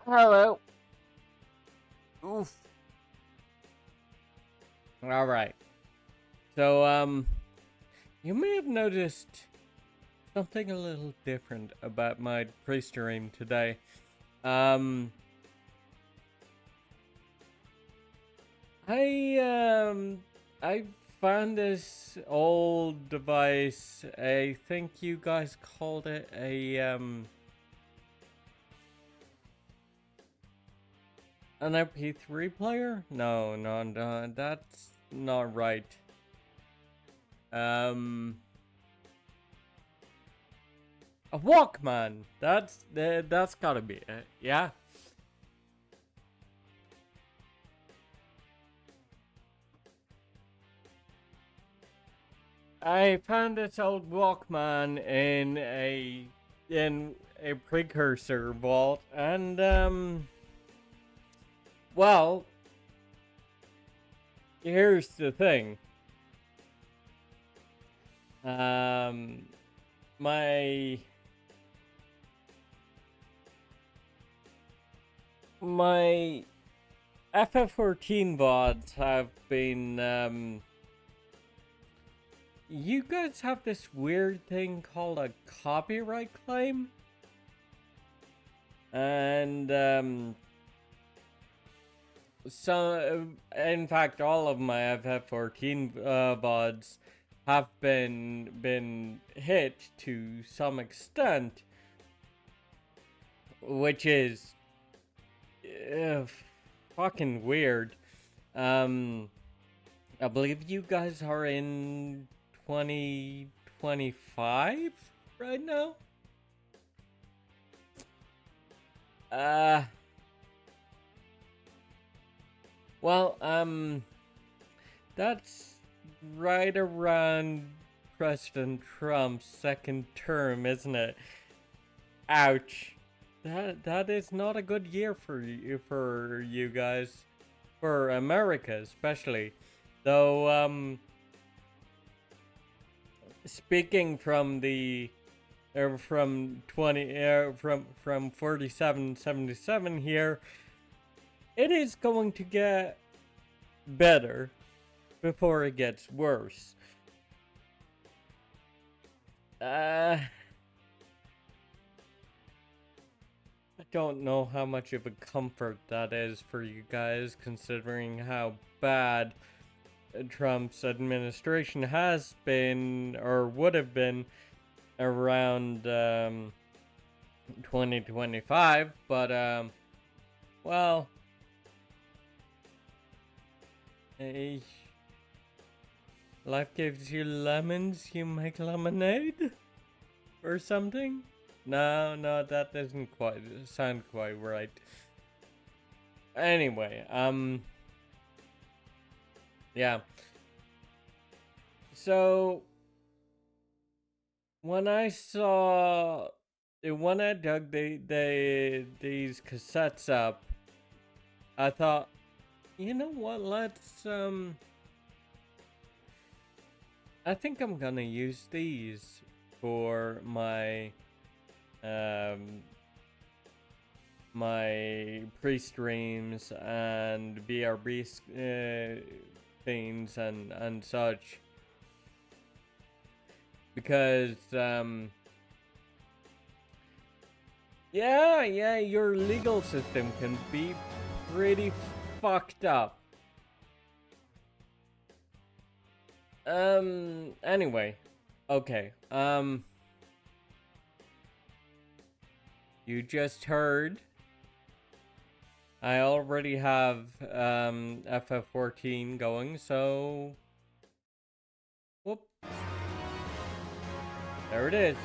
Hello. Oof. All right. So, you may have noticed something a little different about my pre-stream today. Um, I found this old device. I think you guys called it an MP3 player? No, that's not right. Um, a Walkman. That's gotta be it. Yeah. I found this old Walkman in a precursor vault, and well, here's the thing. Um, my my FF14 VODs have been. You guys have this weird thing called a copyright claim, and so in fact, all of my FF14 VODs have been hit to some extent, which is fucking weird. I believe you guys are in 2025 right now. Well, that's right around President Trump's second term, isn't it? Ouch. That is not a good year for you guys, for America especially. Though speaking from the from 4777 here, it is going to get better before it gets worse. I don't know how much of a comfort that is for you guys, considering how bad Trump's administration has been, or would have been, around 2025. But well, hey, life gives you lemons, you make lemonade, or something. No, that doesn't quite sound quite right. Anyway, yeah. So when I dug these cassettes up, I thought, you know what? I think I'm gonna use these for my my pre-streams and BRB things and such, because yeah, your legal system can be pretty fucked up. Anyway, okay. You just heard I already have FF14 going, so whoop. There it is.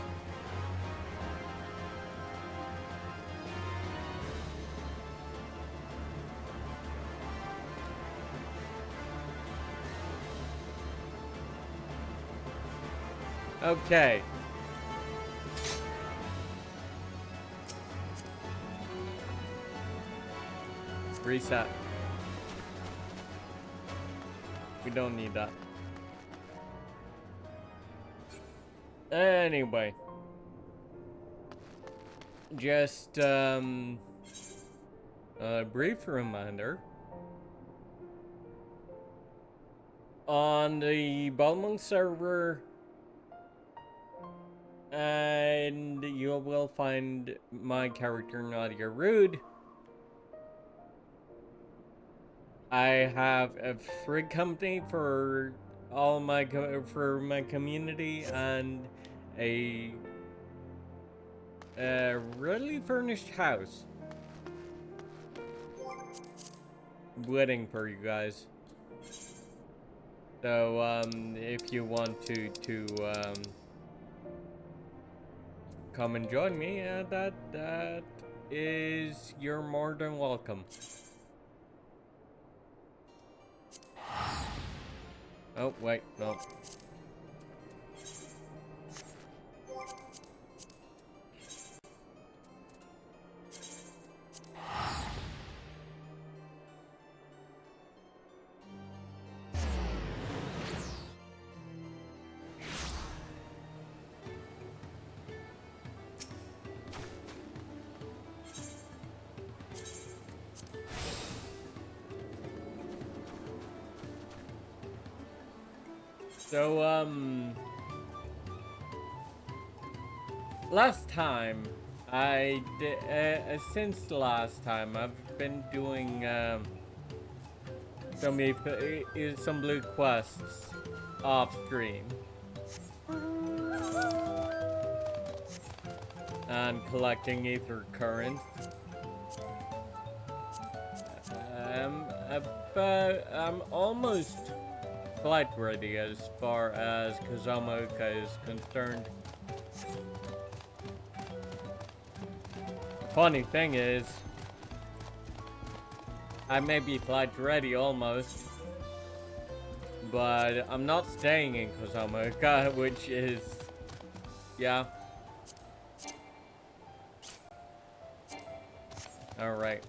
Okay. Reset. We don't need that. Anyway. Just, A brief reminder. On the Balmung server, and you will find my character Nadia Rude. I have a free company for all my community and a really furnished house waiting for you guys. So if you want to come and join me, that is, you're more than welcome. Oh wait, no. So, last time, since the last time, I've been doing, some blue quests off screen. And collecting ether currents. I'm almost flight ready as far as Kazamoka is concerned. Funny thing is, I may be flight ready almost, but I'm not staying in Kazamoka, which is, yeah. Alright.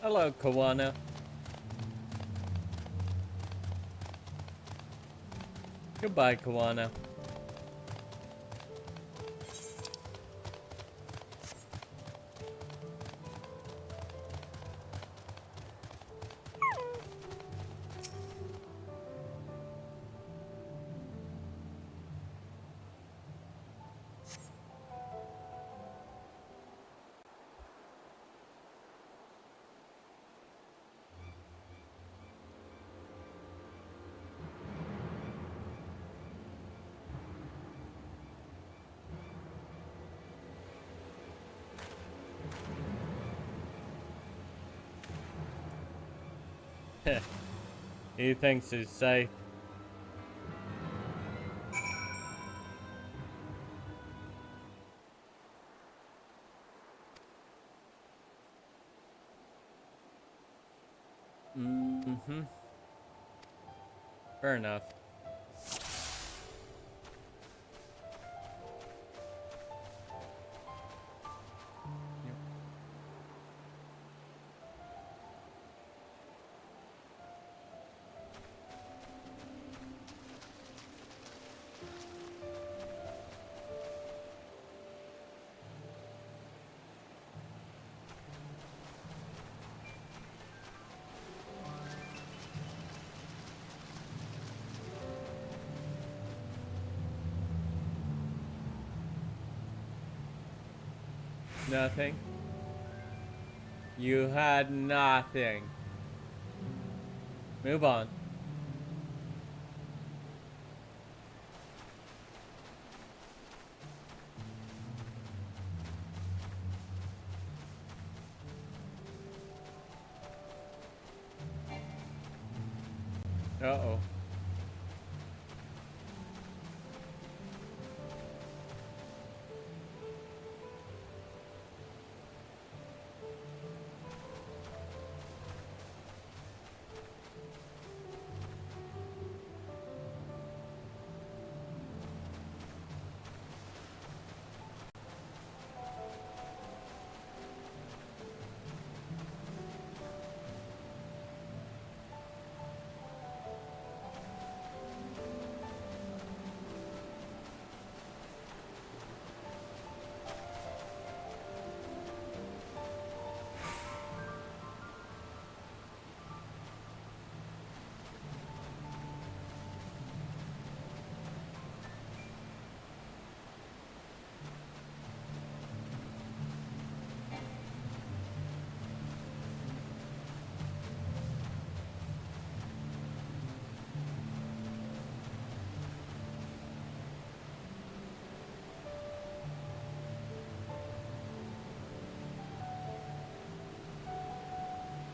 Hello, Kawana. Goodbye, Kawana. He thinks he's safe. Mm-hmm. Fair enough. Nothing. You had nothing. Move on. Uh-oh.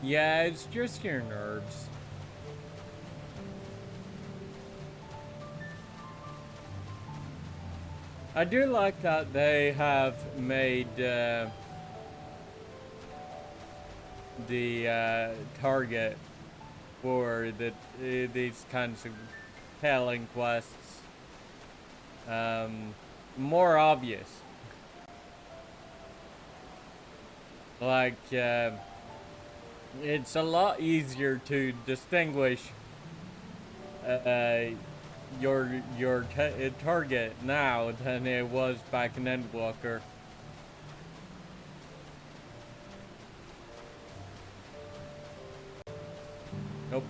Yeah, it's just your nerves. I do like that they have made the target for these kinds of telling quests more obvious. Like, it's a lot easier to distinguish your target now than it was back in Endwalker. Nope.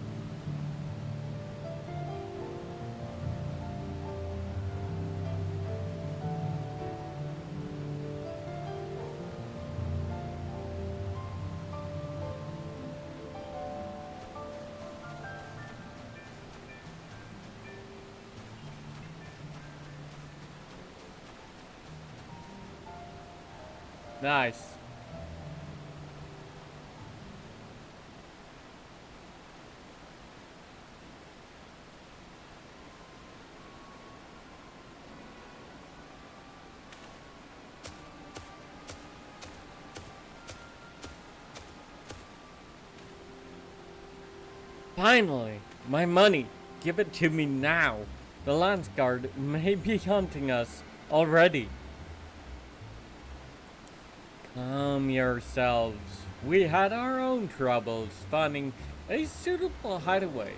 Nice. Finally, my money. Give it to me now. The Lance Guard may be hunting us already. Calm yourselves. We had our own troubles finding a suitable hideaway.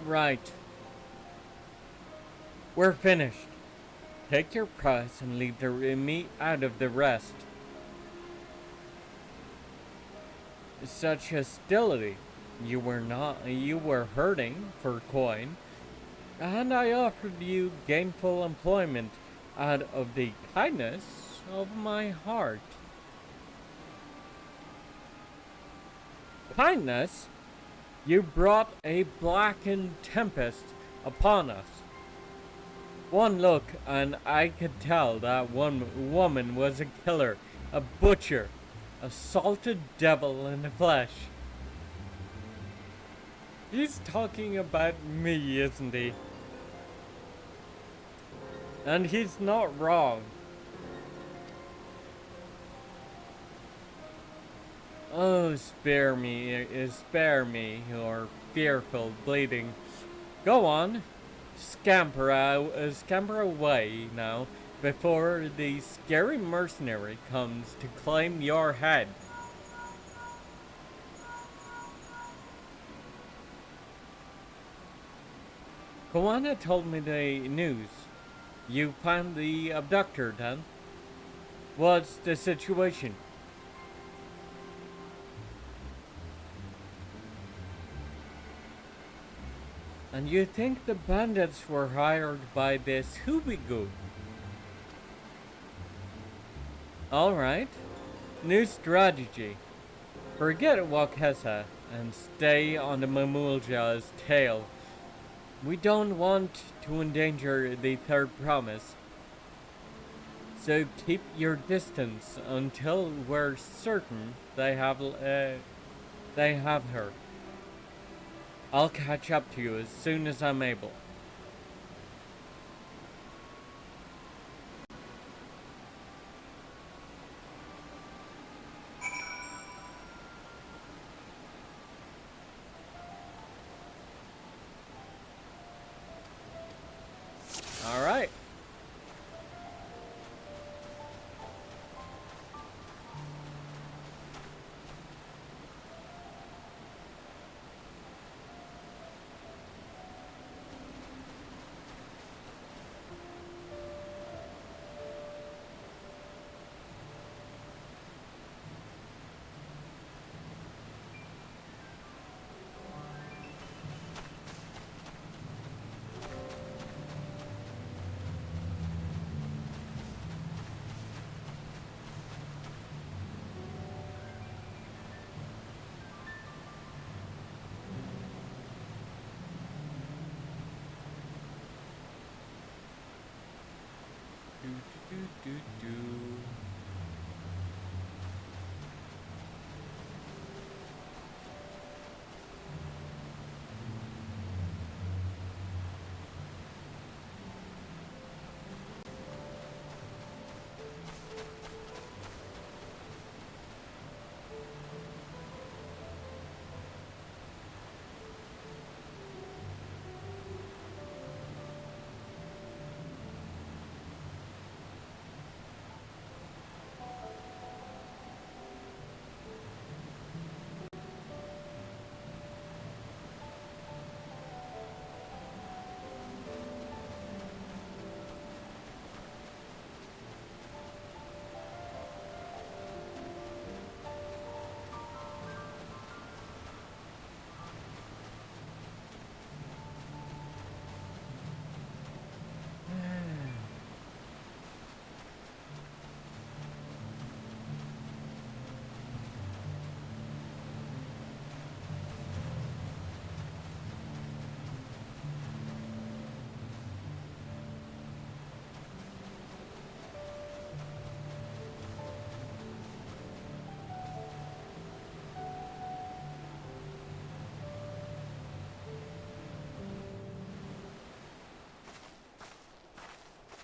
Right. We're finished. Take your prize and leave the meat out of the rest. Such hostility. You were hurting for coin, and I offered you gainful employment out of the kindness of my heart. Kindness? You brought a blackened tempest upon us. One look, and I could tell that one woman was a killer, a butcher, a salted devil in the flesh. He's talking about me, isn't he? And he's not wrong. Oh, spare me, your fearful bleeding. Go on, scamper away now, before the scary mercenary comes to claim your head. Koana told me the news. You found the abductor, then? What's the situation? And you think the bandits were hired by this hoobie-goo? Alright. New strategy. Forget Wakesa and stay on the Mamulja's tail. We don't want to endanger the third promise. So keep your distance until we're certain they have her. I'll catch up to you as soon as I'm able. All right. Do.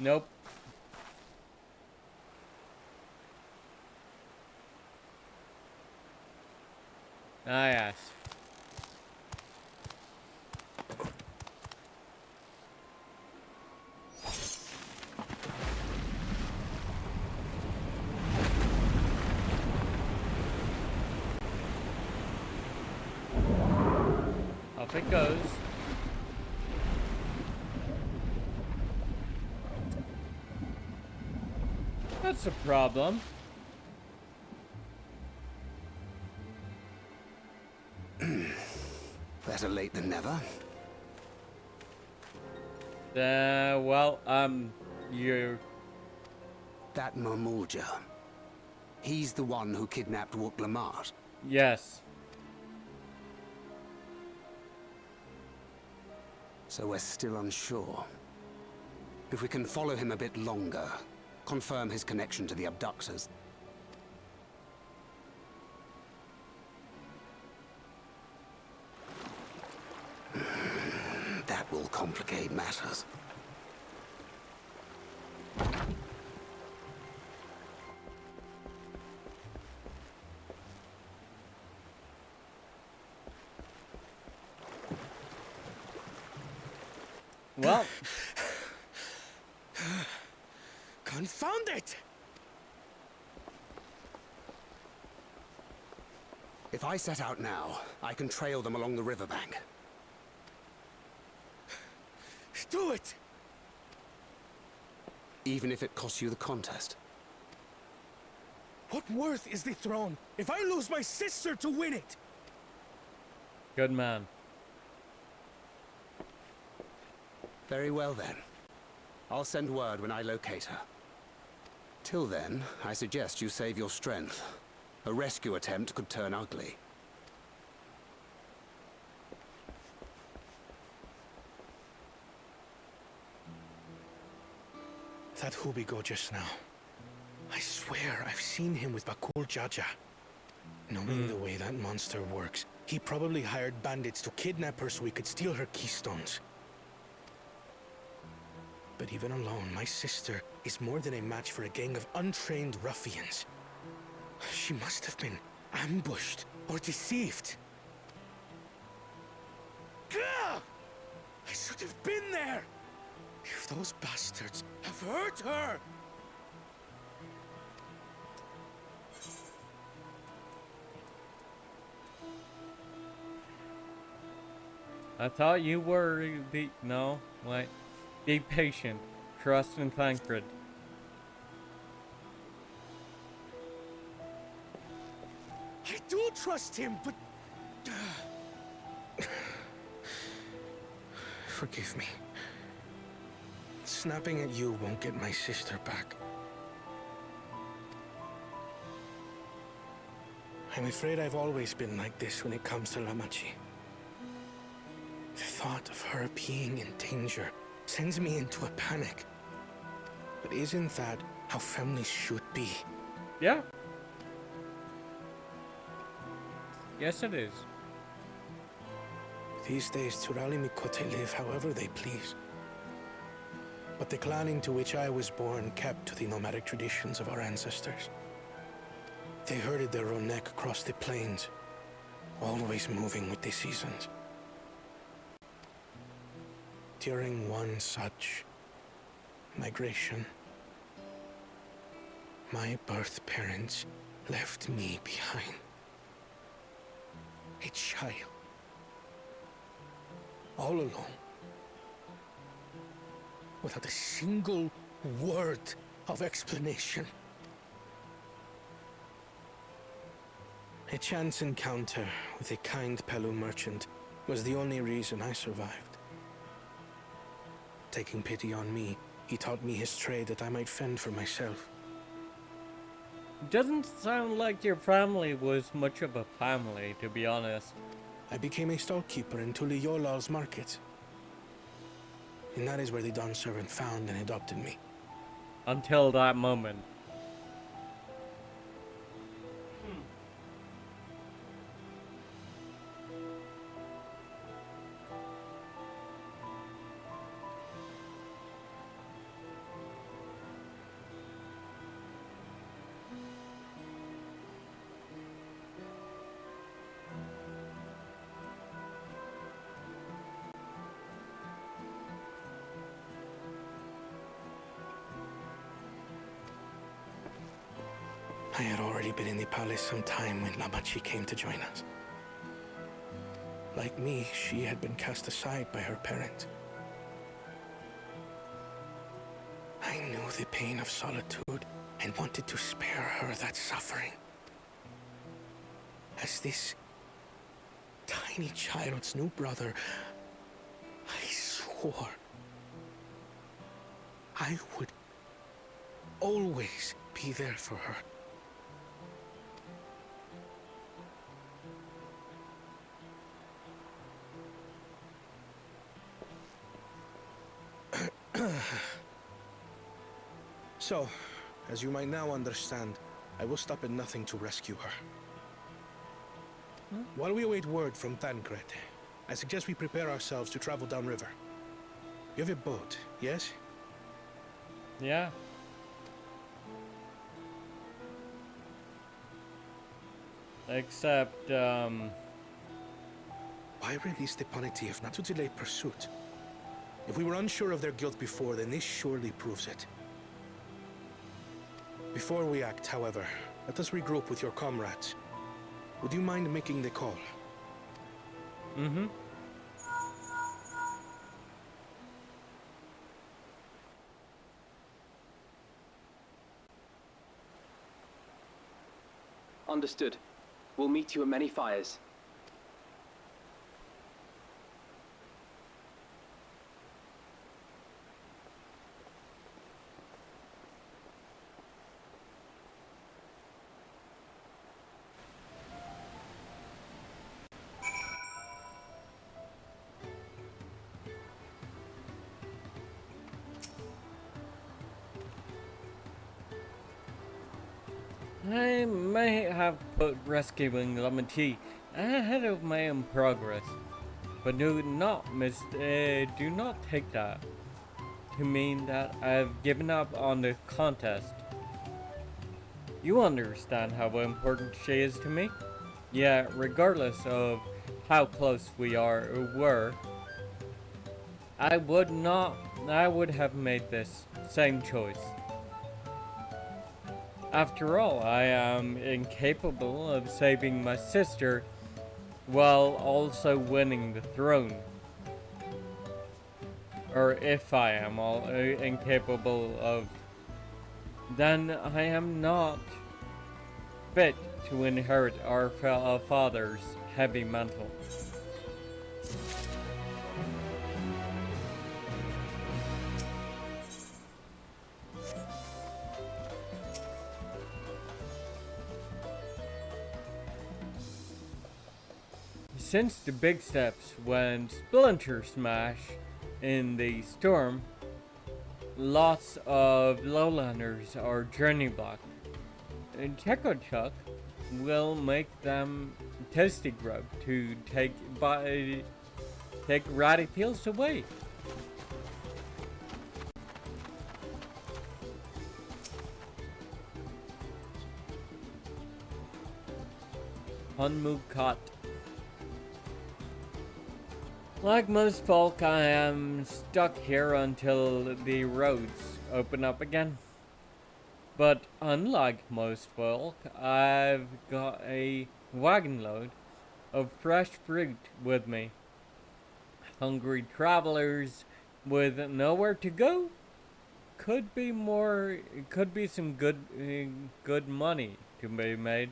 Nope. Ah, yes. Off it goes. That's a problem. Better late than never. Well, you... That Mamulja. He's the one who kidnapped Wuk-Lamart. Yes. So we're still unsure. If we can follow him a bit longer, confirm his connection to the abductors. That will complicate matters. Well... Confound it! If I set out now, I can trail them along the riverbank. Do it! Even if it costs you the contest. What worth is the throne if I lose my sister to win it? Good man. Very well then. I'll send word when I locate her. Till then, I suggest you save your strength. A rescue attempt could turn ugly. That Hubigo just now. I swear I've seen him with Bakul Jaja. Knowing the way that monster works, he probably hired bandits to kidnap her so he could steal her keystones. But even alone, my sister is more than a match for a gang of untrained ruffians. She must have been ambushed or deceived. Gah! I should have been there! If those bastards have hurt her! I thought you were the... No, wait. Be patient. Trust in Thancred. I do trust him, but... Forgive me. Snapping at you won't get my sister back. I'm afraid I've always been like this when it comes to Lamachi. The thought of her being in danger sends me into a panic. But isn't that how families should be? Yeah. Yes, it is. These days, Turali Mikote live however they please. But the clan into which I was born kept to the nomadic traditions of our ancestors. They herded their own neck across the plains, always moving with the seasons. During one such migration, my birth parents left me behind. A child. All alone. Without a single word of explanation. A chance encounter with a kind Pelu merchant was the only reason I survived. Taking pity on me, he taught me his trade that I might fend for myself. Doesn't sound like your family was much of a family, to be honest. I became a stallkeeper in Tuliyolal's market. And that is where the Dawn servant found and adopted me. Until that moment. I had already been in the palace some time when Lamachi came to join us. Like me, she had been cast aside by her parents. I knew the pain of solitude and wanted to spare her that suffering. As this tiny child's new brother, I swore I would always be there for her. So, as you might now understand, I will stop at nothing to rescue her. While we await word from Thancred, I suggest we prepare ourselves to travel downriver. You have a boat, yes? Yeah. Except, Why release the penalty if not to delay pursuit? If we were unsure of their guilt before, then this surely proves it. Before we act, however, let us regroup with your comrades. Would you mind making the call? mm-hmm. Understood. We'll meet you at many fires. I may have put rescuing Lamati ahead of my own progress, but do not take that to mean that I've given up on the contest. You understand how important she is to me? Yeah, regardless of how close were, I would have made this same choice. After all, I am incapable of saving my sister while also winning the throne. Or if I am incapable of, then I am not fit to inherit our father's heavy mantle. Since the big steps went splinter smash in the storm, lots of lowlanders are journey blocked. And Chuck will make them toasty grub to take ratty fields away. Hunmukot. Like most folk, I am stuck here until the roads open up again. But unlike most folk, I've got a wagon load of fresh fruit with me. Hungry travelers with nowhere to go could be some good money to be made.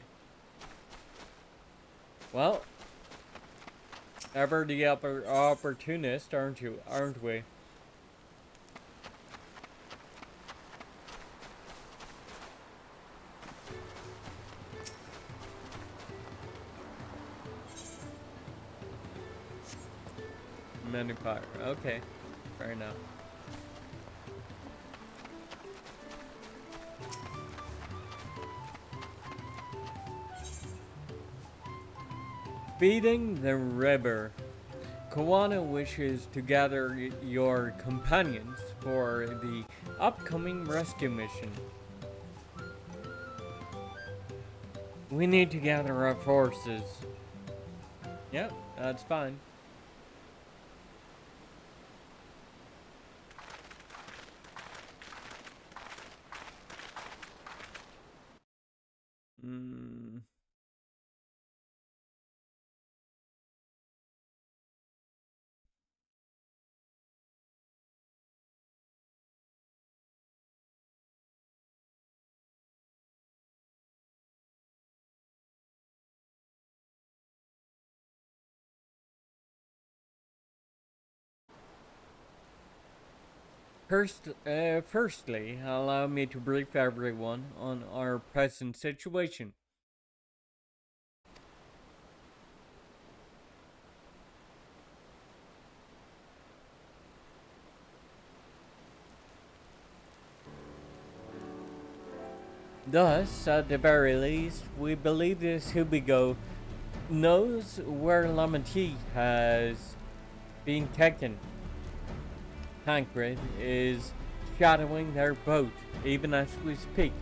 Well, ever the opportunist, aren't we? Menu fire. Okay, fair enough. Feeding the river. Koana wishes to gather your companions for the upcoming rescue mission. We need to gather our forces. Yep, that's fine. Firstly, allow me to brief everyone on our present situation. Thus, at the very least, we believe this Hubigo knows where Lamati has been taken. Tancred is shadowing their boat even as we speak,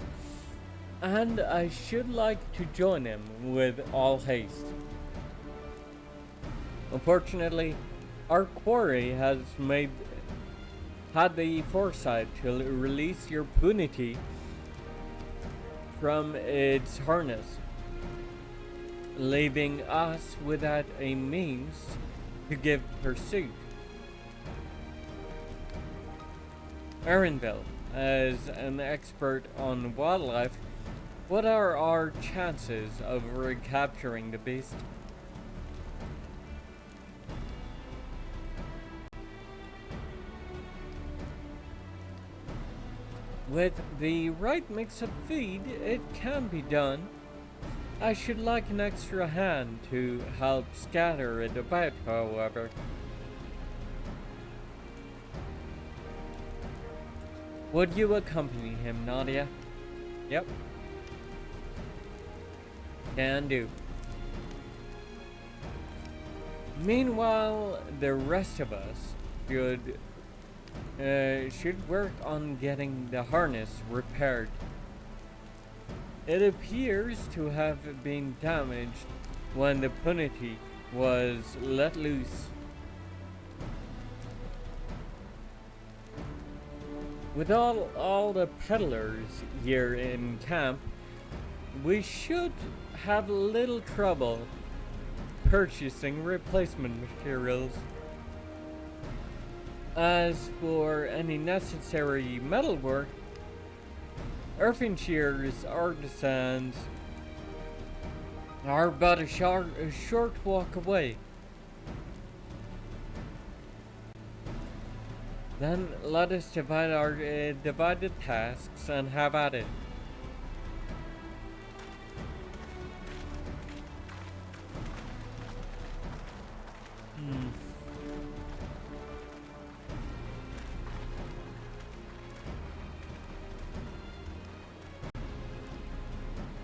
and I should like to join him with all haste. Unfortunately, our quarry has had the foresight to release your punity from its harness, leaving us without a means to give pursuit. Aaronville, as an expert on wildlife, what are our chances of recapturing the beast? With the right mix of feed, it can be done. I should like an extra hand to help scatter it about, however. Would you accompany him, Nadia? Yep. Can do. Meanwhile, the rest of us should work on getting the harness repaired. It appears to have been damaged when the punity was let loose. With all the peddlers here in camp, we should have little trouble purchasing replacement materials. As for any necessary metalwork, earthen shears artisans are but a short walk away. Then let us divide our divided tasks and have at it.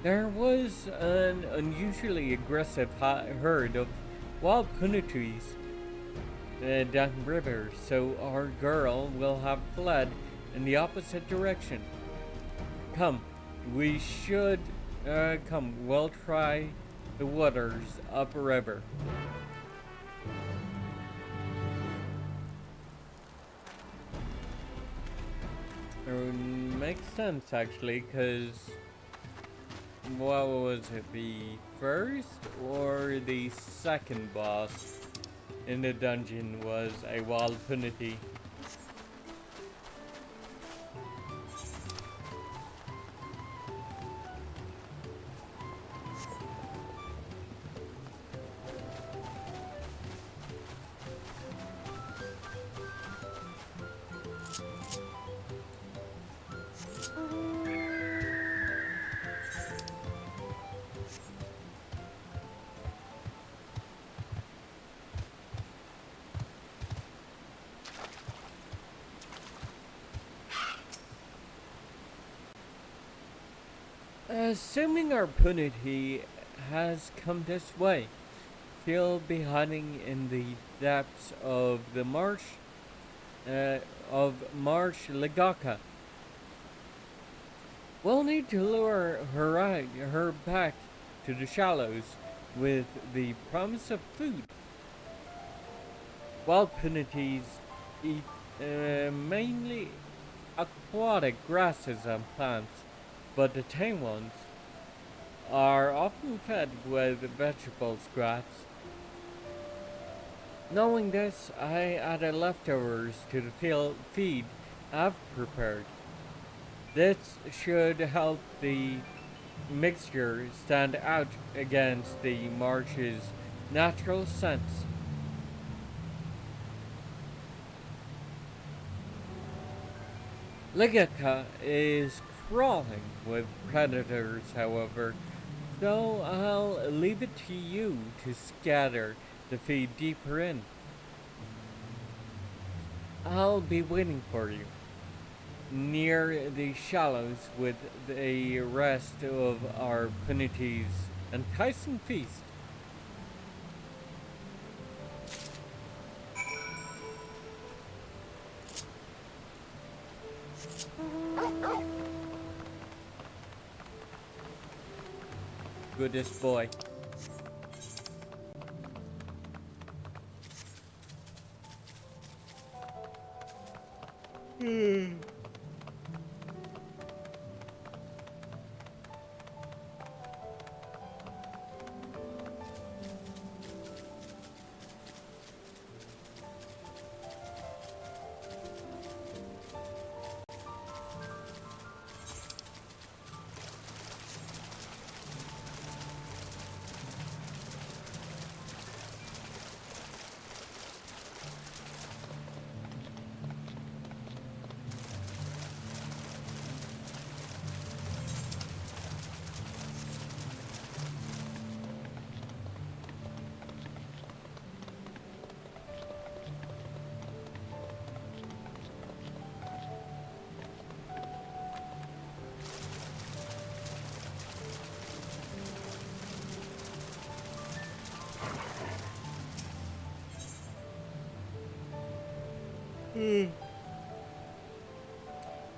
There was an unusually aggressive herd of wild punitris downriver, so our girl will have fled in the opposite direction. Come, we'll try the waters upriver. Makes sense actually, because what was it, the first or the second boss in the dungeon was a wild punity? Assuming our punity has come this way, she'll be hiding in the depths of the marsh Ligaka. We'll need to lure her back to the shallows with the promise of food. Wild punities eat mainly aquatic grasses and plants, but the tame ones are often fed with vegetable scraps. Knowing this, I added leftovers to the feed I've prepared. This should help the mixture stand out against the marsh's natural scents. Ligaka is crawling with predators, however, so I'll leave it to you to scatter the feed deeper in. I'll be waiting for you near the shallows with the rest of our punity's enticing feast. Goodest boy.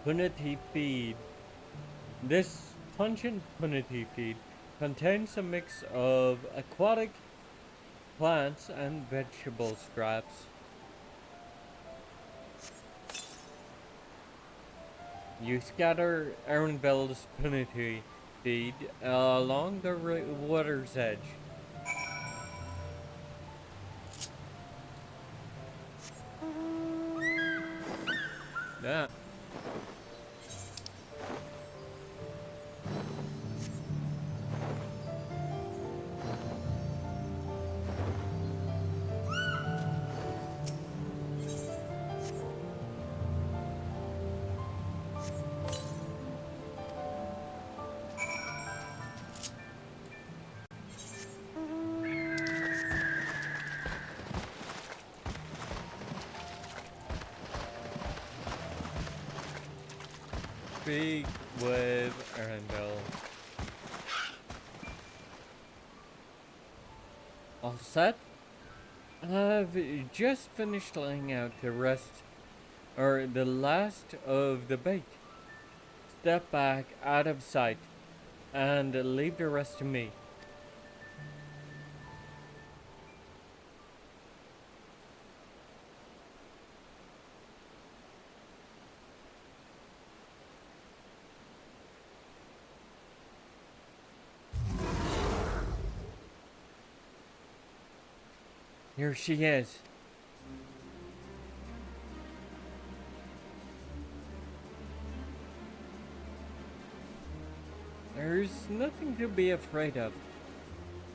Punity feed. This pungent punity feed contains a mix of aquatic plants and vegetable scraps. You scatter Arendville's punity feed along the water's edge. Yeah. Speak with Arendelle. All set? I've just finished laying out the rest, or the last of the bait. Step back out of sight, and leave the rest to me. Here she is. There's nothing to be afraid of.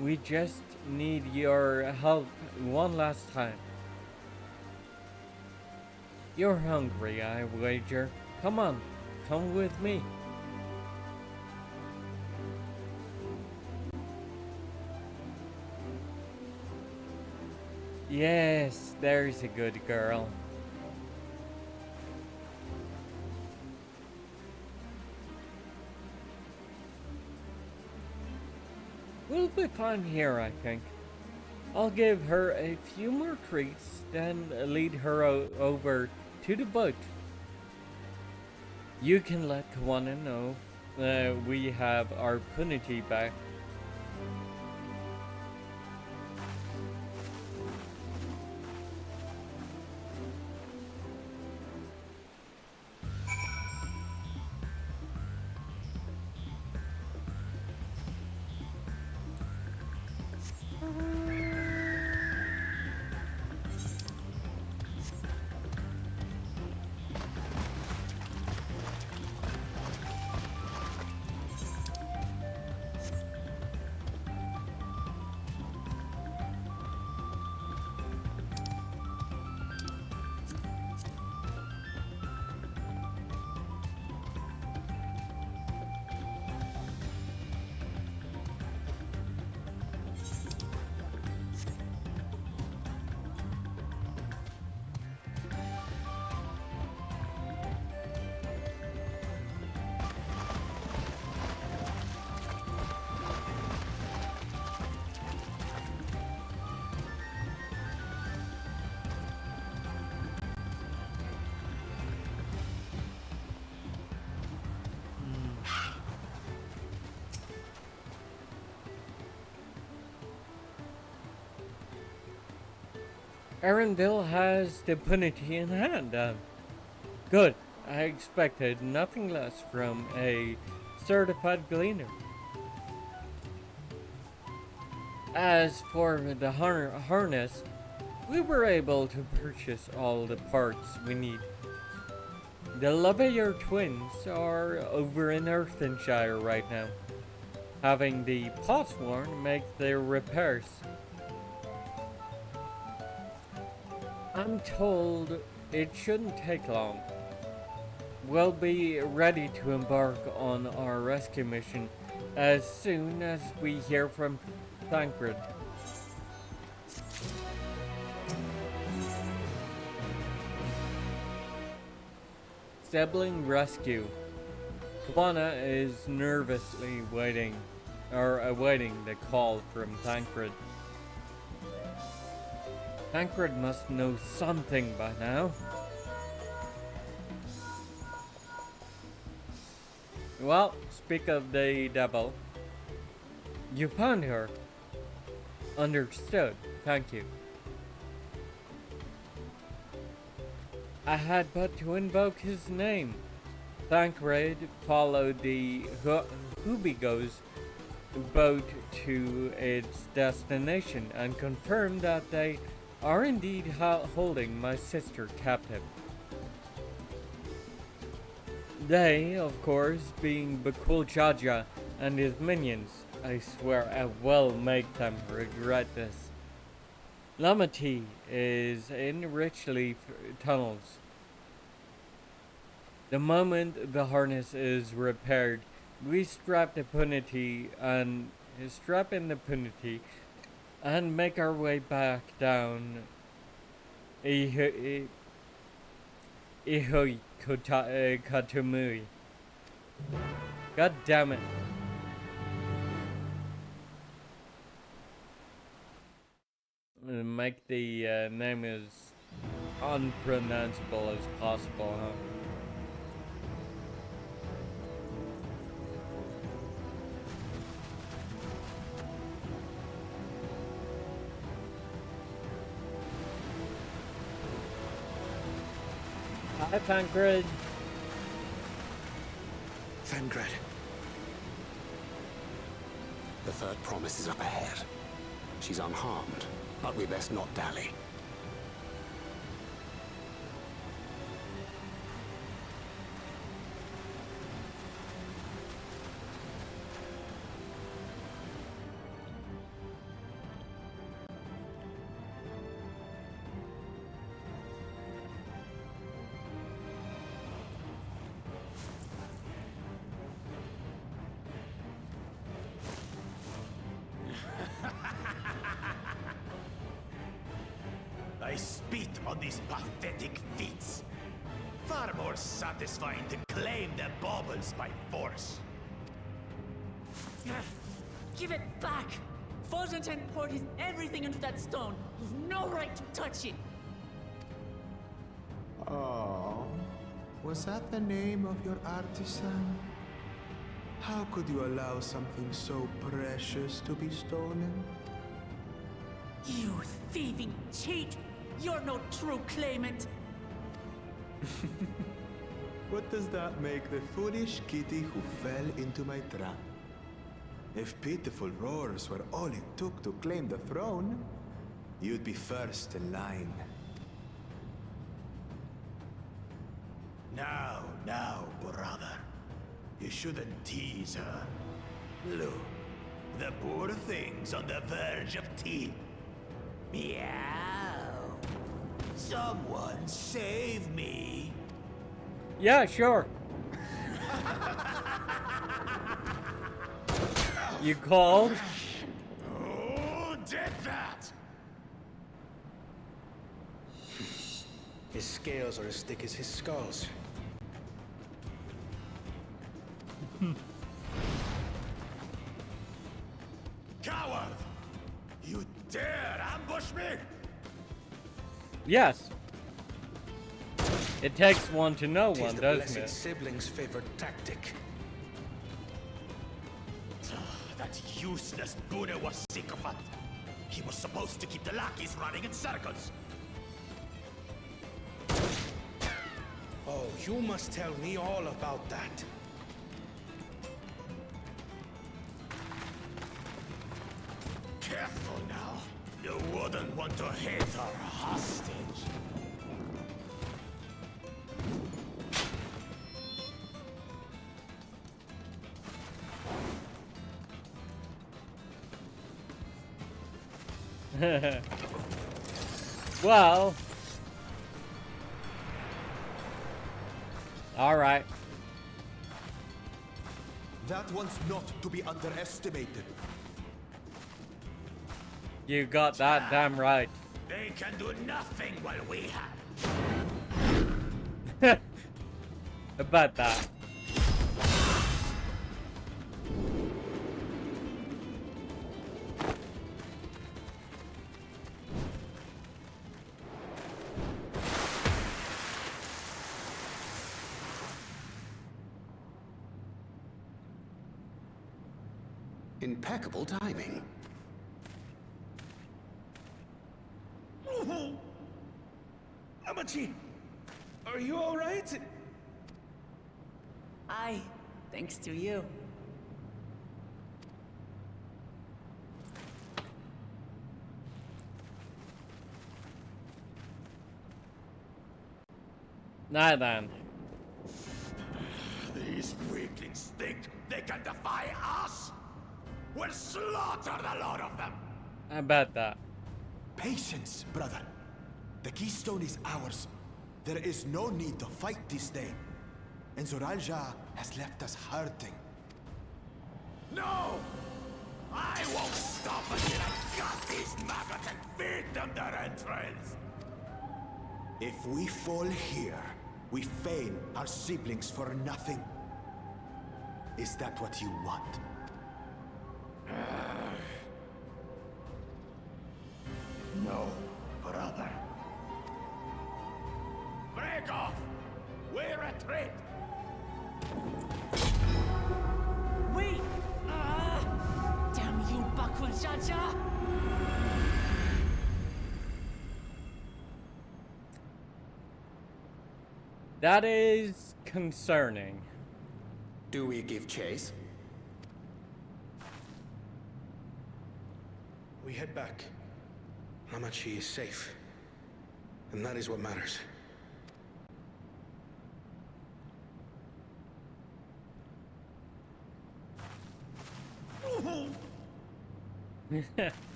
We just need your help one last time. You're hungry, I wager. Come on, come with me. Yes, there's a good girl. We'll be fine here, I think. I'll give her a few more treats, then lead her over to the boat. You can let Kawana know we have our punity back. Arendelle has the punity in hand. Good. I expected nothing less from a certified gleaner. As for the harness, we were able to purchase all the parts we need. The Leveilleur twins are over in Earthenshire right now. Having the Potsworn make their repairs. I'm told it shouldn't take long. We'll be ready to embark on our rescue mission as soon as we hear from Tancred. Sibling rescue. Kawana is nervously awaiting the call from Tancred. Tancred must know something by now. Well, speak of the devil. You found her. Understood. Thank you. I had but to invoke his name. Thancred followed the Hubigo's boat to its destination and confirmed that they are indeed holding my sister captive. They, of course, being Bakul Jaja and his minions. I swear I will make them regret this. Lamati is in Richleaf tunnels. The moment the harness is repaired, we strap in the punity and make our way back down Katumui. God damn it. Make the name as unpronounceable as possible, huh? Hi, Thancred. Thancred. The third promise is up ahead. She's unharmed, but we best not dally. I spit on these pathetic feats. Far more satisfying to claim their baubles by force. Give it back! Fosunten poured his everything into that stone. You've no right to touch it. Oh, was that the name of your artisan? How could you allow something so precious to be stolen? You thieving cheat! You're no true claimant! What does that make the foolish kitty who fell into my trap? If pitiful roars were all it took to claim the throne, you'd be first in line. Now, brother. You shouldn't tease her. Look, the poor thing's on the verge of teeth. Meow. Someone save me. Yeah, sure. You called? Who did that? His scales are as thick as his skulls. Coward! You dare ambush me? Yes. It takes one to know Tis one, the doesn't blessed it? sibling's favorite tactic. That useless Buddha was sycophant. He was supposed to keep the lackeys running in circles. Oh, you must tell me all about that. Careful now. You wouldn't want to hit her hostage. Well. Alright. That one's not to be underestimated. You got that damn right. They can do nothing while we have. About that. Impeccable timing. Amachi, are you all right? Aye, thanks to you. Now then. These weaklings think they can defy us? We'll slaughter the lot of them! I bet that. Patience, brother. The keystone is ours. There is no need to fight this day. And Zoralja has left us hurting. No! I won't stop until I've got these maggots and feed them their entrails! If we fall here, we fail our siblings for nothing. Is that what you want? No, brother. Break off! We retreat! Wait! Damn you, Bakul Jaja! That is concerning. Do we give chase? We head back. Amachi is safe. And that is what matters.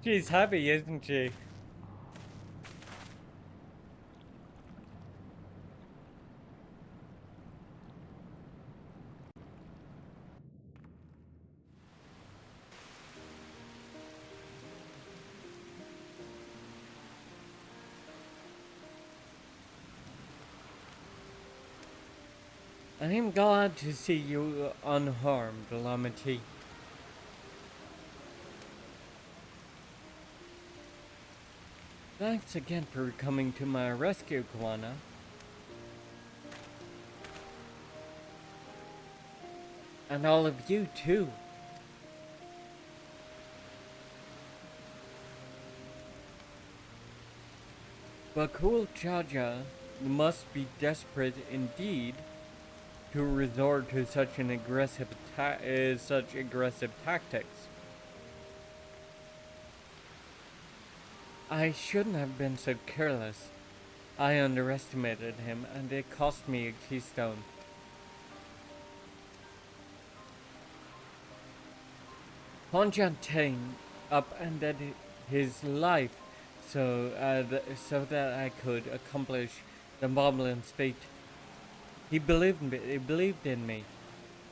She's happy, isn't she? I am glad to see you unharmed, Lamati. Thanks again for coming to my rescue, Kwana. And all of you, too. Bakul Jaja must be desperate indeed to resort to such aggressive tactics. I shouldn't have been so careless. I underestimated him, and it cost me a keystone. Ponjantane upended his life so that I could accomplish the Moblin's fate. He believed in me,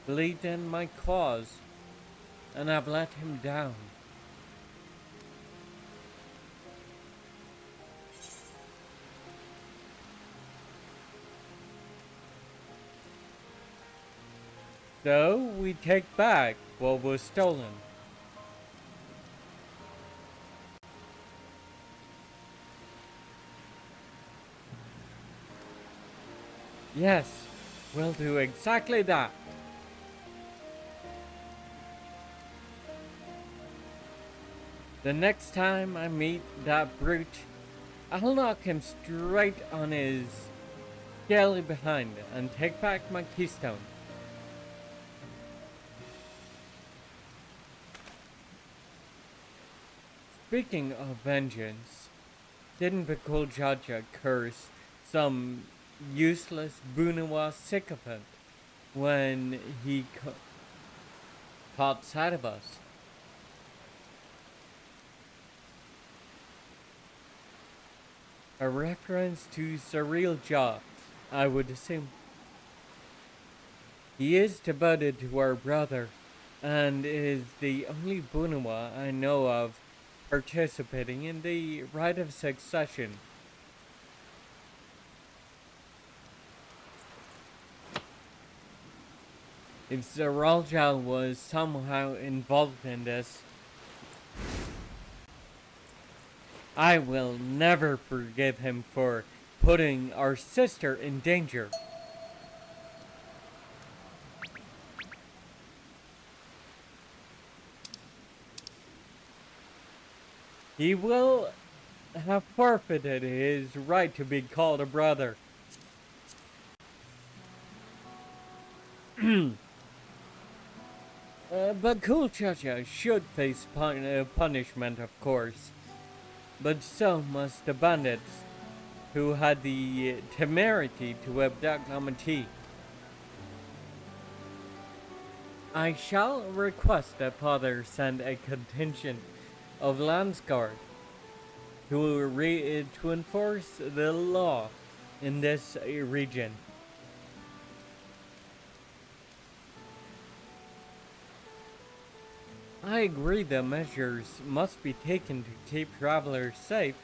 believed in my cause, and I've let him down. So we take back what was stolen. Yes, we'll do exactly that. The next time I meet that brute, I'll knock him straight on his scaly behind and take back my keystone. Speaking of vengeance, didn't Bakul Jaja curse some useless Bunawa sycophant when he caught sight of us? A reference to Cyril Ja, I would assume. He is devoted to our brother, and is the only Bunawa I know of participating in the rite of succession. If Zaralja was somehow involved in this, I will never forgive him for putting our sister in danger. he will have forfeited his right to be called a brother. But Cool Chacha should face punishment, of course. But so must the bandits who had the temerity to abduct Amati. I shall request that Father send a contingent of Landsguard to enforce the law in this region. I agree that measures must be taken to keep travelers safe,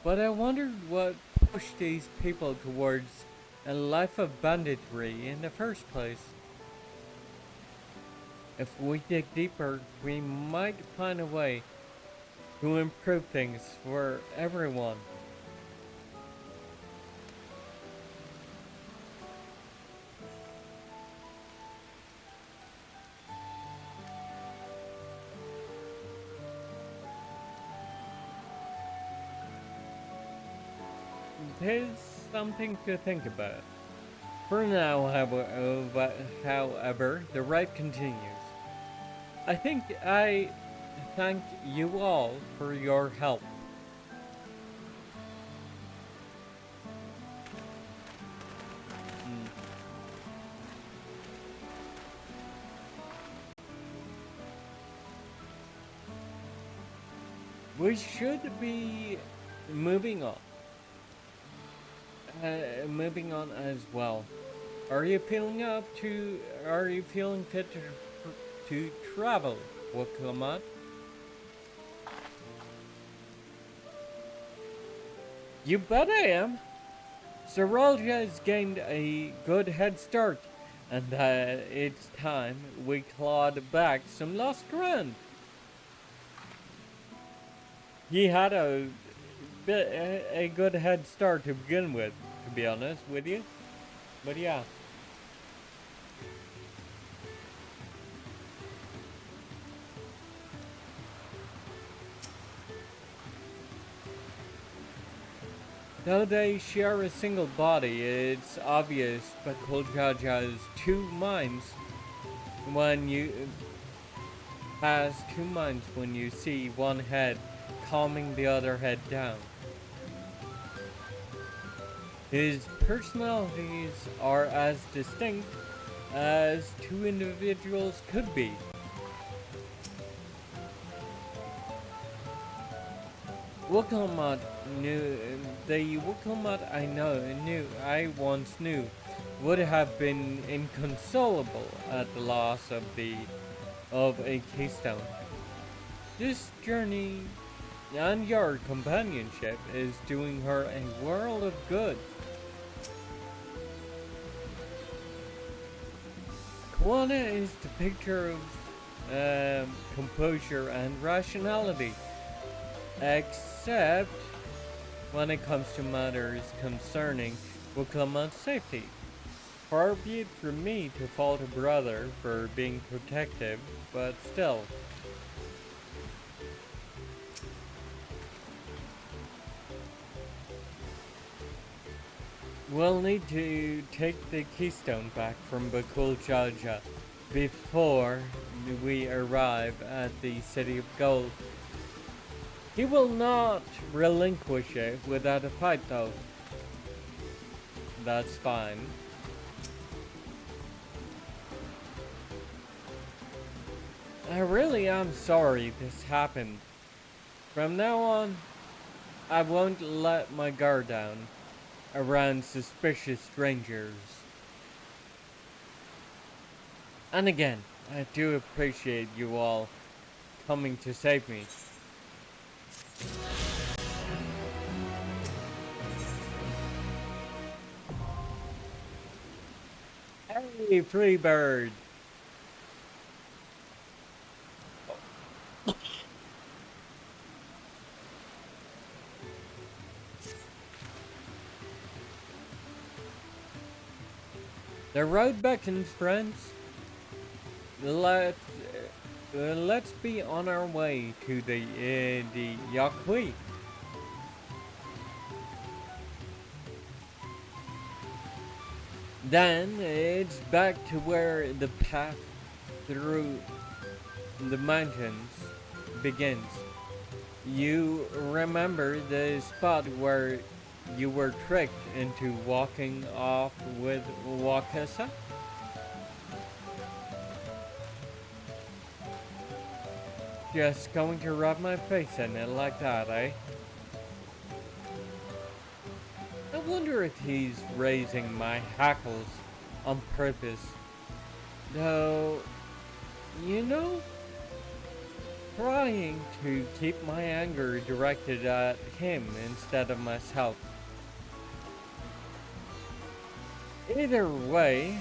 but I wonder what pushed these people towards a life of banditry in the first place. If we dig deeper, we might find a way to improve things for everyone. There's something to think about. For now, however, the ride continues. I thank you all for your help. We should be moving on. Moving on as well. Are you feeling fit to travel, Wakamat? You bet I am. Saralja has gained a good head start, and it's time we clawed back some lost ground. He had a good head start to begin with, to be honest with you. But yeah. Though they share a single body, it's obvious Bakuljaja's two minds when you see one head calming the other head down. His personalities are as distinct as two individuals could be. Wakamat the Wakamat I once knew would have been inconsolable at the loss of a keystone. This journey and your companionship is doing her a world of good. Kwana is the picture of composure and rationality, except when it comes to matters concerning Wakamat's safety. Far be it from me to fault a brother for being protective, but still. We'll need to take the keystone back from Bakul Jaja before we arrive at the City of Gold. He will not relinquish it without a fight, though. That's fine. I really am sorry this happened. From now on, I won't let my guard down around suspicious strangers. And again, I do appreciate you all coming to save me. Hey, Freebird! The road beckons, friends. let's be on our way to the Yakui. Then it's back to where the path through the mountains begins. You remember the spot where you were tricked into walking off with Wakasa? Just going to rub my face in it like that, eh? I wonder if he's raising my hackles on purpose. Though, you know, trying to keep my anger directed at him instead of myself. Either way,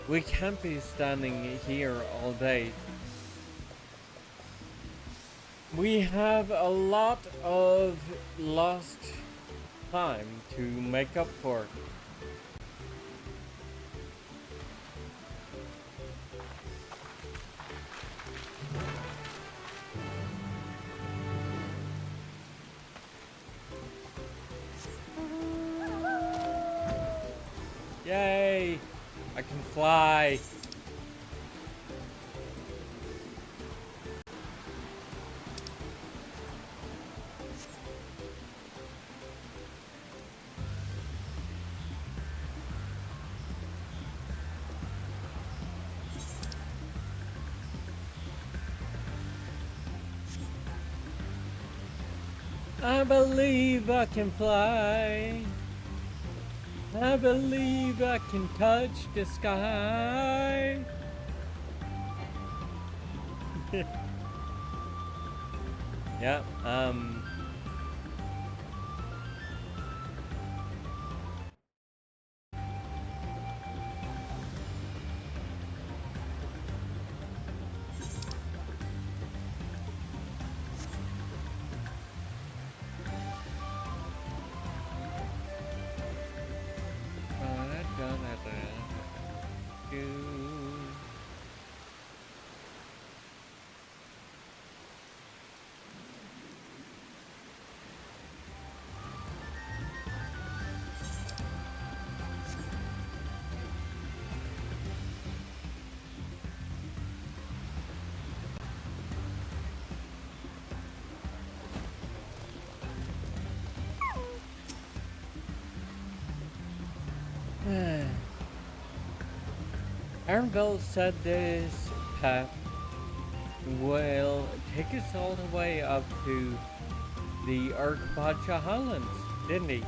we can't be standing here all day. We have a lot of lost time to make up for. Yay! I can fly! I believe I can fly. I believe I can touch the sky. Yeah, Arnville said this path will take us all the way up to the Arkapacha Highlands, didn't he?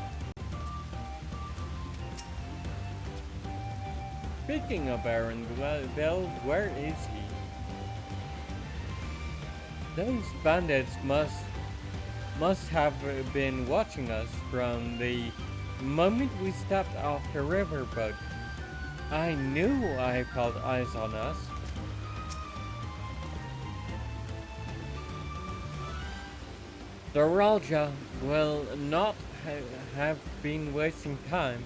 Speaking of Arnville, where is he? Those bandits must have been watching us from the moment we stepped off the riverboat. I knew I felt eyes on us. The Raja will not have been wasting time.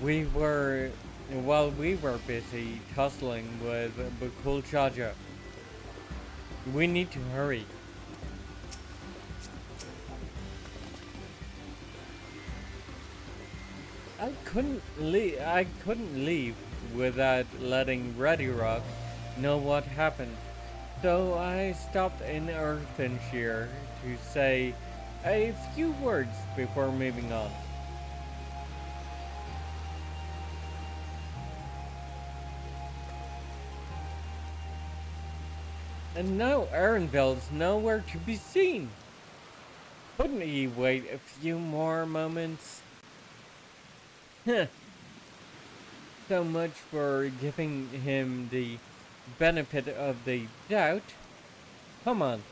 While we were busy tussling with Bakul Chaja. We need to hurry. I couldn't leave without letting Reddy Rock know what happened. So I stopped in Earthenshire to say a few words before moving on. And now Arnville's nowhere to be seen. Couldn't he wait a few more moments? Heh. So much for giving him the benefit of the doubt. Come on.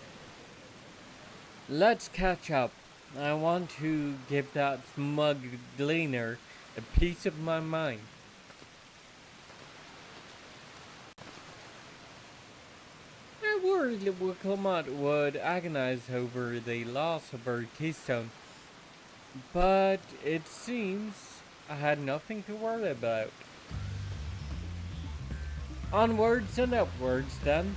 Let's catch up. I want to give that smug gleaner a piece of my mind. I worried Wakamat would agonize over the loss of her keystone, but it seems I had nothing to worry about. Onwards and upwards then.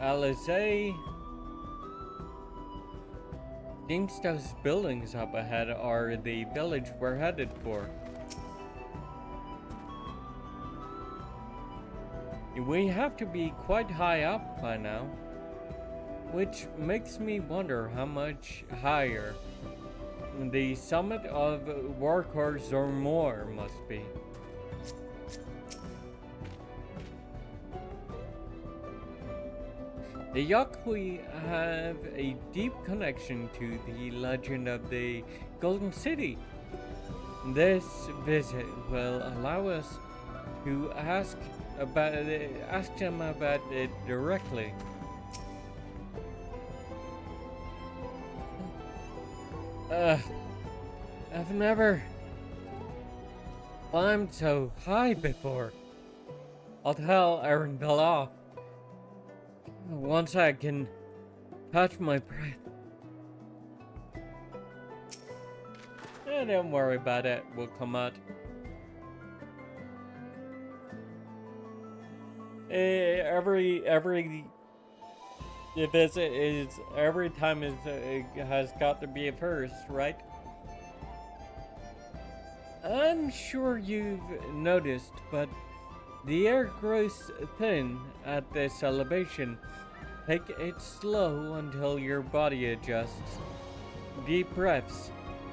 Alizé. Seems those buildings up ahead are the village we're headed for. We have to be quite high up by now, which makes me wonder how much higher the summit of Warcourse or more must be. The Yaqui have a deep connection to the legend of the Golden City. This visit will allow us to ask them about it directly. I've never climbed so high before. I'll tell Arendelle off. Once I can catch my breath. Don't worry about it, we'll come out. Every visit is, every time is has got to be a first, right? I'm sure you've noticed, but the air grows thin at this elevation. Take it slow until your body adjusts. Deep breaths.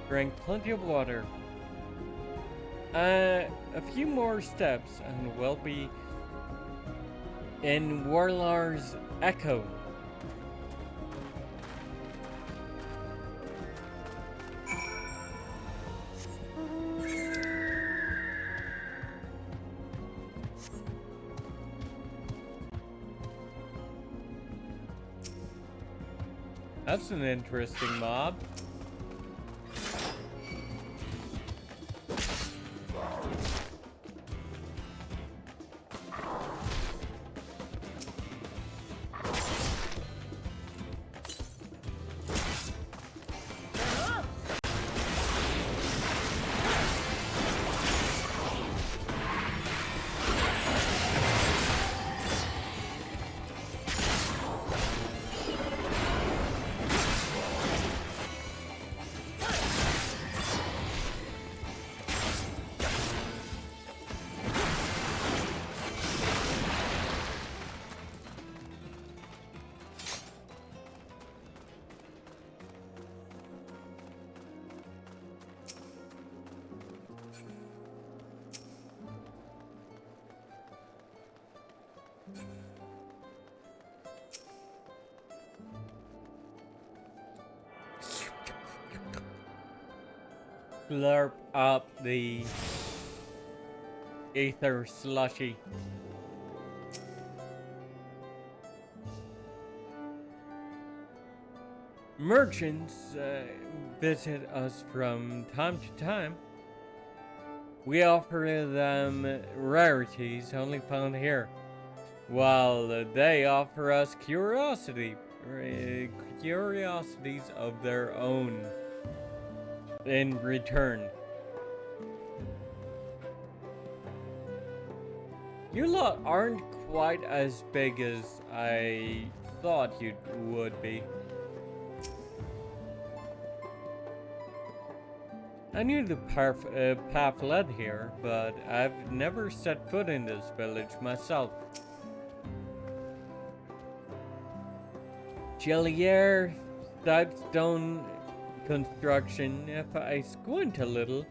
Drink plenty of water. A few more steps and we'll be in Warlar's Echo. That's an interesting mob. Slurp up the ether slushy. Merchants visit us from time to time. We offer them rarities only found here, while they offer us curiosities of their own in return. You lot aren't quite as big as I thought you would be. I knew the path led here, but I've never set foot in this village myself. Jellier, stone construction. If I squint a little,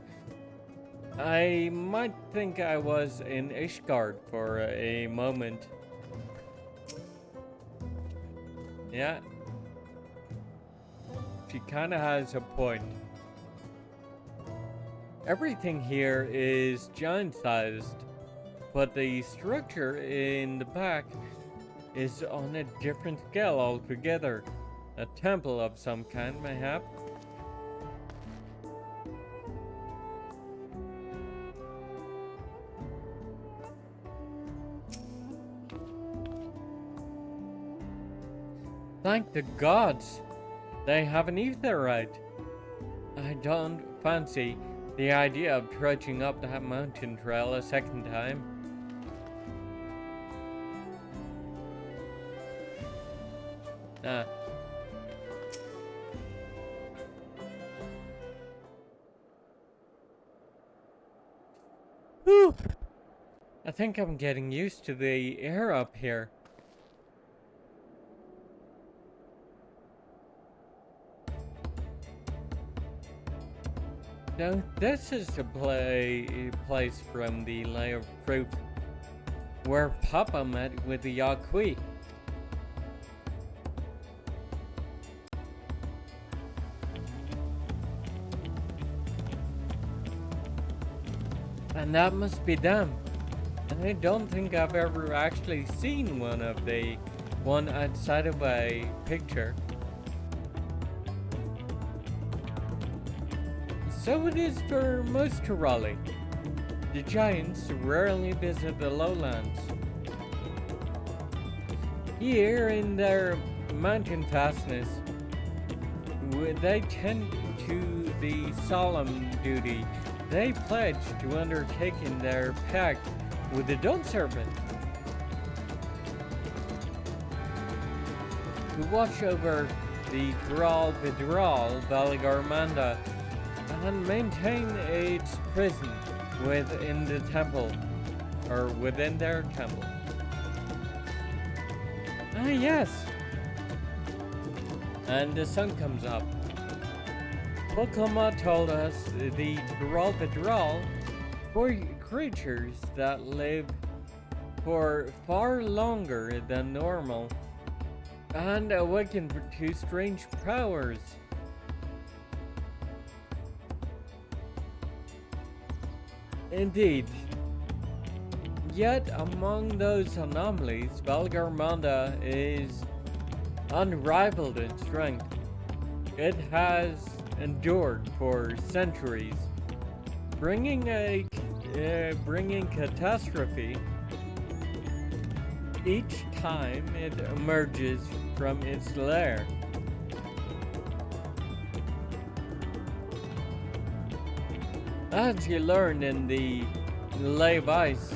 I might think I was in Ishgard for a moment. Yeah, she kinda has a point. Everything here is giant-sized, but the structure in the back is on a different scale altogether. A temple of some kind, mayhap. Thank the gods! They have an aetherite. I don't fancy the idea of trudging up that mountain trail a second time. Ah. Whew. I think I'm getting used to the air up here. Now, this is a place from the Lay of Proof where Papa met with the Yaqui. And that must be them. And I don't think I've ever actually seen one outside of a picture. So it is for most Turali. The giants rarely visit the lowlands. Here in their mountain fastness, they tend to the solemn duty they pledge to undertake in their pact with the Dawn Servant, who watch over the Thrall Bidral Valigarmanda and maintain its prison within the temple, or within their temple. Ah, yes! And the sun comes up. Pokemon told us the Thrall Bidral were creatures that live for far longer than normal and awaken to strange powers. Indeed. Yet among those anomalies, Valigarmanda is unrivaled in strength. It has endured for centuries, bringing catastrophe each time it emerges from its lair. As you learned in the Lay of Ice,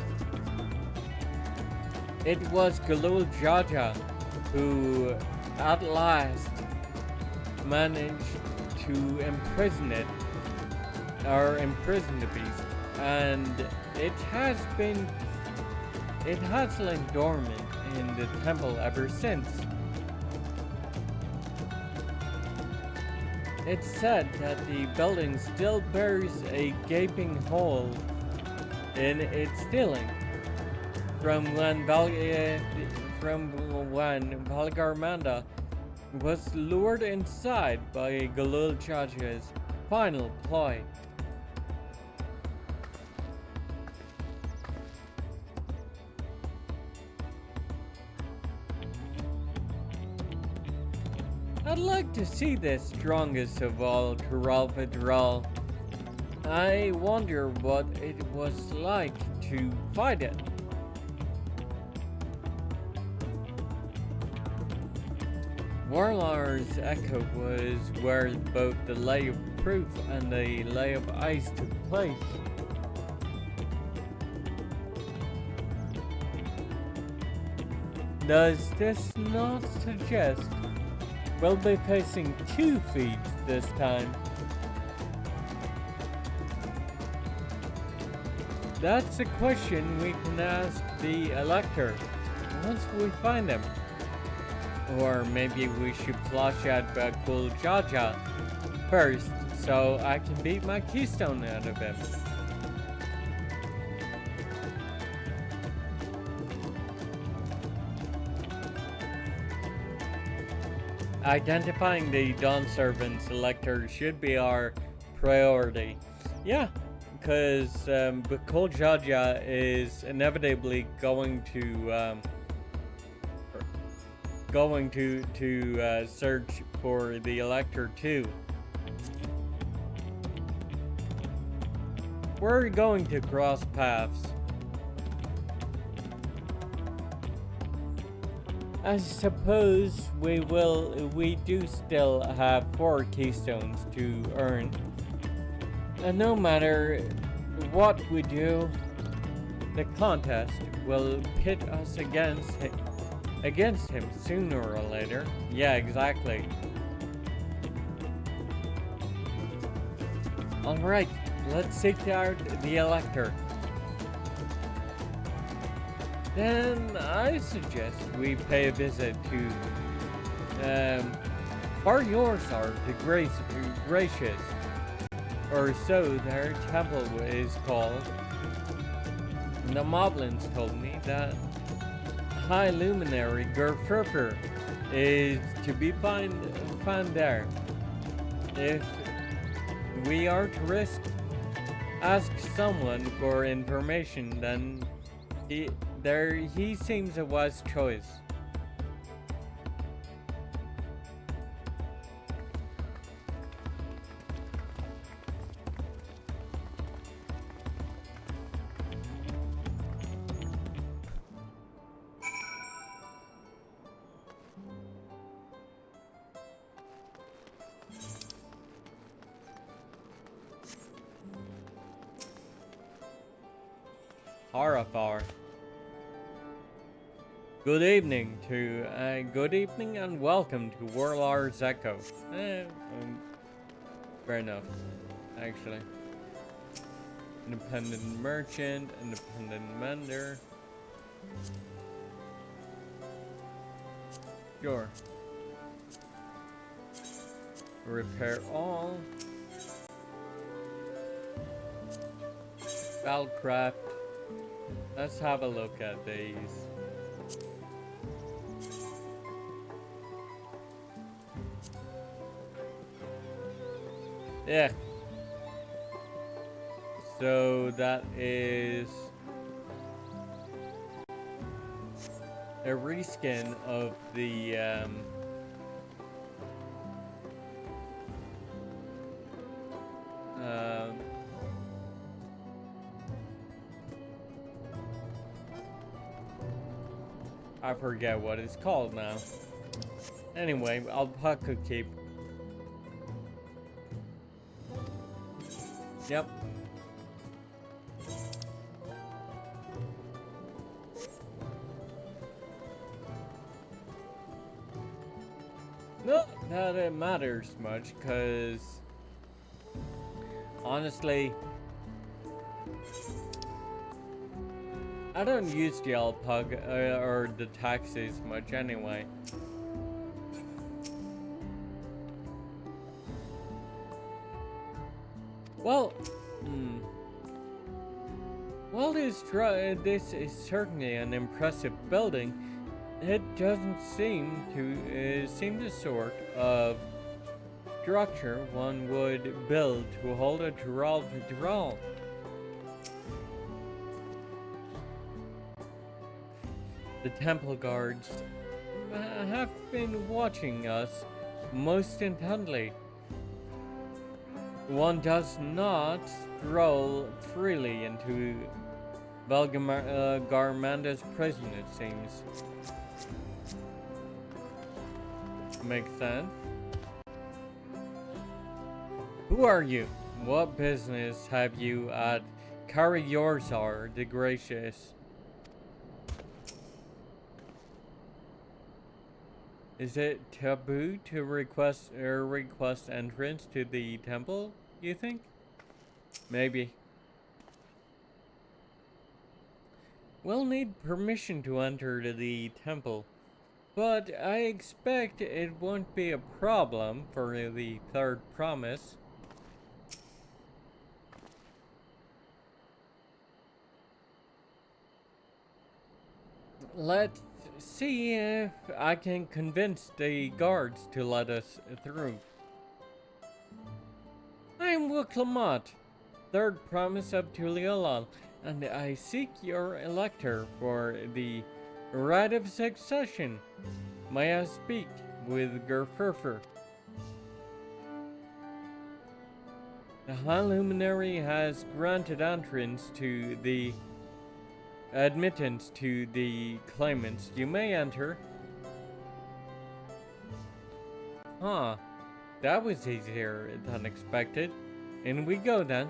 it was Galul Jaja who at last managed to imprison it, or imprison the beast, and it has lain dormant in the temple ever since. It's said that the building still bears a gaping hole in its ceiling from when Valigarmanda was lured inside by Galul Jaja's final ploy. I'd like to see this strongest of all Thrall Bidral. I wonder what it was like to fight it. Warlar's Echo was where both the Lay of Proof and the Lay of Ice took place. Does this not suggest we'll be facing 2 feats this time? That's a question we can ask the Elector once we find him. Or maybe we should flush out Galul Jaja first, so I can beat my keystone out of him. Identifying the Dawn Servant Selector should be our priority. Yeah, because Bukoljaja is inevitably going to search for the Elector too. We're going to cross paths. I suppose we do still have 4 keystones to earn. And no matter what we do, the contest will pit us against him sooner or later. Yeah, exactly. Alright, let's seek out the Elector. Then I suggest we pay a visit to Bar Yorsar the Gracious, or so their temple is called. The Moblins told me that High Luminary Gerfurfer is to be found there. If we are to risk ask someone for information, then he seems a wise choice. Harafar. Good evening and welcome to Warlar's Echo. Fair enough, actually. Independent merchant, independent mender. Sure. Repair all. Spellcraft. Let's have a look at these. Yeah. So that is a reskin of the I forget what it's called now. Anyway, Alpaca Cape. Yep. Not that it matters much, because honestly, I don't use the alpaca or the taxis much anyway. Well, while this is certainly an impressive building, it doesn't seem the sort of structure one would build to hold a Droll. The temple guards have been watching us most intently. One does not stroll freely into Valigarmanda's prison, it seems. Makes sense. Who are you? What business have you at Kari Yorzar the Gracious? Is it taboo to request entrance to the temple, you think? Maybe. We'll need permission to enter the temple, but I expect it won't be a problem for the third promise. Let's see if I can convince the guards to let us through. I'm Wuklamat. third promise of Tuliolal, and I seek your elector for the right of succession. May I speak with Gerfurfer? The High Luminary has granted admittance to the claimants. You may enter. Huh. That was easier than expected. In we go then.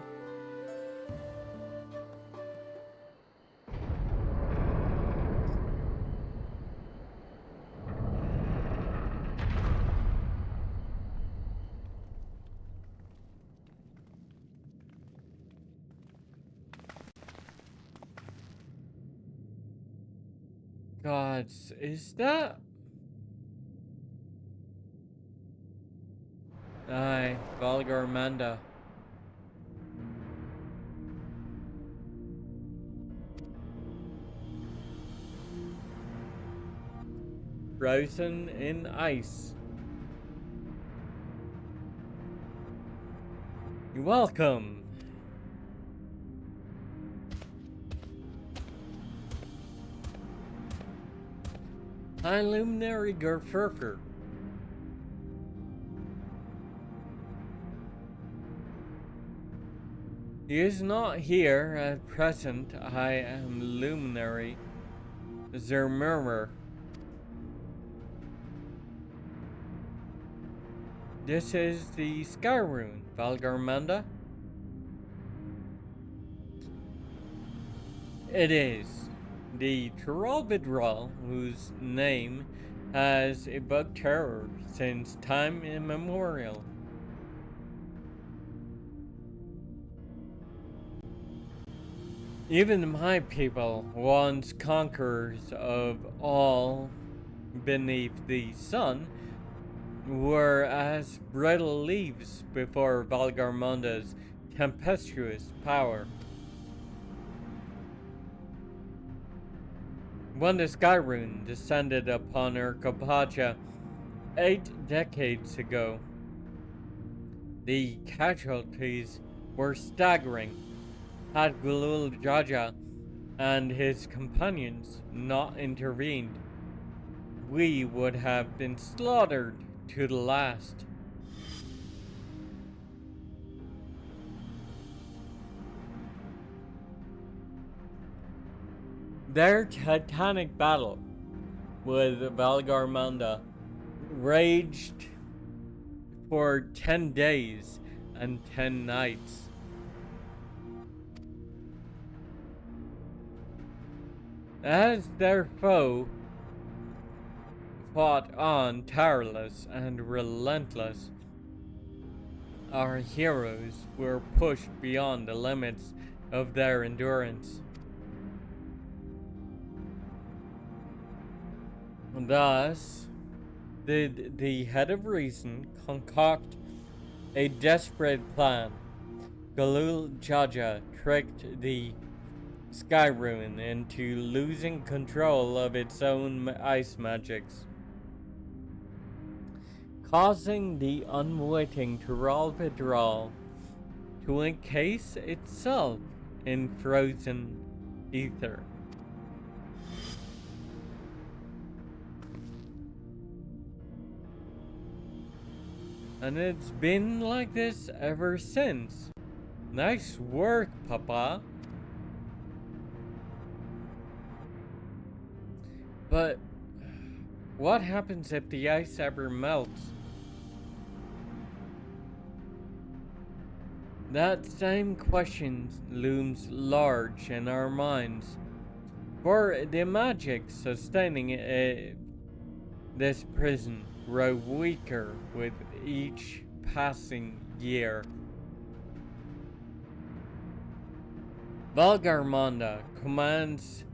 Gods, is that? Aye, Valigarmanda. Frozen in ice. You're welcome. High Luminary Gerfurfer. He is not here at present. I am Luminary Zermurmer. This is the Sky Rune, Valigarmanda. It is. The Trollvidral, whose name has evoked terror since time immemorial. Even my people, once conquerors of all beneath the sun, were as brittle leaves before Valigarmanda's tempestuous power. When the Sky Rune descended upon Urkapacha 8 decades ago, the casualties were staggering. Had Gulul Jaja and his companions not intervened, we would have been slaughtered to the last. Their titanic battle with Valigarmanda raged for 10 days and 10 nights. As their foe fought on tireless and relentless, our heroes were pushed beyond the limits of their endurance. Thus, did the head of reason concoct a desperate plan. Galul Jaja tricked the Sky Rune into losing control of its own ice magics, causing the unwitting Trollvidral to encase itself in frozen ether. And it's been like this ever since. Nice work, Papa. But what happens if the ice ever melts? That same question looms large in our minds. For the magic sustaining this prison grow weaker with each passing year. Valigarmanda commands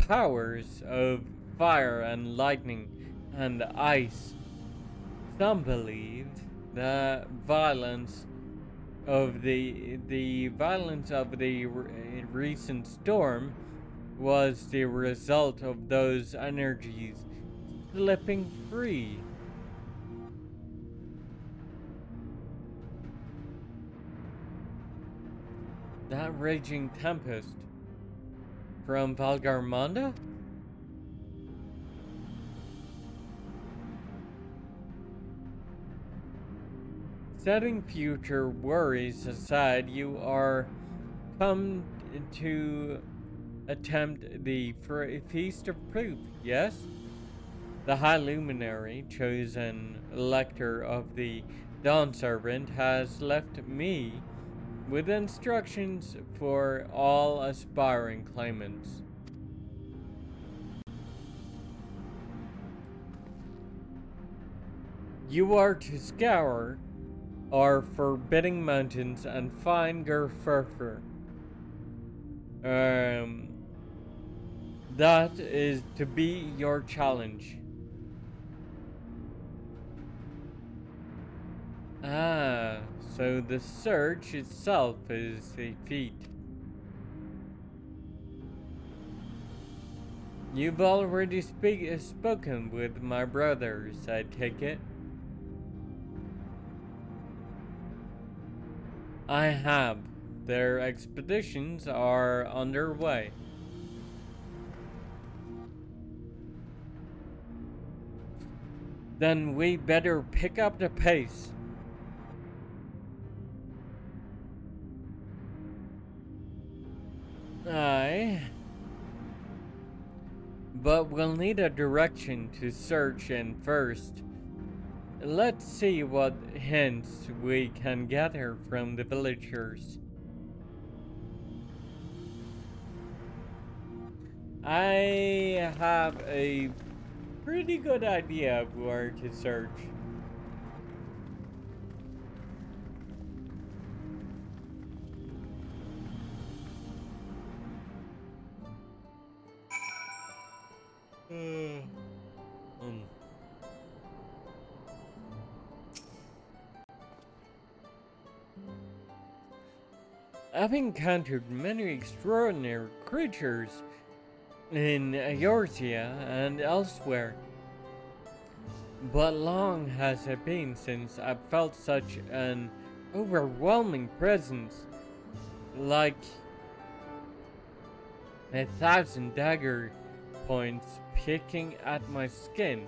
powers of fire and lightning and ice. Some believe the violence of the recent storm was the result of those energies slipping free. That raging tempest from Valigarmanda? Setting future worries aside, you are come to attempt the Feast of Proof, yes? The High Luminary, chosen elector of the Dawn Servant, has left me with instructions for all aspiring claimants. You are to scour our forbidding mountains and find Gerfurfer. That is to be your challenge. Ah, so the search itself is a feat. You've already spoken with my brothers, I take it? I have. Their expeditions are underway. Then we better pick up the pace. Aye. But we'll need a direction to search in first. Let's see what hints we can gather from the villagers. I have a pretty good idea of where to search. I've encountered many extraordinary creatures in Eorzea and elsewhere, but long has it been since I've felt such an overwhelming presence, like 1,000 dagger points picking at my skin.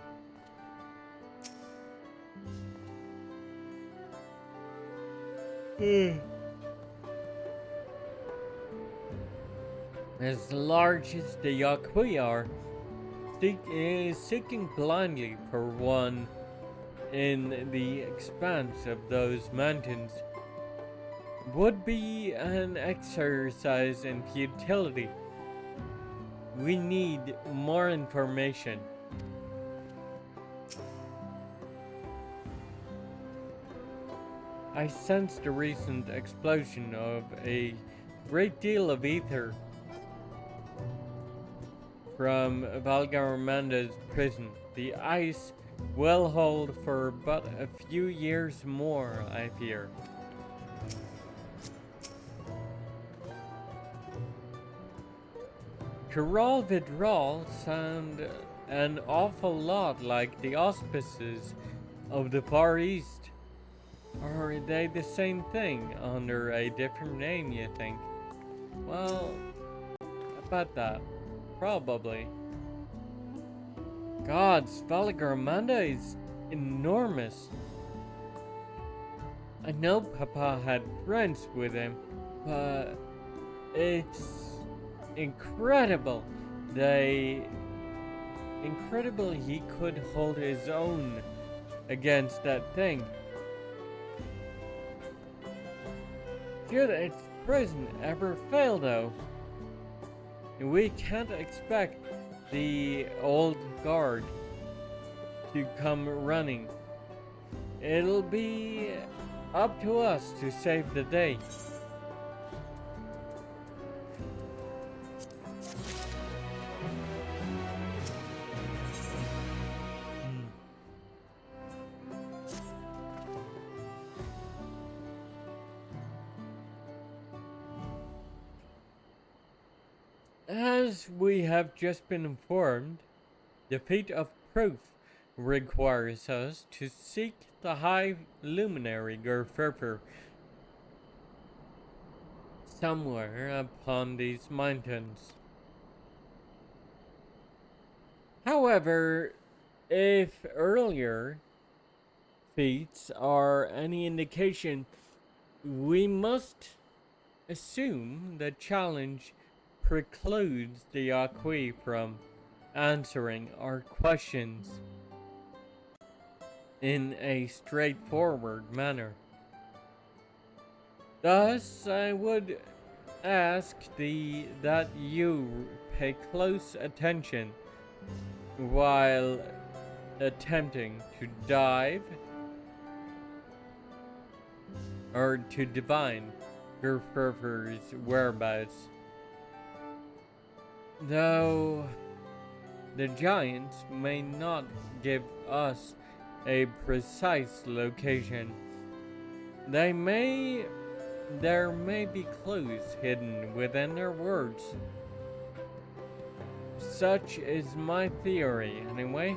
As large as the Yaqui are, seeking blindly for one in the expanse of those mountains would be an exercise in futility. We need more information. I sensed a recent explosion of a great deal of ether from Valigarmanda's prison. The ice will hold for but a few years more, I fear. Kiral Vidral sound an awful lot like the auspices of the Far East. Or are they the same thing under a different name, you think? Well, about that. Probably. Gods, Valigarmanda is enormous. I know Papa had friends with him, but it's incredible he could hold his own against that thing. Should its prison ever fail though, we can't expect the old guard to come running. It'll be up to us to save the day. As we have just been informed, the feat of proof requires us to seek the High Luminary Gerfurfer. somewhere upon these mountains. However, if earlier feats are any indication, we must assume the challenge precludes the Aqui from answering our questions in a straightforward manner. Thus, I would ask that you pay close attention while attempting to dive or to divine Gerferfer's whereabouts. Though the giants may not give us a precise location, there may be clues hidden within their words. Such is my theory, anyway.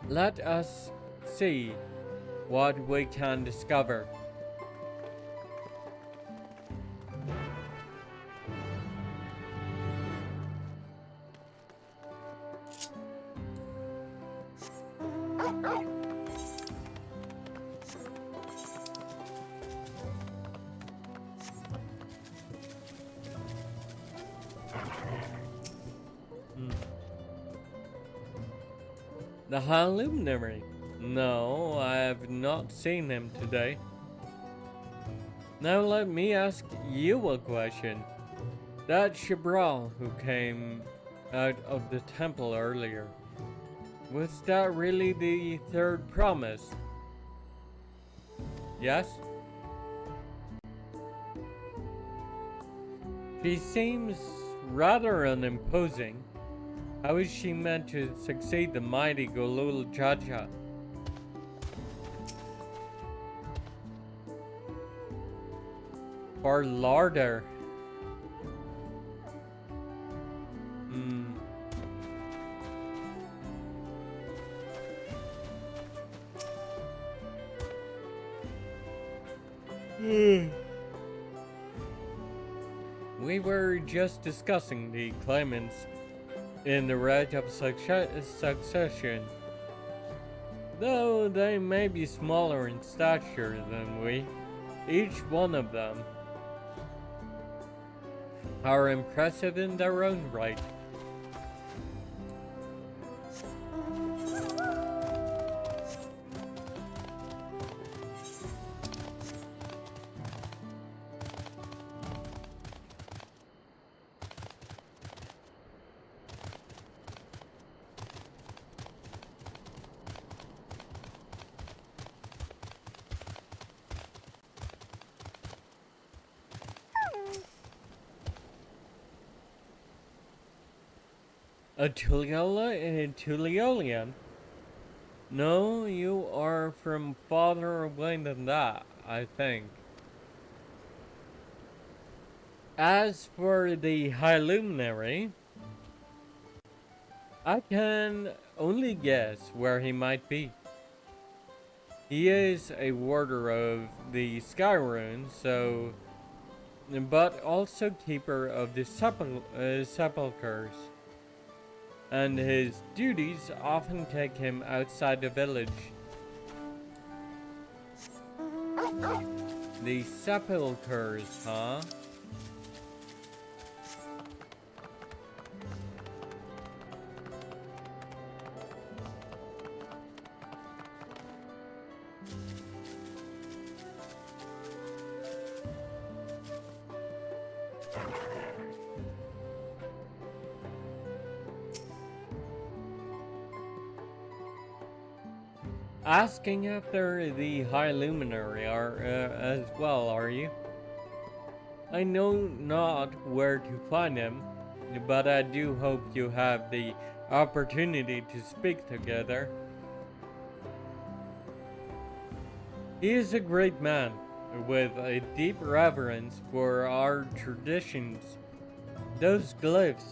Let us see what we can discover. The High Luminary? No, I have not seen him today. Now let me ask you a question. That Shabral who came out of the temple earlier, was that really the third promise? Yes? She seems rather unimposing. How is she meant to succeed the mighty Golul Jaja? Or larder? We were just discussing the claimants in the right of succession. Though they may be smaller in stature than we, each one of them are impressive in their own right. A Tuliolian? No, you are from farther away than that, I think. As for the High Luminary, I can only guess where he might be. He is a warder of the Sky Runes, but also keeper of the sepulchres. And his duties often take him outside the village. The sepulchres, huh? Asking after the High Luminary as well, are you? I know not where to find him, but I do hope you have the opportunity to speak together. He is a great man, with a deep reverence for our traditions. Those glyphs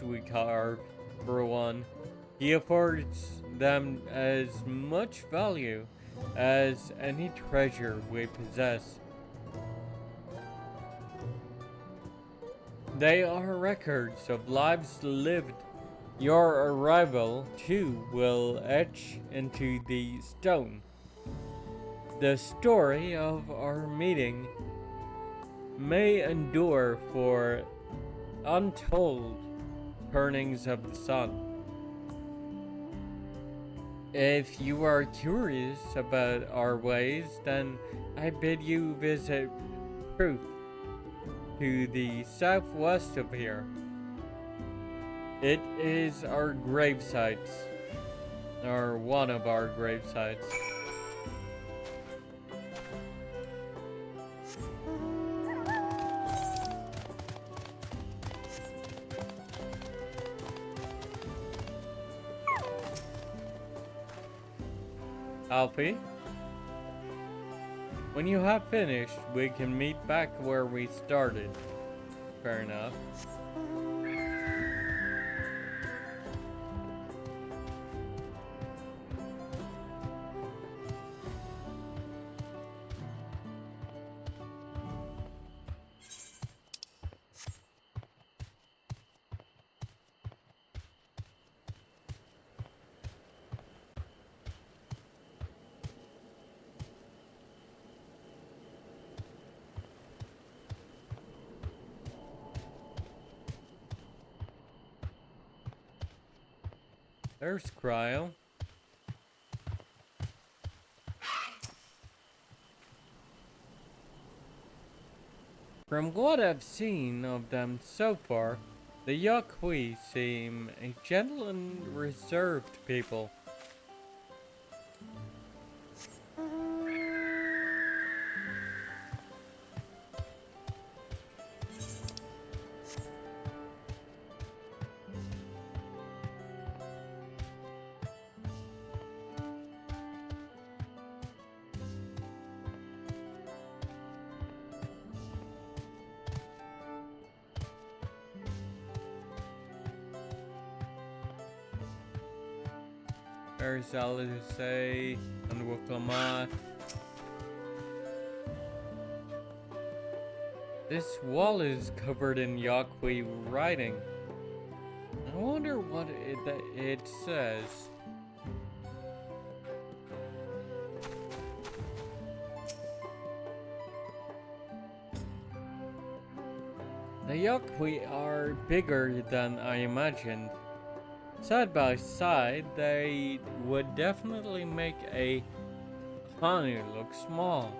we carve, for one. He affords them as much value as any treasure we possess. They are records of lives lived. Your arrival, too, will etch into the stone the story of our meeting may endure for untold turnings of the sun. If you are curious about our ways, then I bid you visit Truth to the southwest of here. It is our grave sites, or one of our grave sites. Alfie, when you have finished, we can meet back where we started. Fair enough. There's Cryo. From what I've seen of them so far, the Yakui seem a gentle and reserved people. There's Alice and Wuklama. This wall is covered in Yakui writing. I wonder what it says. The Yakui are bigger than I imagined. Side by side, they would definitely make a honey look small.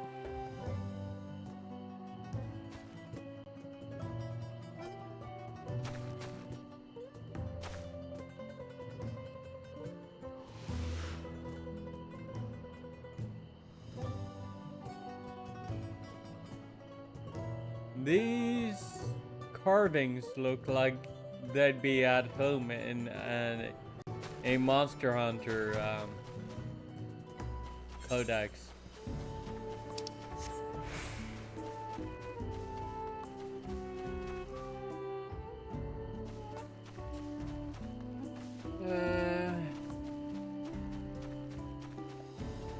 These carvings look like they'd be at home in a Monster Hunter codex.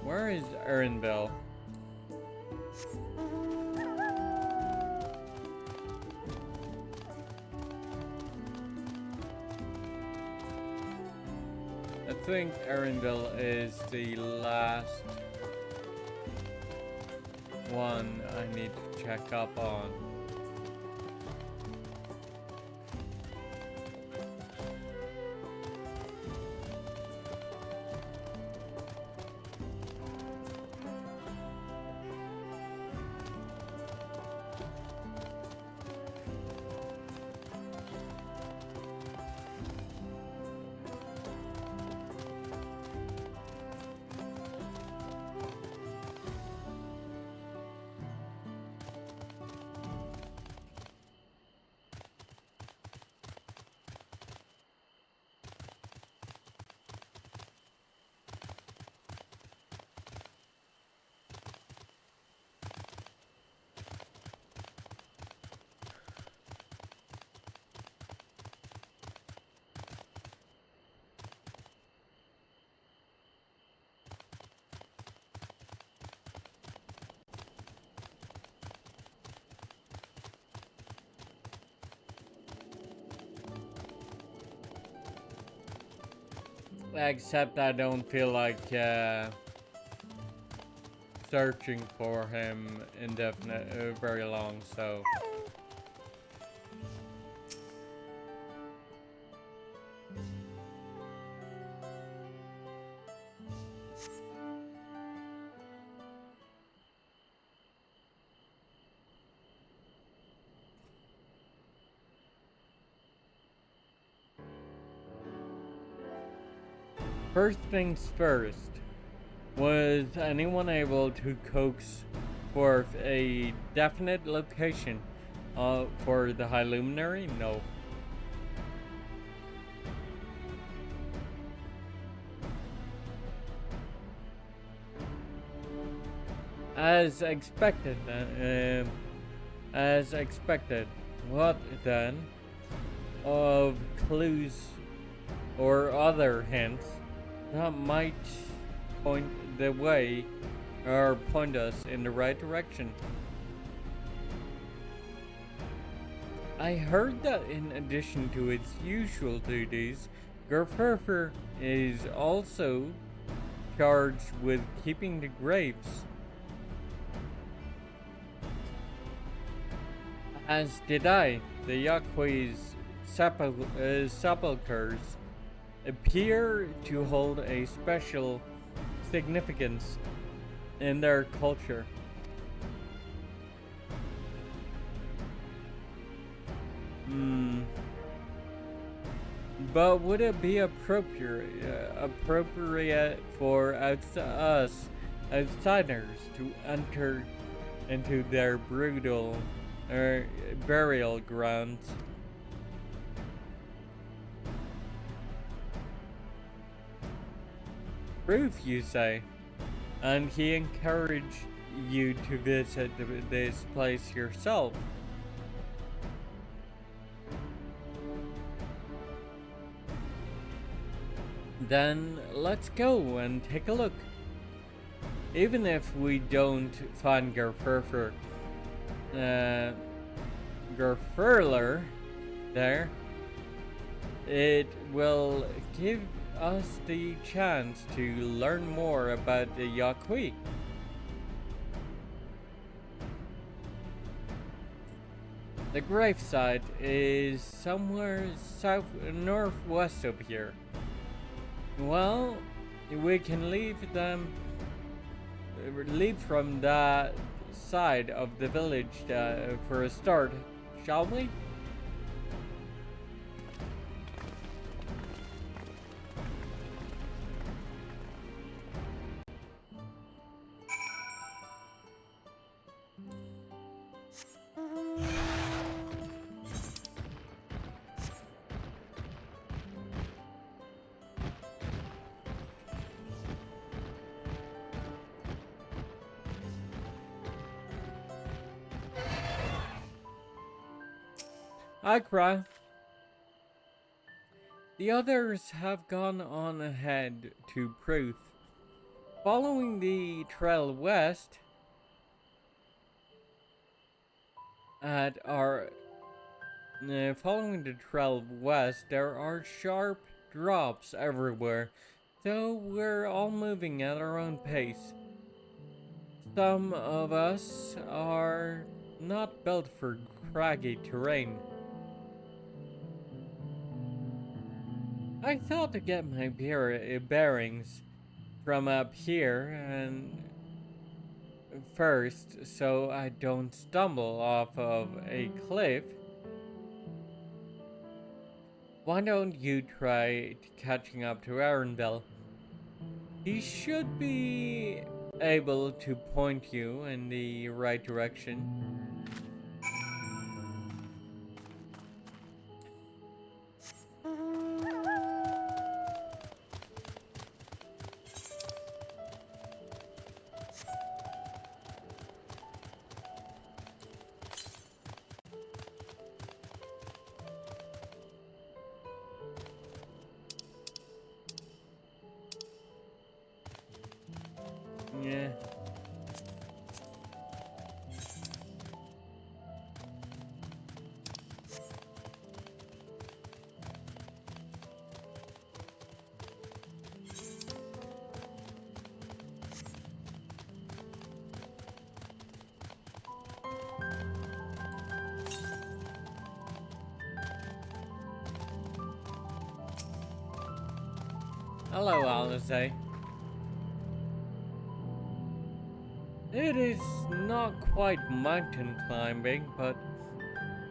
Where is Erinville? I think Erinville is the last one I need to check up on. Except I don't feel like searching for him very long, so. First things first, was anyone able to coax forth a definite location for the High Luminary? No. As expected, what then of clues or other hints that might point the way or point us in the right direction? I heard that in addition to its usual duties, Gerferfer is also charged with keeping the graves. As did I. The Yaquis' sepulchres appear to hold a special significance in their culture. But would it be appropriate for us outsiders to enter into their brutal burial grounds? Proof, you say? And he encouraged you to visit this place yourself. Then let's go and take a look. Even if we don't find Gerferler there, it will give us the chance to learn more about the Yaqui. The gravesite is somewhere northwest of here. Well, we can leave from that side of the village for a start, shall we? I cry. The others have gone on ahead to Pruth. Following the trail west, there are sharp drops everywhere, so we're all moving at our own pace. Some of us are not built for craggy terrain. I thought to get my bearings from up here and first, so I don't stumble off of a cliff. Why don't you try catching up to Arendelle? He should be able to point you in the right direction. Yeah. Hello, Alize. It is not quite mountain climbing, but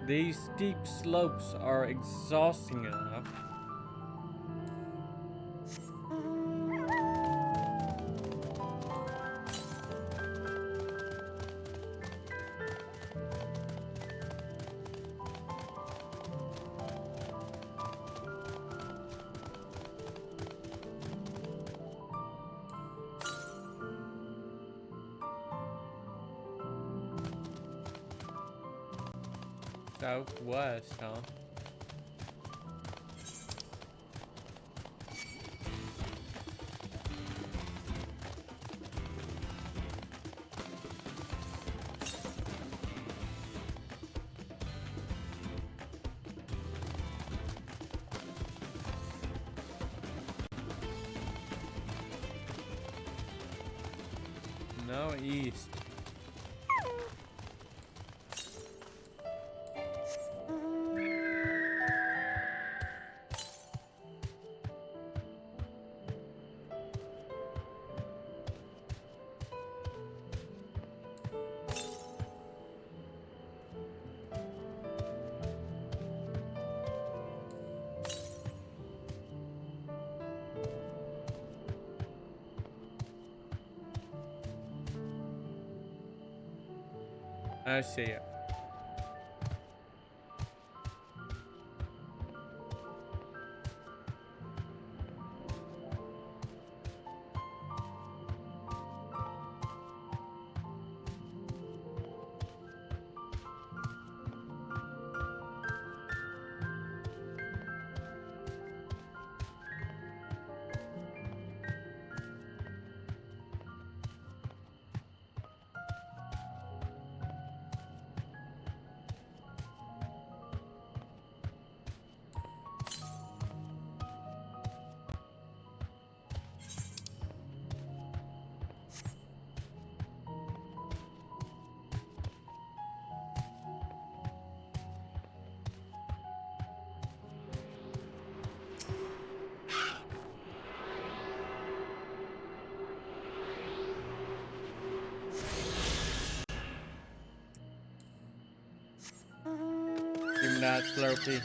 these steep slopes are exhausting enough. Southwest, huh? No, east. I see it. Give me that Slurpee.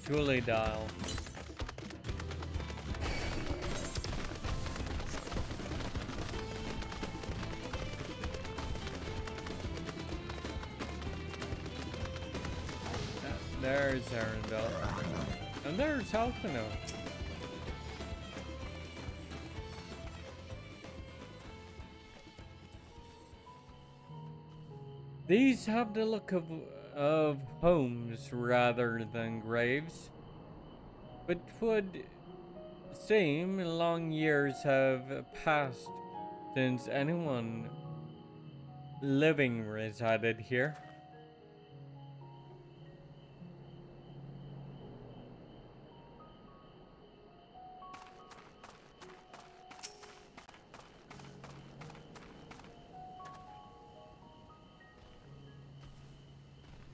Julie dial. There's Arendelle. And there's Alpino. These have the look of homes rather than graves. But would seem long years have passed since anyone living resided here.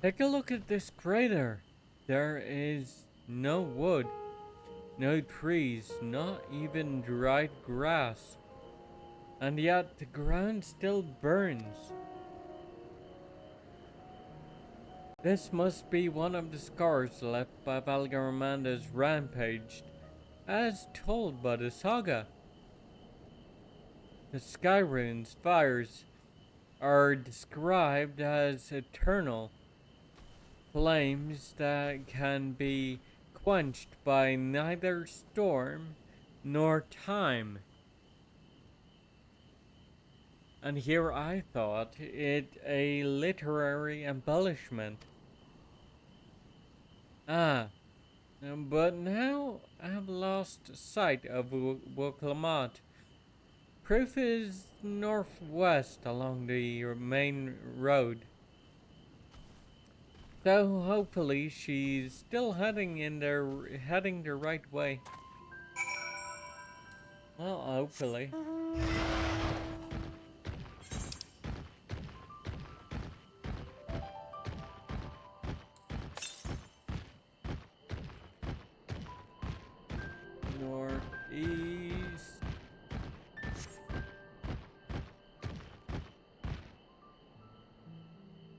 Take a look at this crater. There is no wood, no trees, not even dried grass. And yet the ground still burns. This must be one of the scars left by Valigarmanda's rampage, as told by the saga. The sky runes fires are described as eternal flames that can be quenched by neither storm nor time. And here I thought it a literary embellishment. But now I have lost sight of Wukalamat. Proof is northwest along the main road. So hopefully she's still heading the right way. Well, hopefully. Northeast.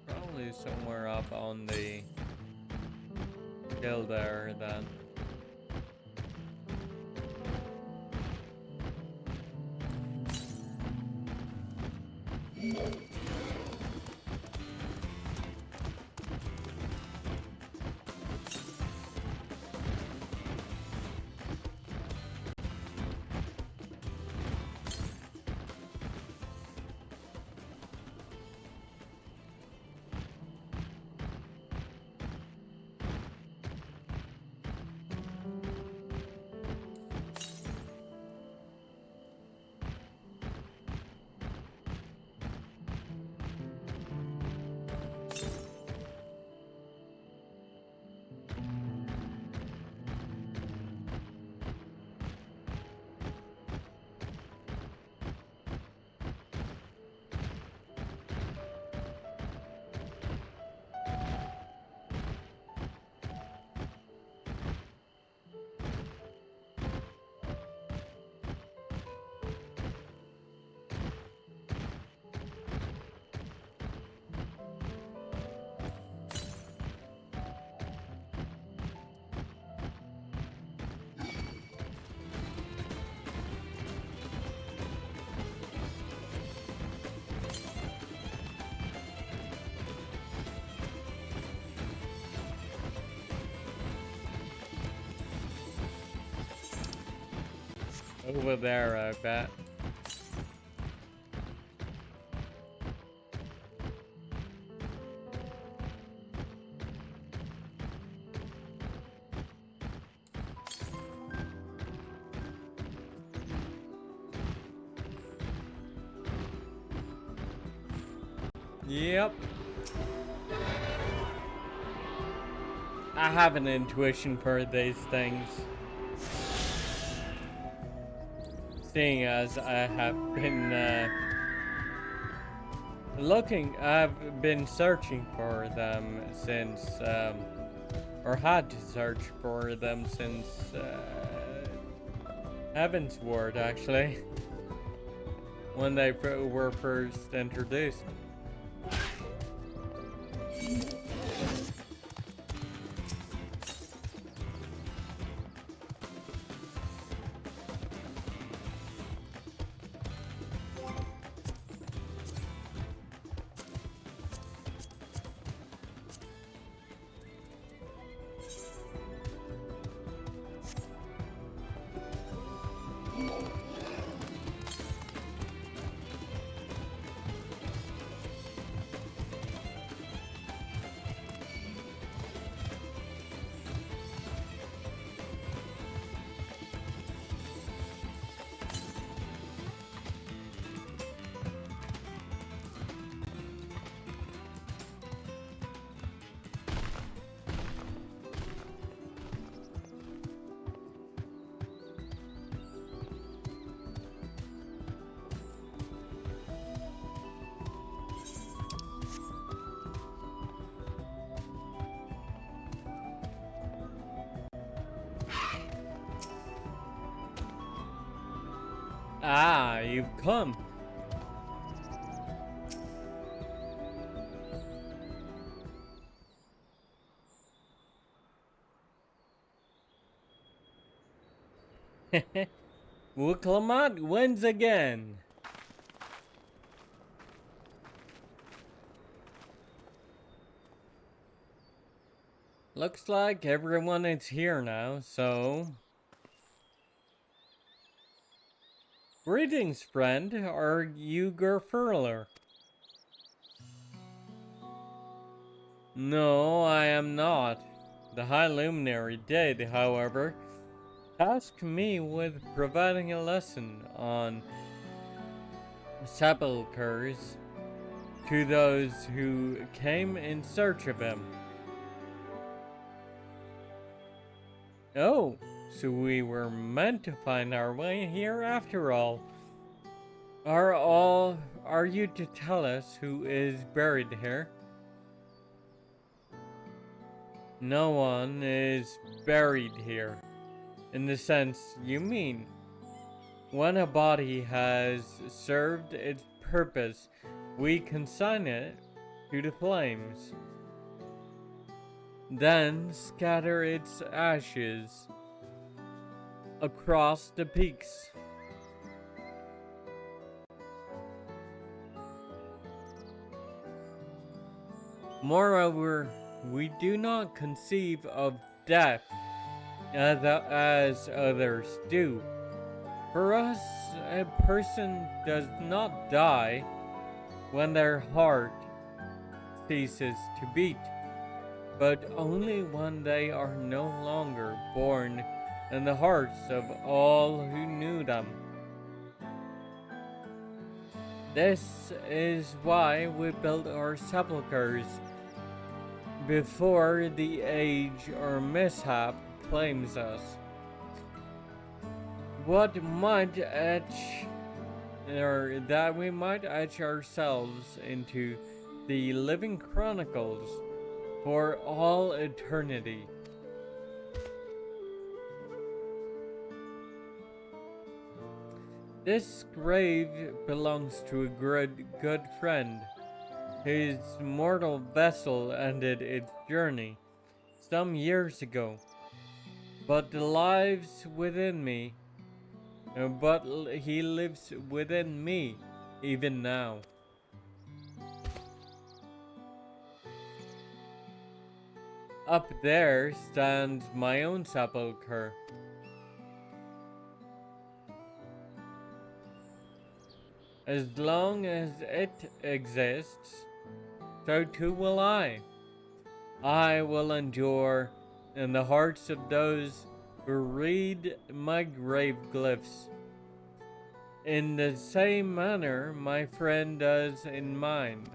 Probably somewhere up on the hill there then. Over there, I bet. Yep. I have an intuition for these things. Seeing as I have been I've been searching for them since, or had to search for them since Heaven's Ward, actually, when they were first introduced. Ah, you've come. Wuklamat wins again. Looks like everyone is here now, so... Greetings, friend. Are you Gerfurler? No, I am not. The High Luminary did, however, task me with providing a lesson on sepulchres to those who came in search of him. Oh, so we were meant to find our way here after all. Are you to tell us who is buried here? No one is buried here, in the sense you mean. When a body has served its purpose, we consign it to the flames. Then scatter its ashes across the peaks. Moreover, we do not conceive of death as others do. For us, a person does not die when their heart ceases to beat, but only when they are no longer born in the hearts of all who knew them. This is why we build our sepulchres before the age or mishap claims us. That we might etch ourselves into the living chronicles for all eternity. This grave belongs to a good friend. His mortal vessel ended its journey some years ago, but he lives within me even now. Up there stands my own sepulchre. As long as it exists, so too will I. I will endure in the hearts of those who read my grave glyphs, in the same manner my friend does in mine.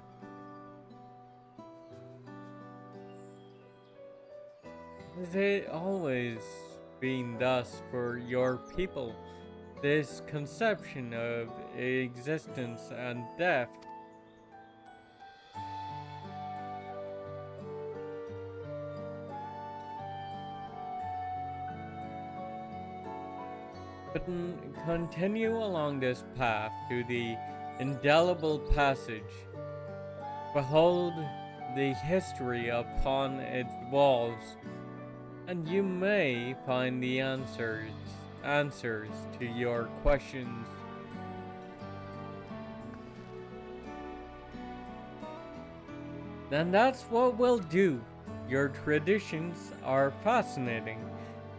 Has it always been thus for your people, this conception of existence and death? But continue along this path to the indelible passage. Behold the history upon its walls, and you may find the answers to your questions. And that's what we'll do. Your traditions are fascinating,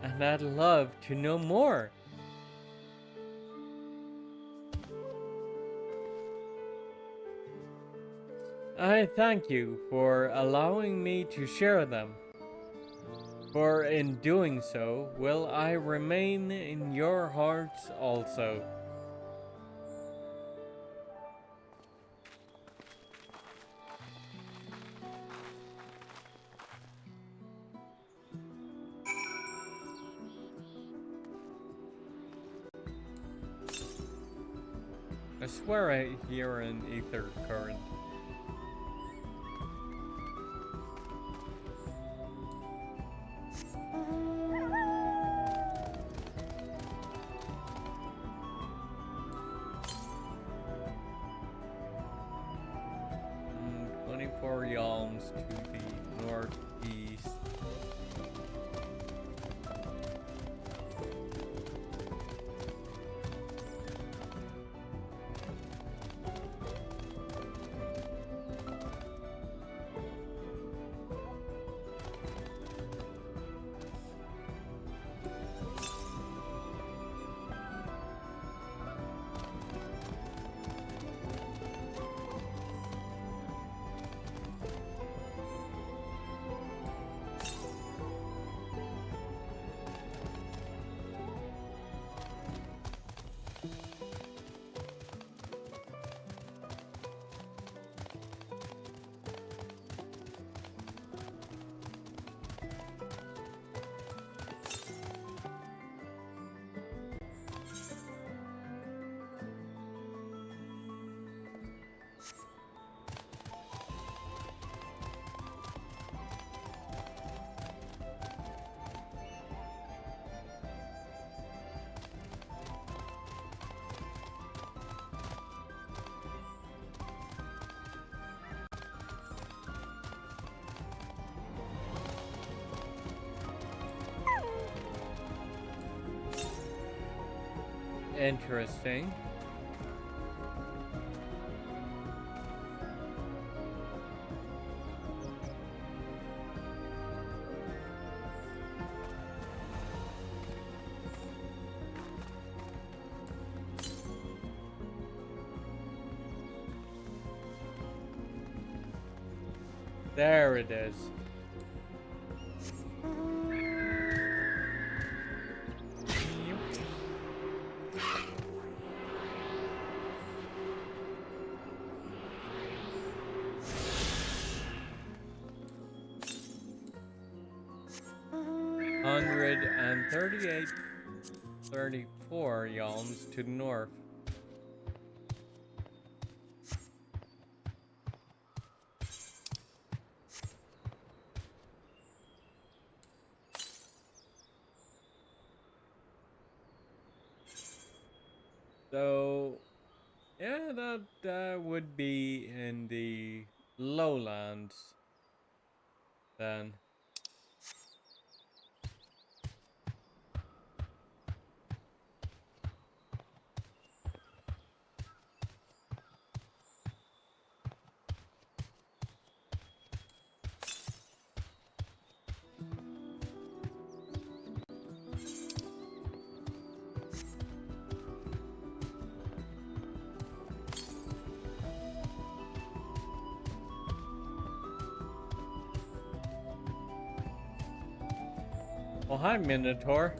and I'd love to know more. I thank you for allowing me to share them, for in doing so will I remain in your hearts also. I swear I hear an ether current. Yalms to the northeast. interesting. There it is. $138, 34 yalms to the north. So, yeah, that would be in the lowlands then. Oh, hi, Minotaur.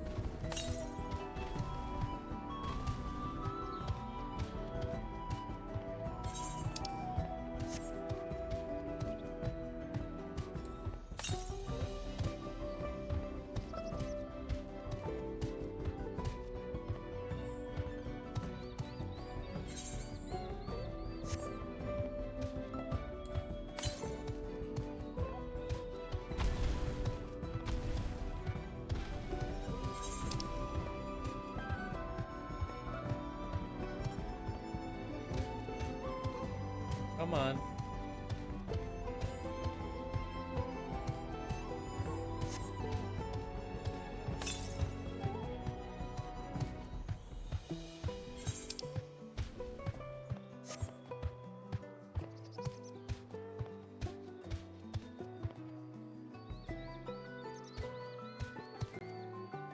Come on.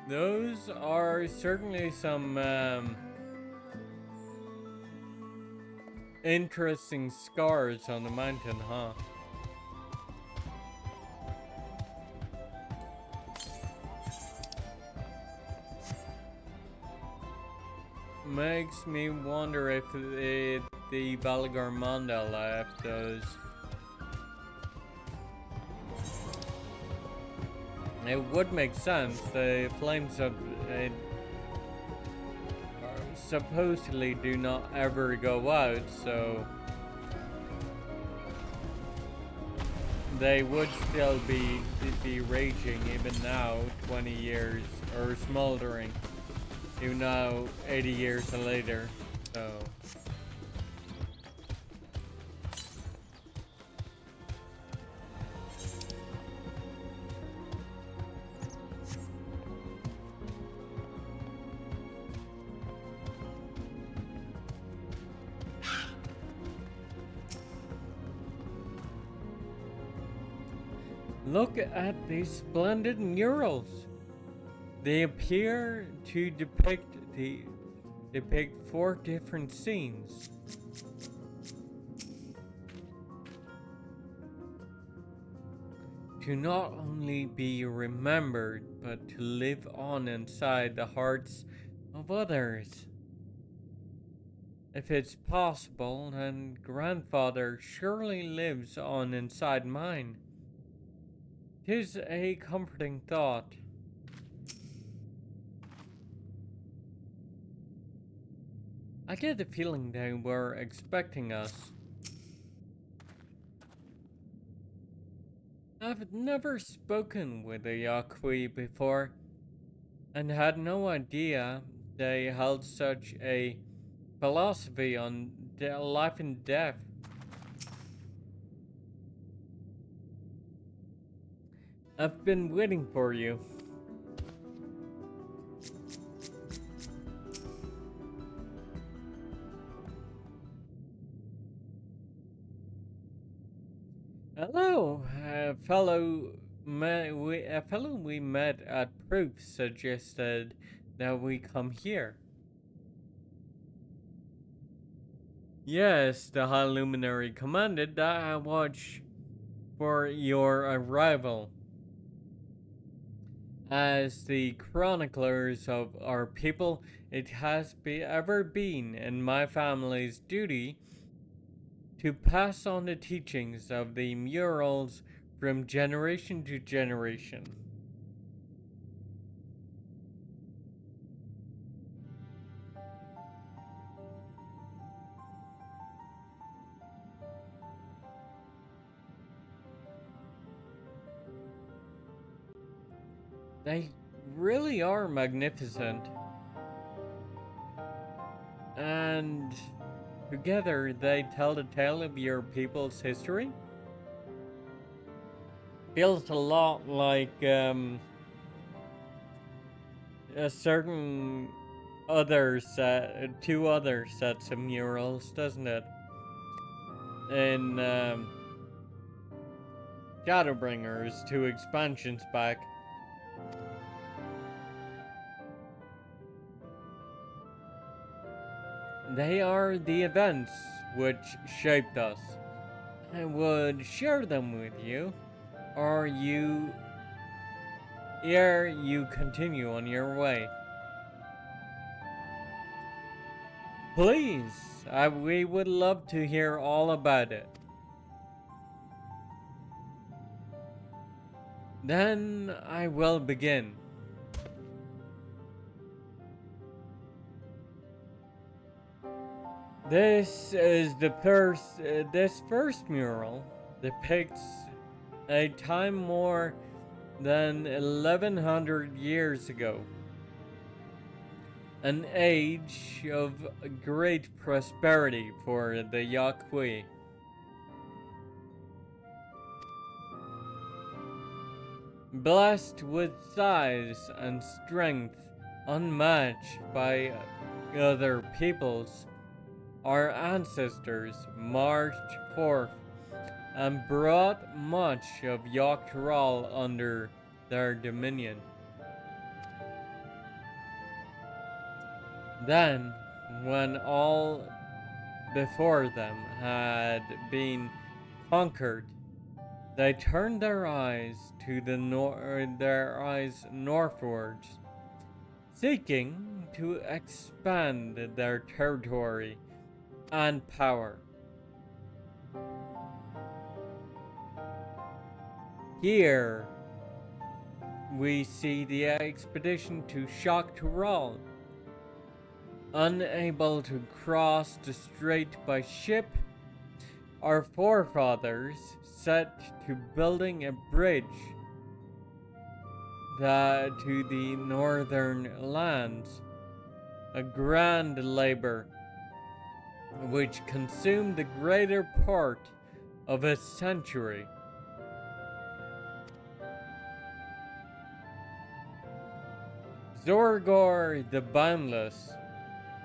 Those are certainly some interesting scars on the mountain, huh? Makes me wonder if the Valigarmanda left those. It would make sense. The flames of supposedly do not ever go out, so they would still be raging even now, 20 years, or smoldering, even now 80 years later. So look at these splendid murals. They appear to depict 4 different scenes. To not only be remembered, but to live on inside the hearts of others. If it's possible, then grandfather surely lives on inside mine. 'Tis a comforting thought. I get the feeling they were expecting us. I've never spoken with the Yaqui before, and had no idea they held such a philosophy on life and death. I've been waiting for you. Hello, a fellow we met at Proof suggested that we come here. Yes, the High Luminary commanded that I watch for your arrival. As the chroniclers of our people, it has ever been in my family's duty to pass on the teachings of the murals from generation to generation. They really are magnificent. And together they tell the tale of your people's history. Feels a lot like a certain two other sets of murals, doesn't it? In Shadowbringers, 2 expansions back. They are the events which shaped us. I would share them with you, or ere you continue on your way. Please, we would love to hear all about it. Then I will begin. This first mural depicts a time more than 1100 years ago. An age of great prosperity for the Yaqui. Blessed with size and strength unmatched by other peoples, our ancestors marched forth and brought much of Yogg-Thrall under their dominion. Then, when all before them had been conquered, they turned their eyes to the northwards, seeking to expand their territory and power. Here we see the expedition to Shogg-Thrall. Unable to cross the strait by ship, our forefathers set to building a bridge to the northern lands, a grand labor which consumed the greater part of a century. Zorgor the Boundless,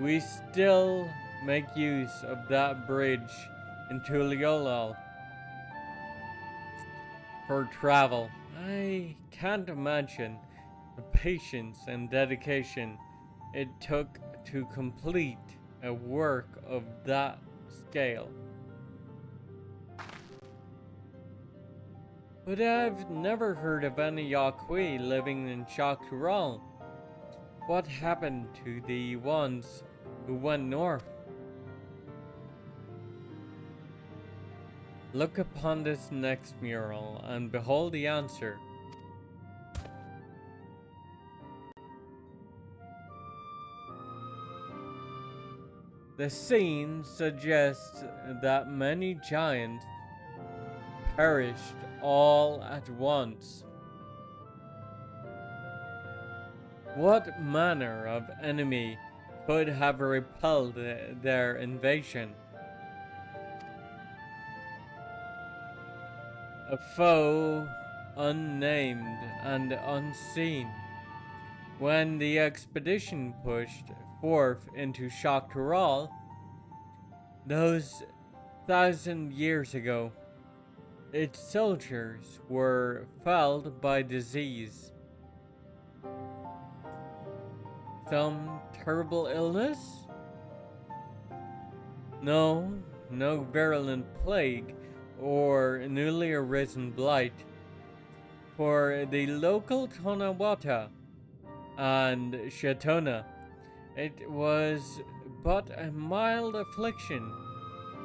we still make use of that bridge into Leolal for travel. I can't imagine the patience and dedication it took to complete a work of that scale. But I've never heard of any Yaqui living in Shogg-Thrall. What happened to the ones who went north? Look upon this next mural and behold the answer. The scene suggests that many giants perished all at once. What manner of enemy could have repelled their invasion? A foe unnamed and unseen. When the expedition pushed forth into Shogg-Thrall, those 1,000 years ago, its soldiers were felled by disease. Some terrible illness? No, no virulent plague or newly arisen blight. For the local Tonawata and Shatona, it was but a mild affliction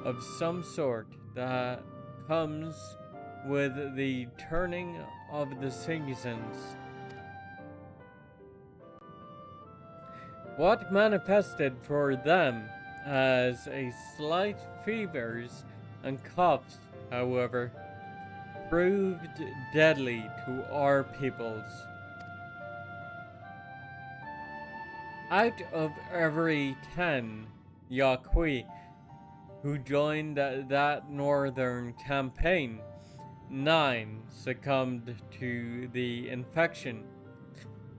of some sort that comes with the turning of the seasons. What manifested for them as a slight fevers and coughs, however, proved deadly to our peoples. Out of every 10 Yaqui who joined that northern campaign, 9 succumbed to the infection.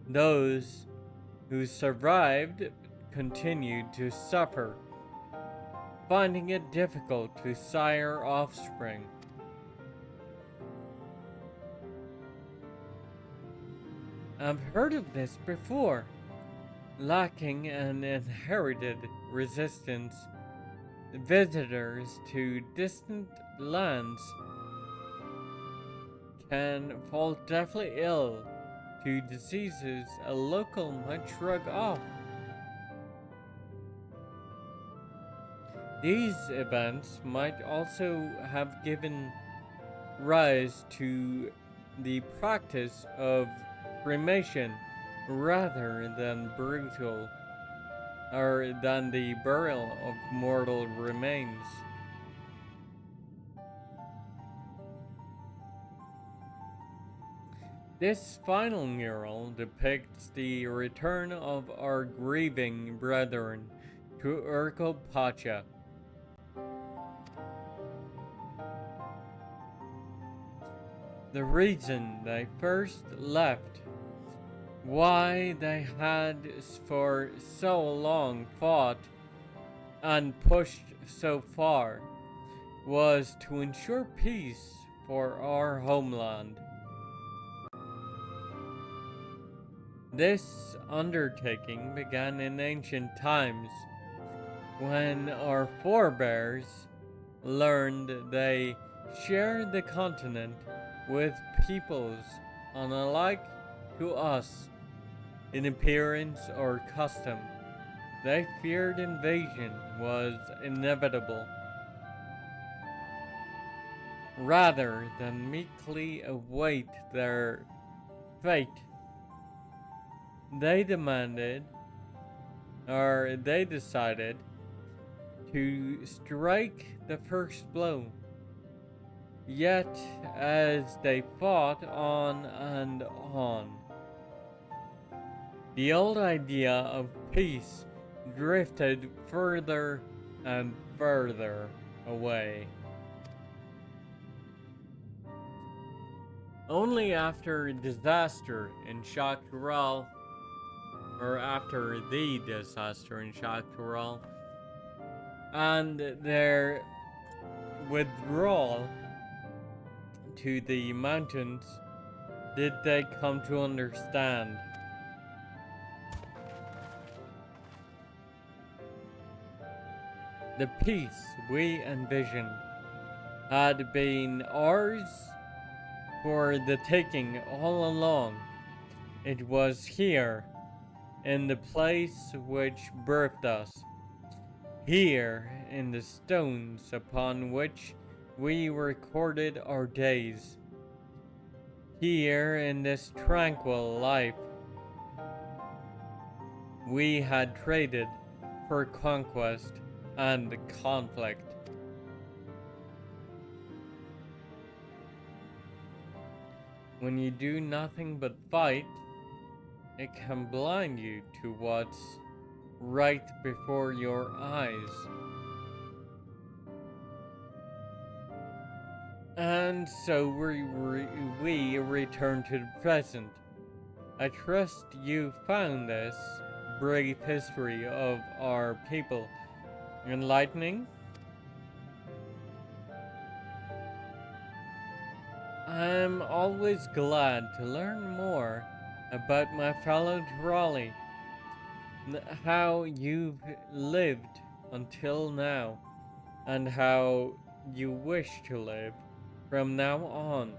Those who survived continued to suffer, finding it difficult to sire offspring. I've heard of this before. Lacking an inherited resistance, visitors to distant lands can fall deathly ill to diseases a local might shrug off. These events might also have given rise to the practice of cremation rather than than the burial of mortal remains. This final mural depicts the return of our grieving brethren to Urkel Pacha. The reason they first left, why they had for so long fought and pushed so far, was to ensure peace for our homeland. This undertaking began in ancient times, when our forebears learned they shared the continent with peoples unlike to us in appearance or custom. They feared invasion was inevitable. Rather than meekly await their fate, they decided to strike the first blow. Yet, as they fought on and on, the old idea of peace drifted further and further away. Only after disaster in Shaktural, or after the disaster in Shaktural, and their withdrawal to the mountains, did they come to understand. The peace we envisioned had been ours for the taking all along. It was here, in the place which birthed us, here in the stones upon which we recorded our days, here in this tranquil life we had traded for conquest and conflict. When you do nothing but fight, it can blind you to what's right before your eyes. And so we return to the present. I trust you found this brief history of our people enlightening. I'm always glad to learn more about my fellow trolley, how you've lived until now, and how you wish to live from now on.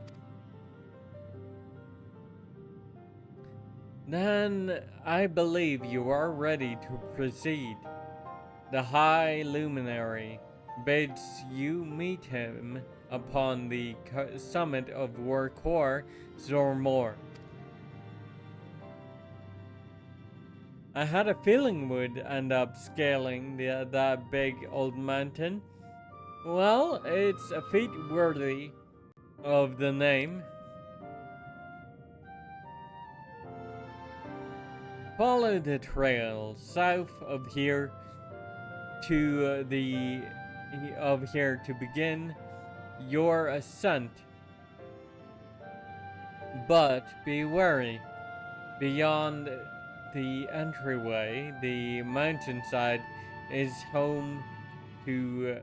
Then I believe you are ready to proceed. The High Luminary bids you meet him upon the summit of Warkor Zormor. I had a feeling we'd end up scaling that big old mountain. Well, it's a feat worthy of the name. Follow the trail south of here to to begin your ascent. But be wary. Beyond the entryway, the mountainside is home to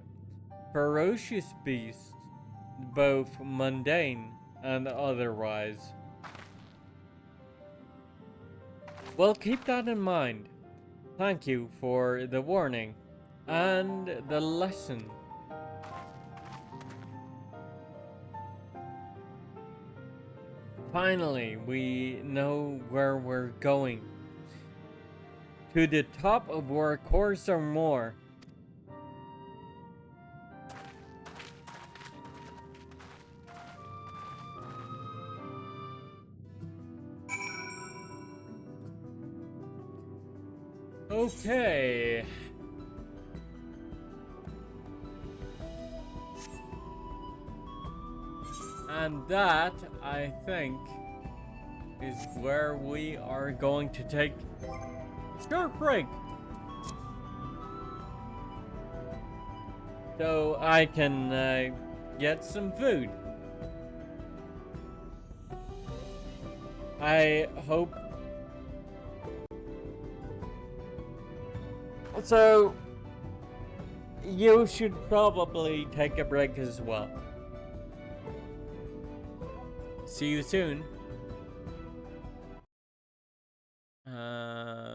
ferocious beasts, both mundane and otherwise. Well, keep that in mind. Thank you for the warning and the lesson. Finally, we know where we're going. To the top of Warkor or more. Okay. And that, I think, is where we are going to take a short break. So I can get some food. I hope. So you should probably take a break as well. See you soon. Bye-bye.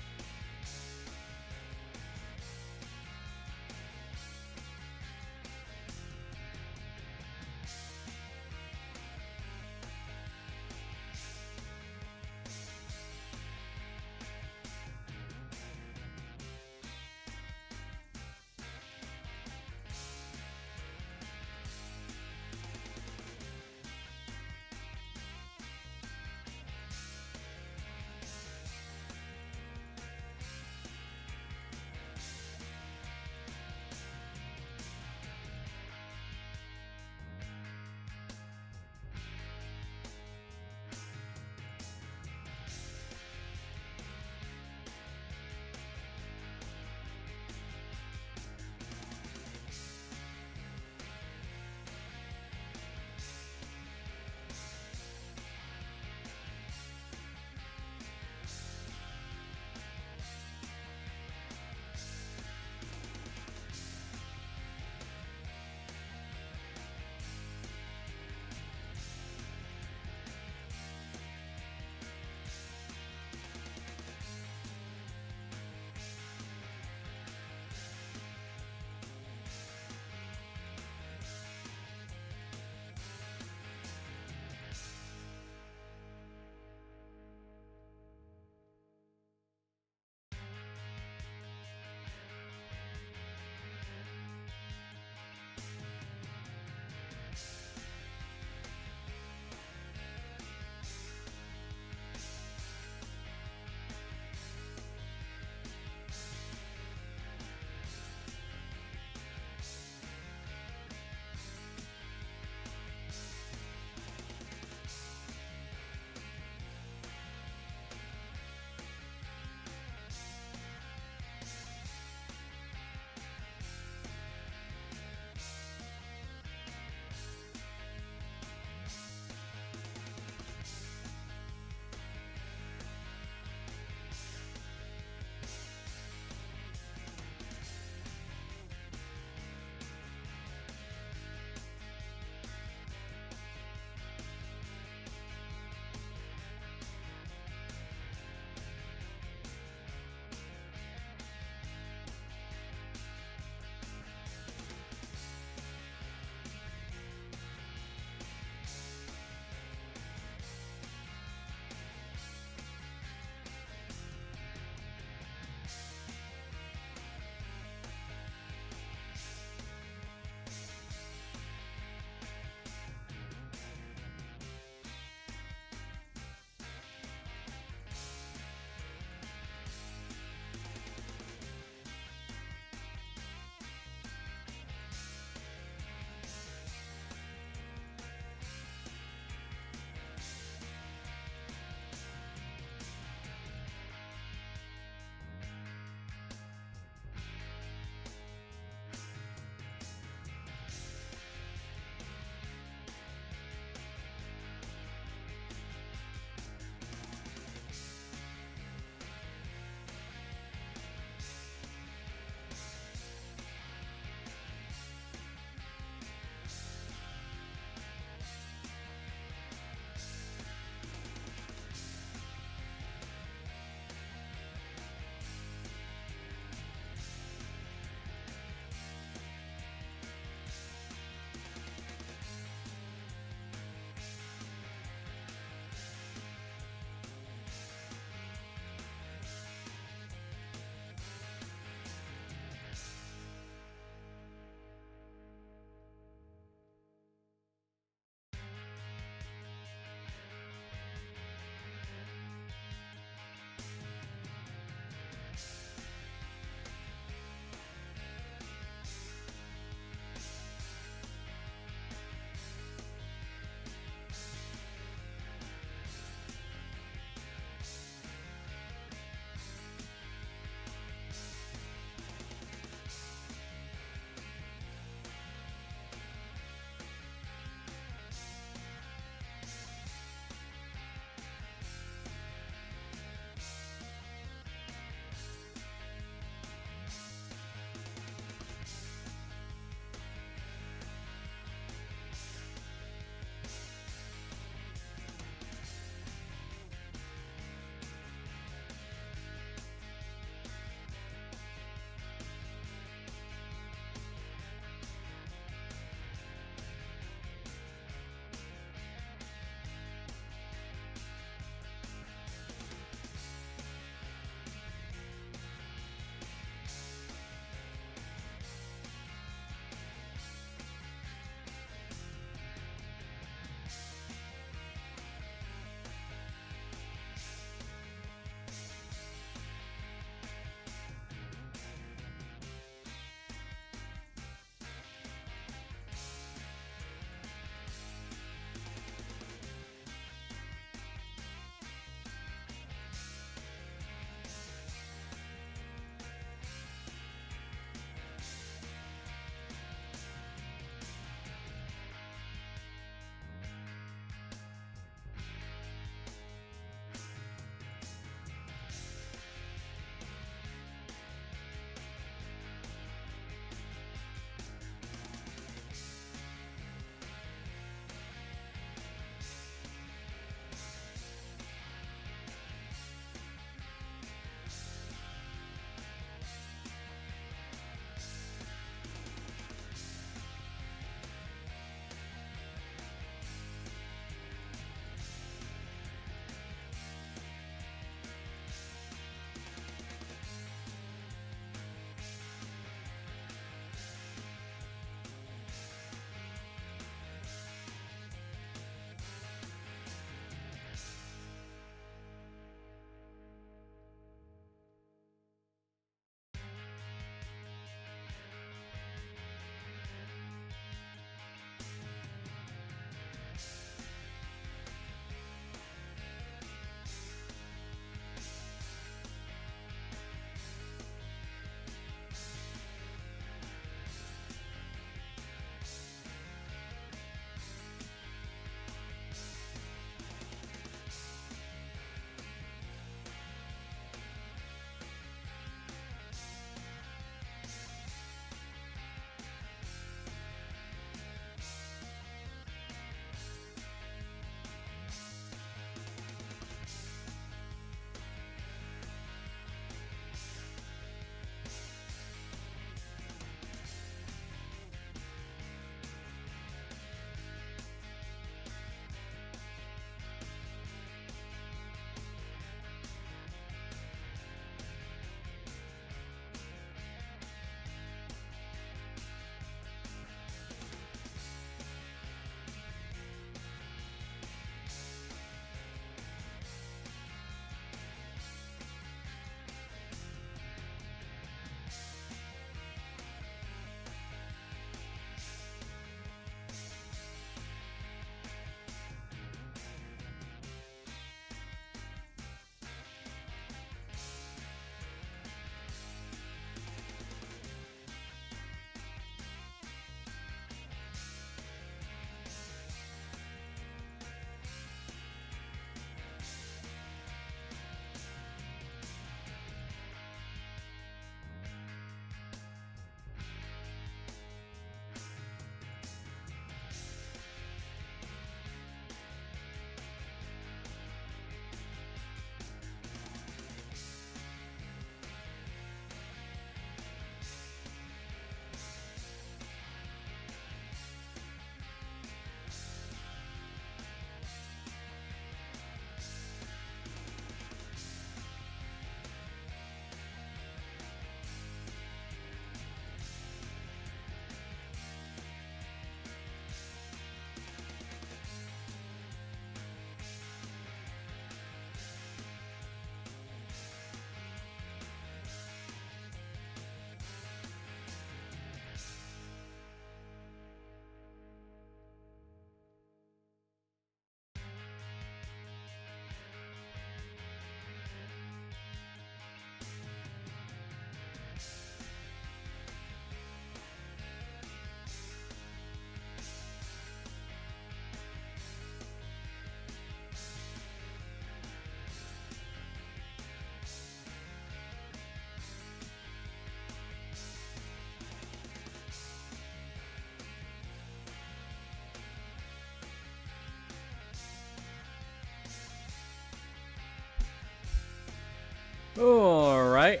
Alright.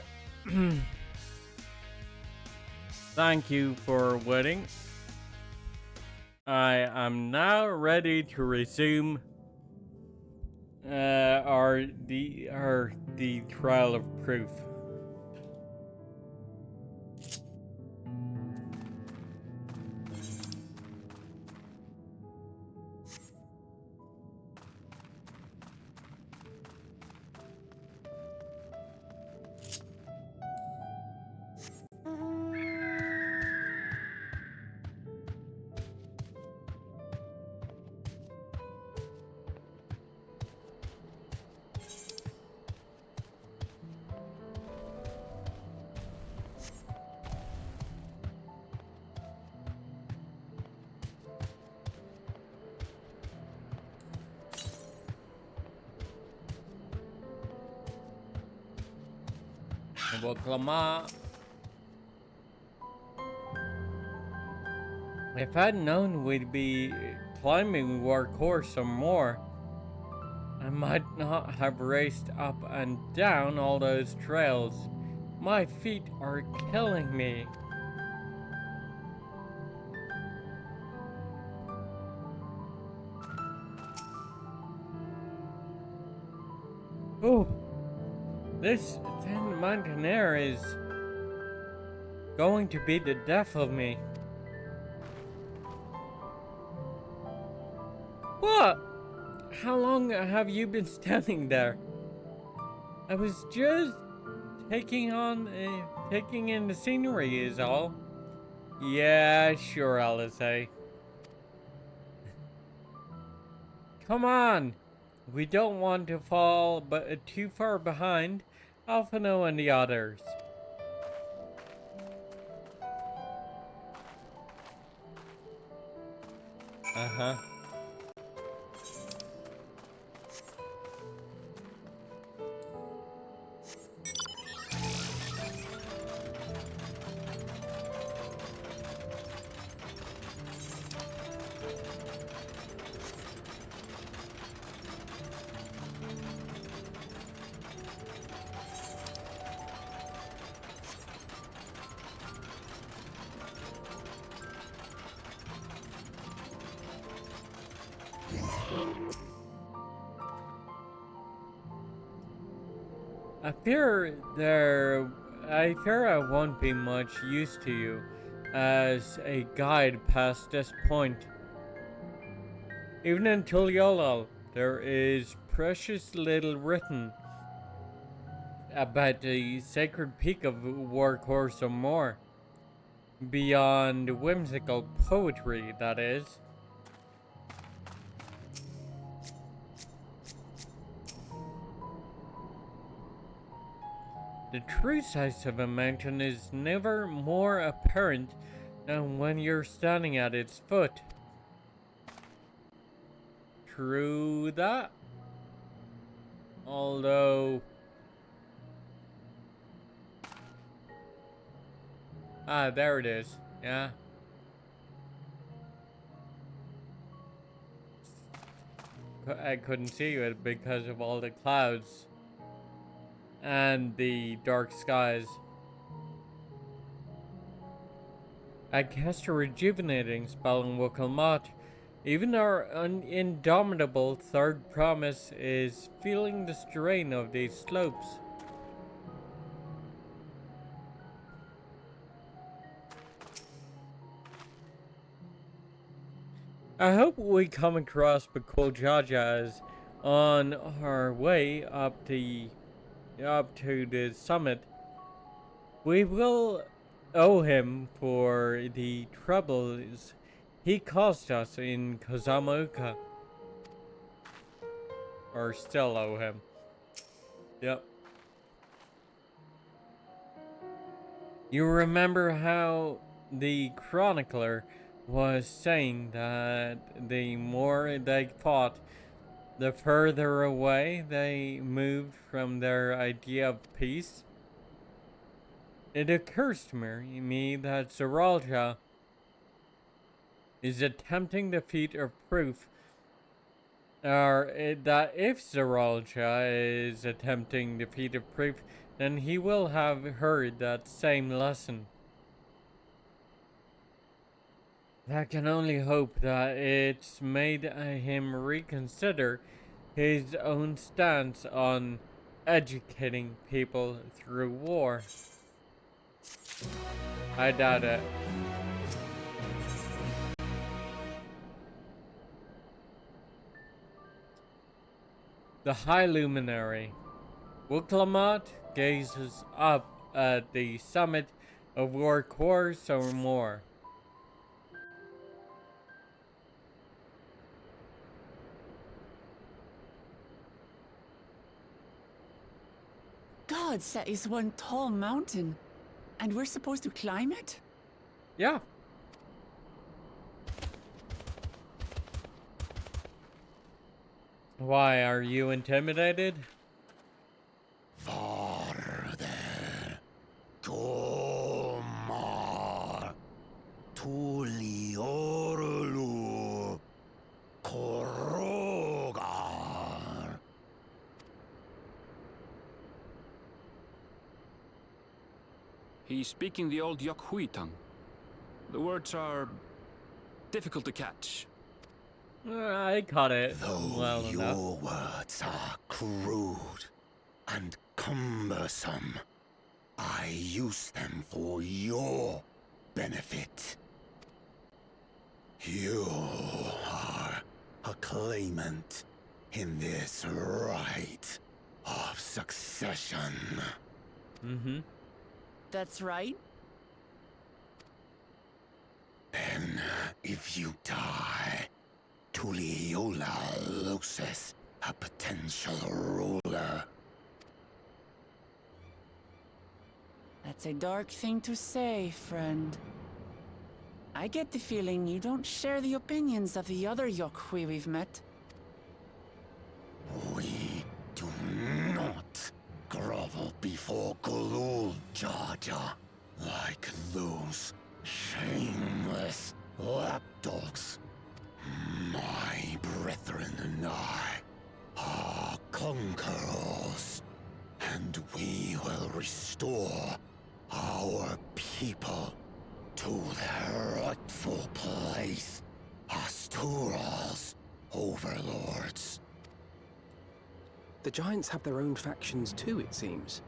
Thank you for waiting. I am now ready to resume the trial of proof. If I'd known we'd be climbing our course some more, I might not have raced up and down all those trails. My feet are killing me. Oh, this thin mountain air is going to be the death of me. What? How long have you been standing there? I was just taking in the scenery is all. Yeah, sure, Alice. Come on. We don't want to fall but too far behind Alphino and the others. Uh-huh. I fear I won't be much use to you as a guide past this point. Even in Tuliolal, there is precious little written about the sacred peak of Warcourse or more. Beyond whimsical poetry, that is. The true size of a mountain is never more apparent than when you're standing at its foot. True that. Although... Ah, there it is. Yeah. I couldn't see it because of all the clouds and the dark skies. I cast a rejuvenating spell on Wokalmat. Even our indomitable third promise is feeling the strain of these slopes. I hope we come across Bakoljajas on our way up to the summit. We will owe him for the troubles he caused us in Kozamauka. Or still owe him. Yep. You remember how the chronicler was saying that the more they fought, the further away they moved from their idea of peace? It occurs to me that Zaralja is attempting the feat of proof, or that if Zaralja is attempting the feat of proof, then he will have heard that same lesson. I can only hope that it's made him reconsider his own stance on educating people through war. I doubt it. The High Luminary. Wuklamat gazes up at the summit of Warkor Sormor. God, that is one tall mountain. And we're supposed to climb it? Yeah. Why, are you intimidated? Farther. Komar. Tuliorlu. Korogar. He's speaking the old Yokhui tongue. The words are difficult to catch. I caught it Though well your enough. words are crude and cumbersome, I use them for your benefit. You are a claimant in this right of succession. Mm-hmm. That's right. Then, if you die, Tuliola loses a potential ruler. That's a dark thing to say, friend. I get the feeling you don't share the opinions of the other Yokhui we've met. We do not grovel before Gulul, Jar Jar, like those shameless lapdogs. My brethren and I are conquerors, and we will restore our people to their rightful place as Tural's overlords. The giants have their own factions too, it seems.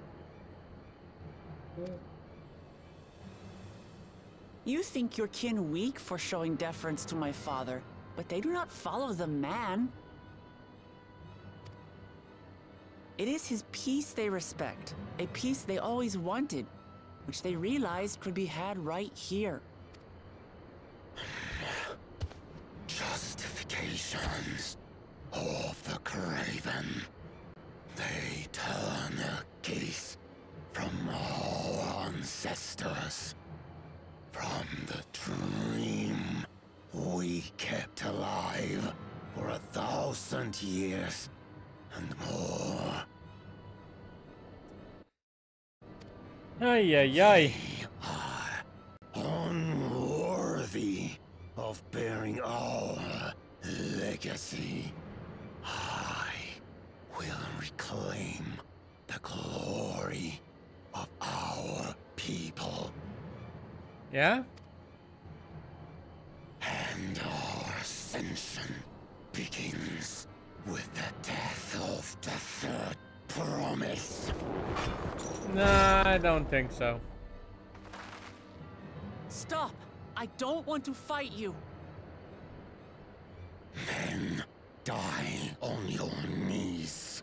You think your kin weak for showing deference to my father, but they do not follow the man. It is his peace they respect, a peace they always wanted, which they realized could be had right here. Justifications of the craven. They turn their gaze from our ancestors, from the dream we kept alive for 1,000 years and more. Ay, ay, ay. We are unworthy of bearing our legacy. I will reclaim the glory of our people. Yeah? And our ascension begins with the death of the third promise. Nah, I don't think so. Stop! I don't want to fight you! Then die on your knees.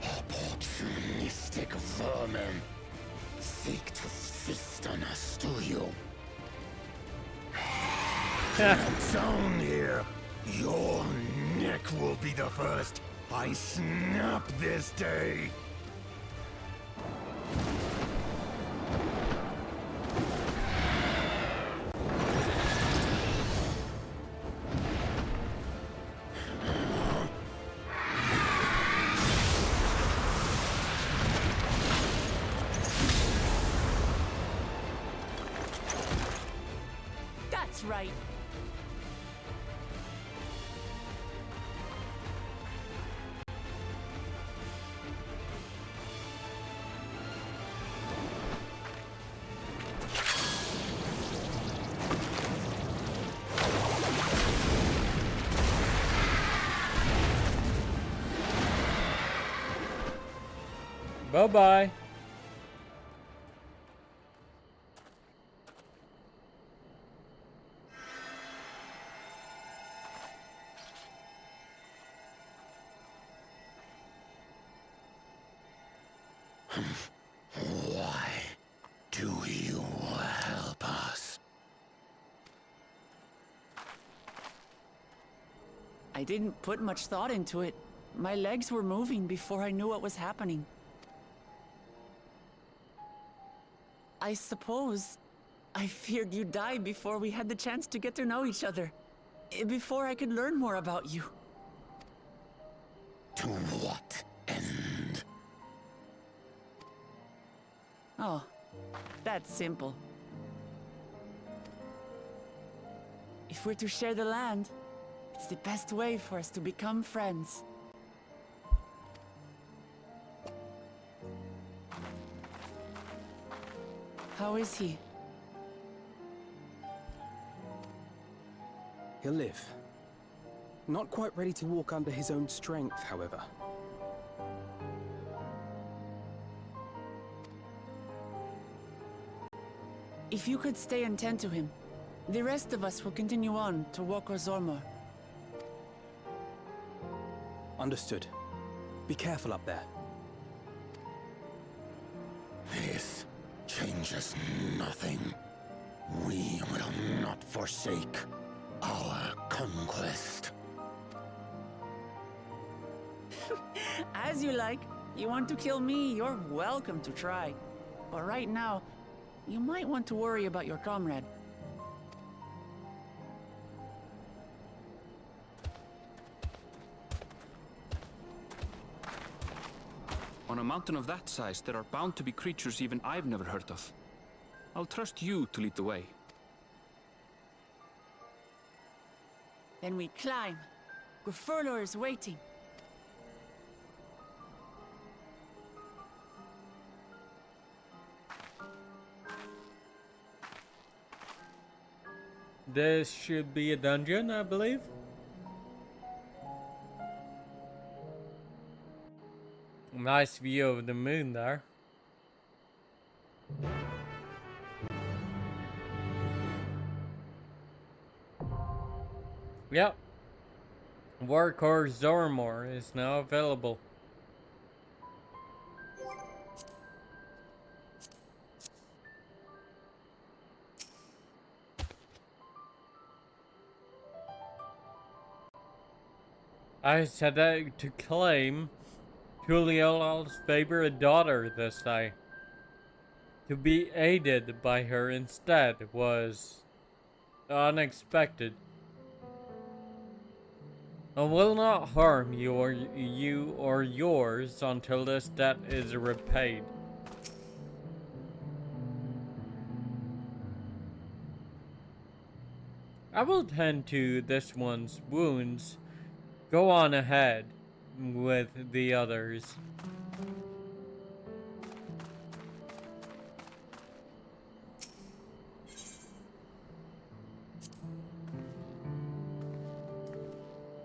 Opportunistic vermin seek to feast on us, do you? Down here, your neck will be the first I snap this day. right. Bye-bye. Why do you help us? I didn't put much thought into it. My legs were moving before I knew what was happening. I suppose I feared you'd die before we had the chance to get to know each other. Before I could learn more about you. To what end? Oh, that's simple. If we're to share the land, it's the best way for us to become friends. How is he? He'll live. Not quite ready to walk under his own strength, however. If you could stay and tend to him, the rest of us will continue on to Woko Zormor. Understood. Be careful up there. This changes nothing. We will not forsake our conquest. As you like. You want to kill me, you're welcome to try. But right now, you might want to worry about your comrade. On a mountain of that size, there are bound to be creatures even I've never heard of. I'll trust you to lead the way. Then we climb. Gufurlor is waiting. This should be a dungeon, I believe. Nice view of the moon there. Yep. Warcore Zormor is now available. I set out to claim Tuliola's favorite daughter this day. To be aided by her instead was unexpected. I will not harm you or yours until this debt is repaid. I will tend to this one's wounds. Go on ahead with the others.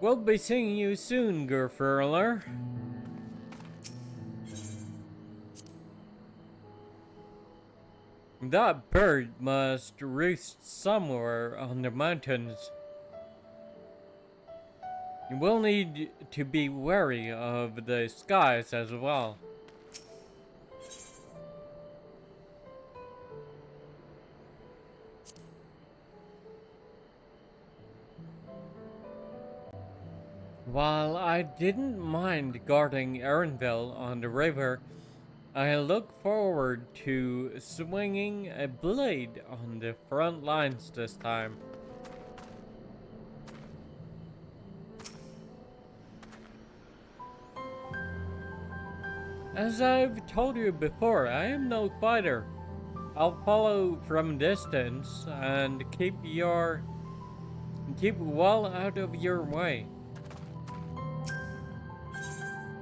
We'll be seeing you soon, Gurfurler. That bird must roost somewhere on the mountains. You will need to be wary of the skies as well. While I didn't mind guarding Erenville on the river, I look forward to swinging a blade on the front lines this time. As I've told you before, I am no fighter. I'll follow from distance and keep your keep well out of your way.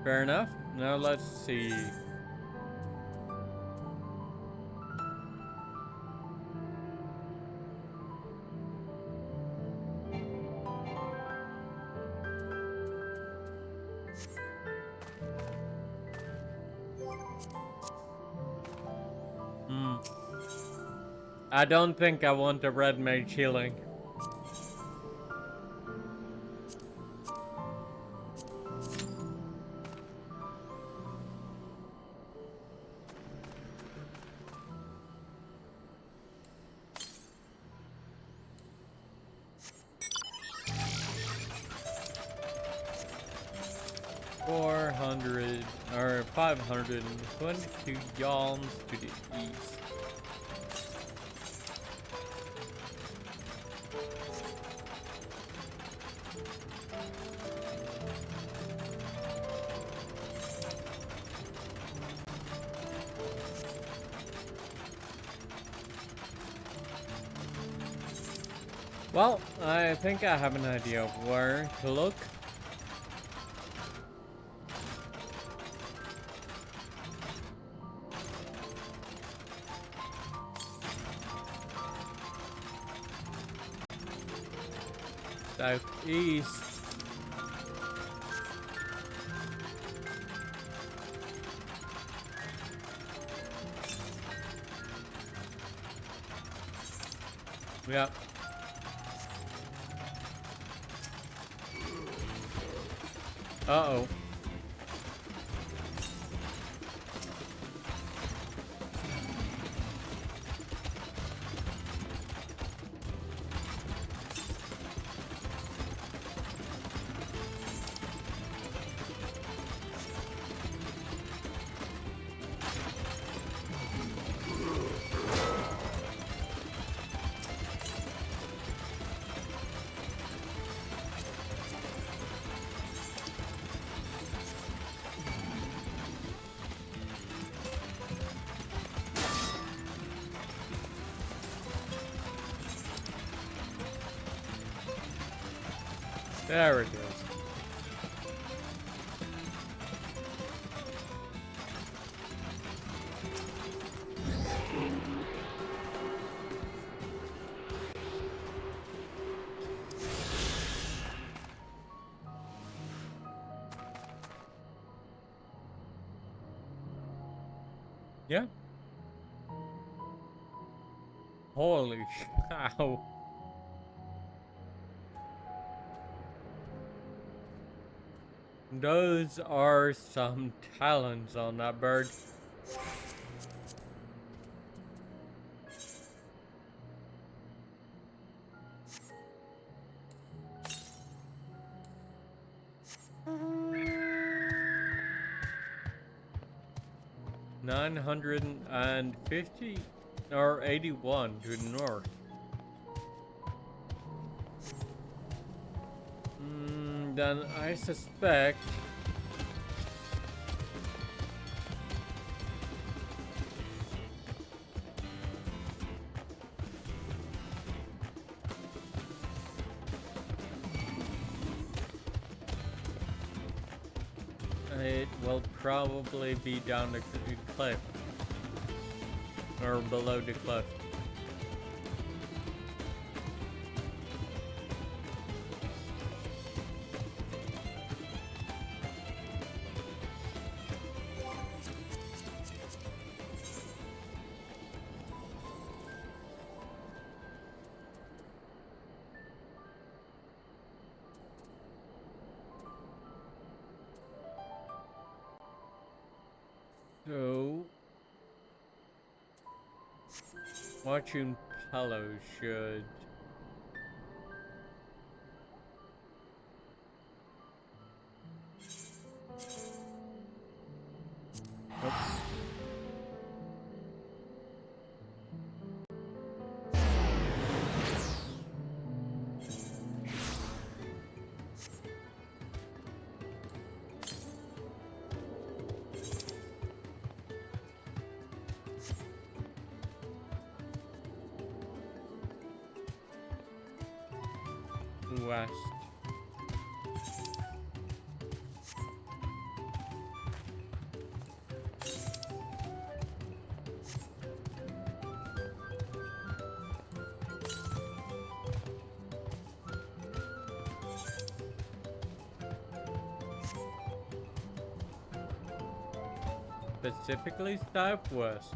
Fair enough. Now let's see. I don't think I want a red mage healing. Or 522 yalms to the east. Well, I think I have an idea of where to look. Southeast. Yep. Uh-oh. There it is. Yeah. Holy cow. Those are some talons on that bird. $950 or 81 to the north. Then I suspect it will probably be down the cliff or below the cliff. So, watching Palo should. Nope. West. Specifically southwest.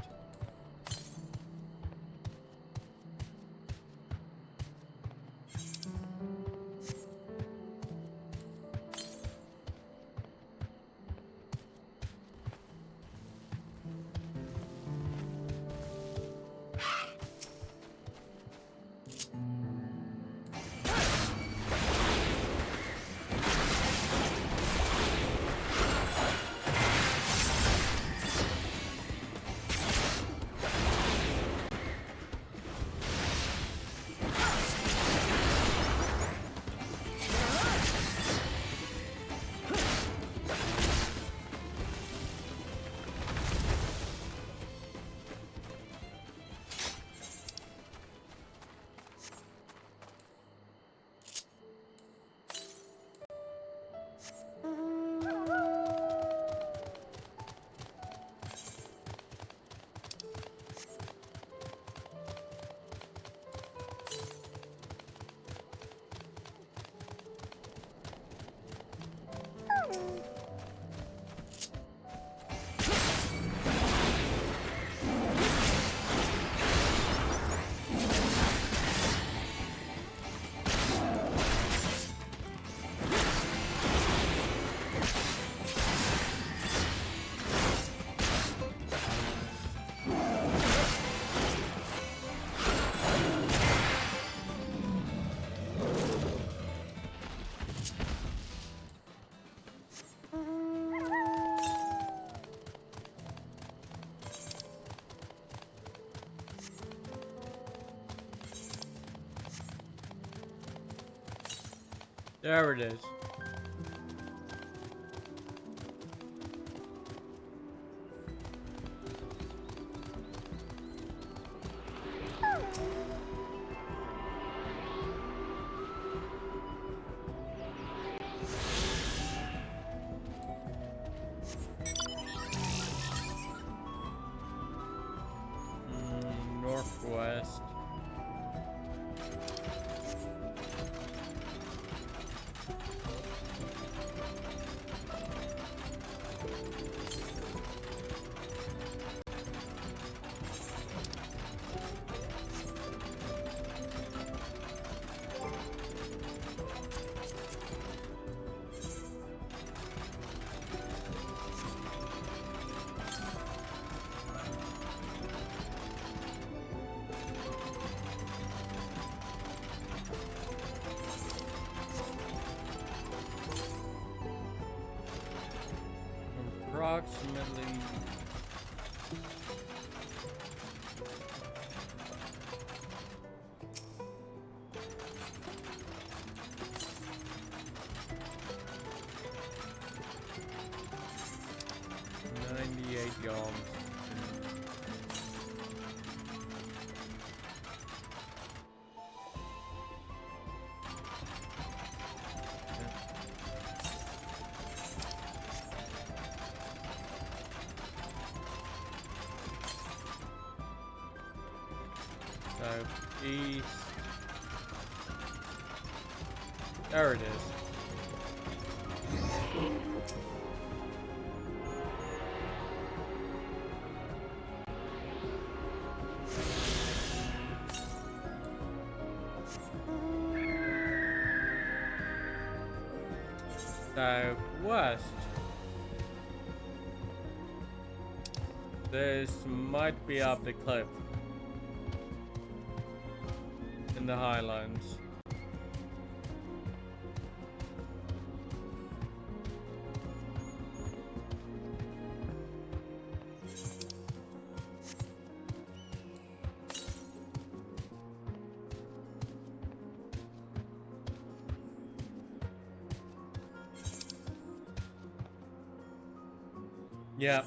There it is. Northwest. Approximately yalms. Southeast. There it is. Southwest. This might be up the cliff in the Highlands. Yeah.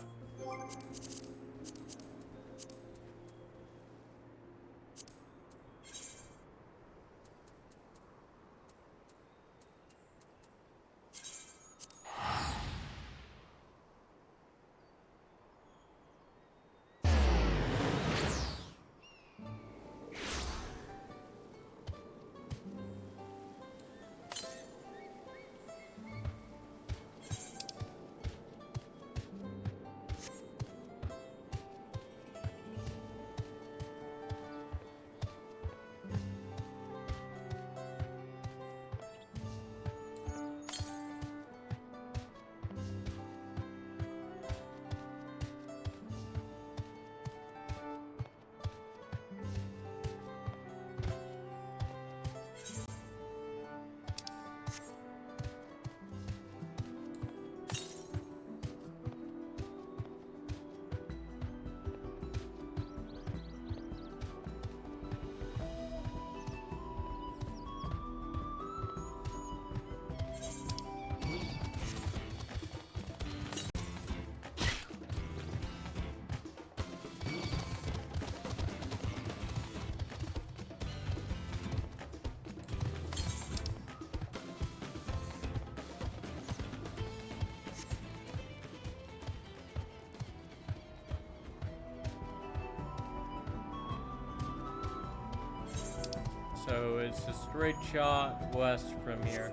so it's a straight shot west from here.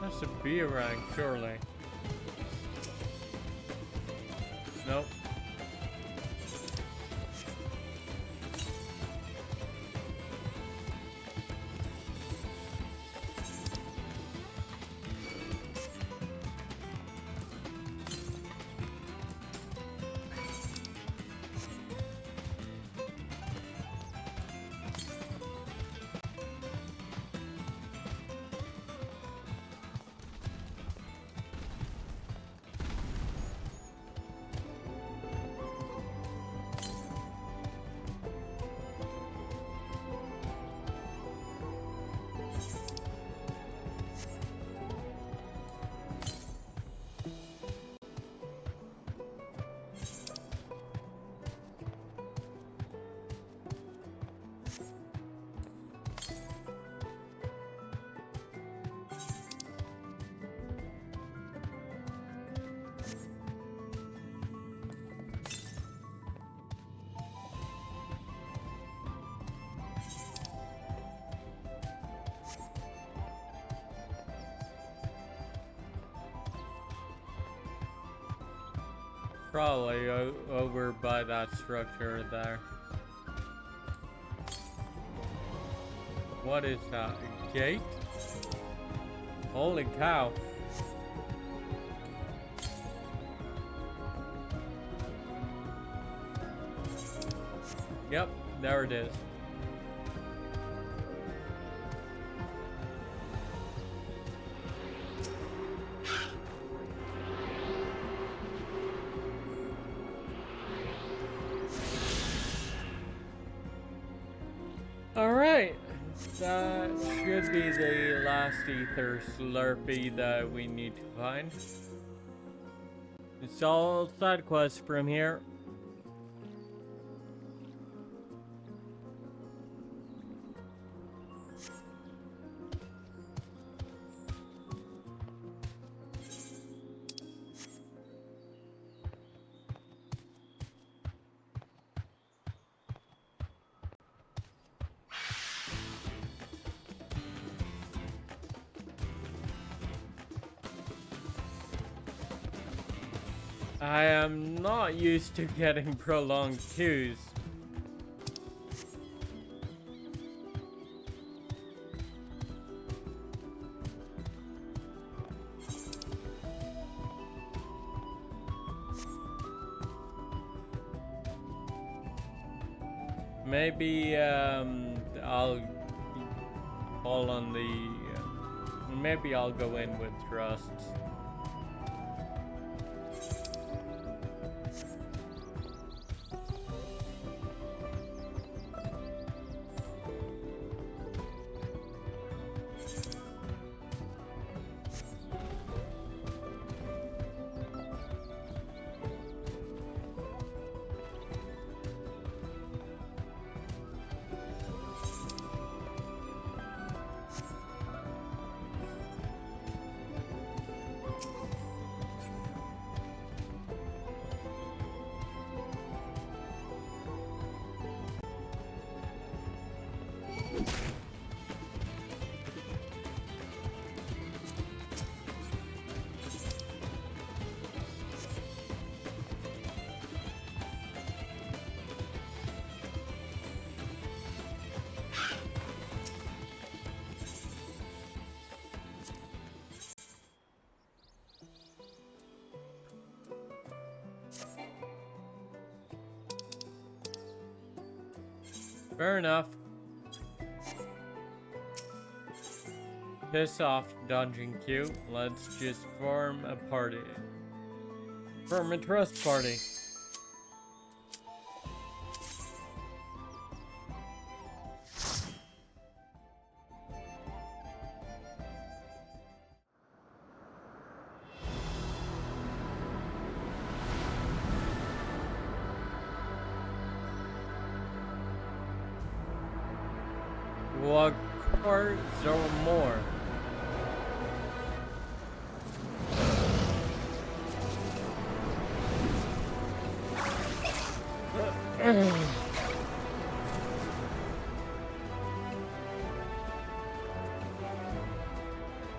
That's a B rank, surely. Nope. Probably over by that structure there. What is that? A gate? Holy cow. Yep, there it is. Alright, that should be the last ether slurpee that we need to find. It's all side quests from here. I am not used to getting prolonged queues. Maybe I'll fall on the maybe I'll go in with thrusts. Fair enough. Piss off, dungeon queue. Let's just form a party. Form a trust party. Well, of course, there were more.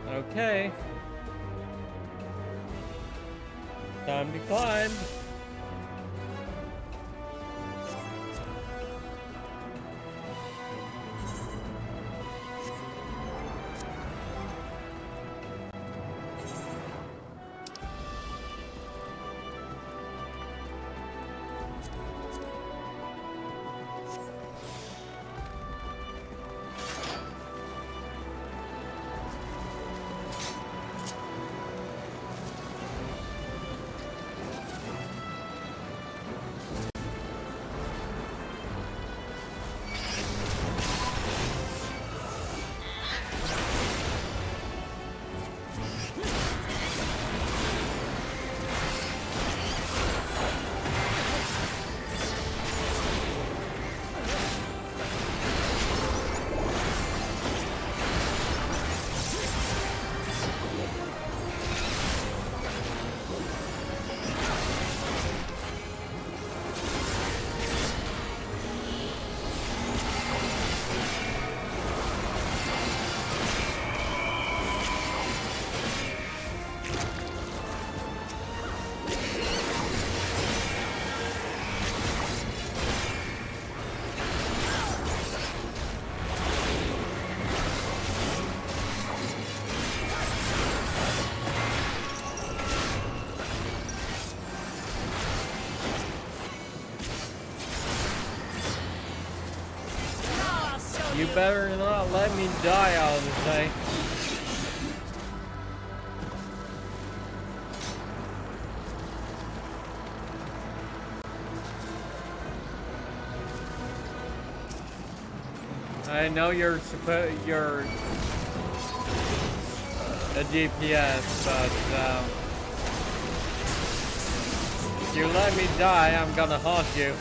Okay. Time to climb. You better not let me die, I would say. I know you're a DPS, but if you let me die, I'm gonna haunt you.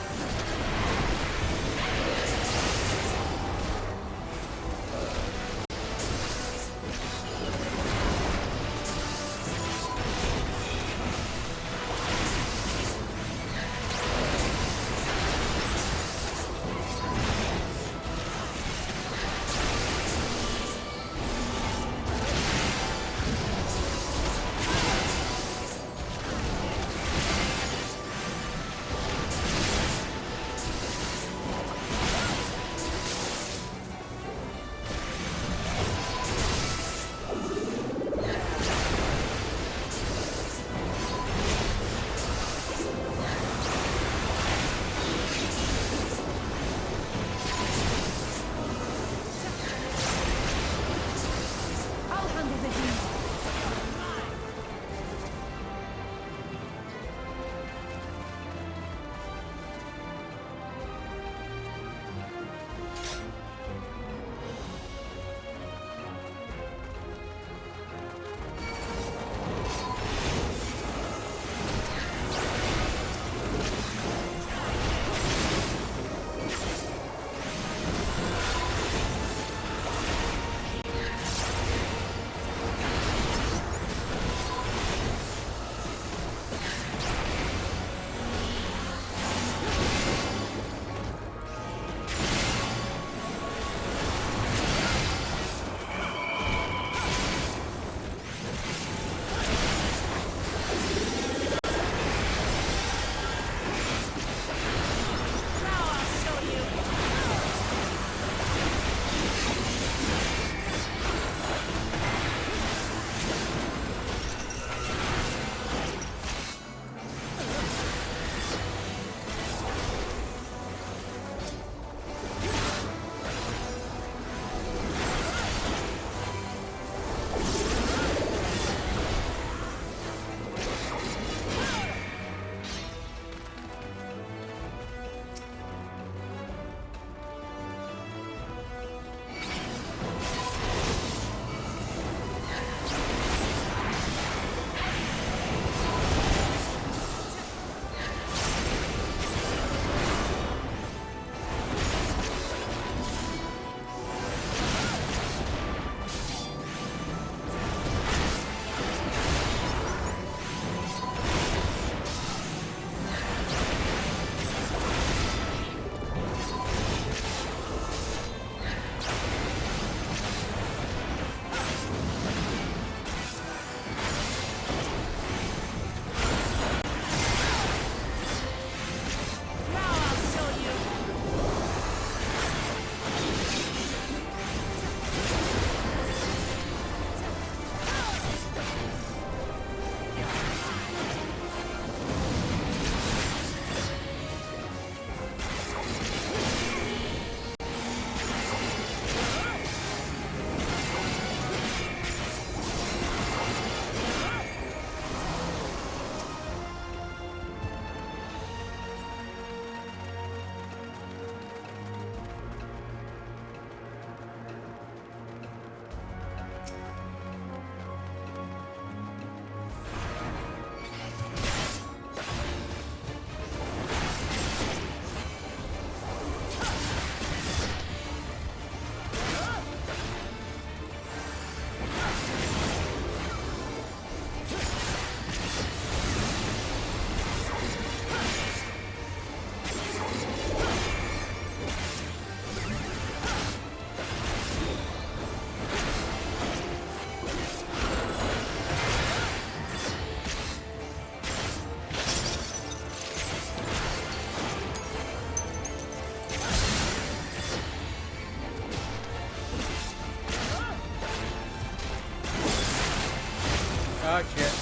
Oh shit.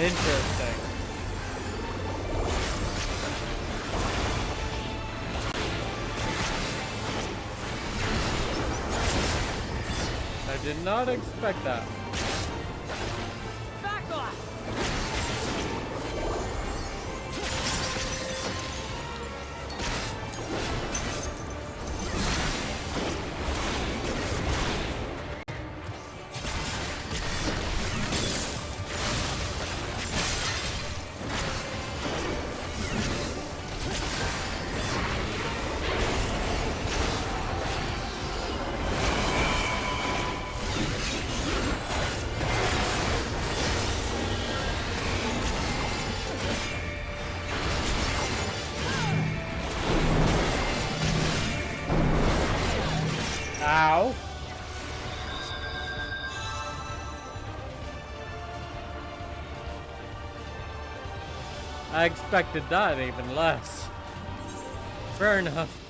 Interesting. I did not expect that. Back off! Ow. I expected that even less. Fair enough.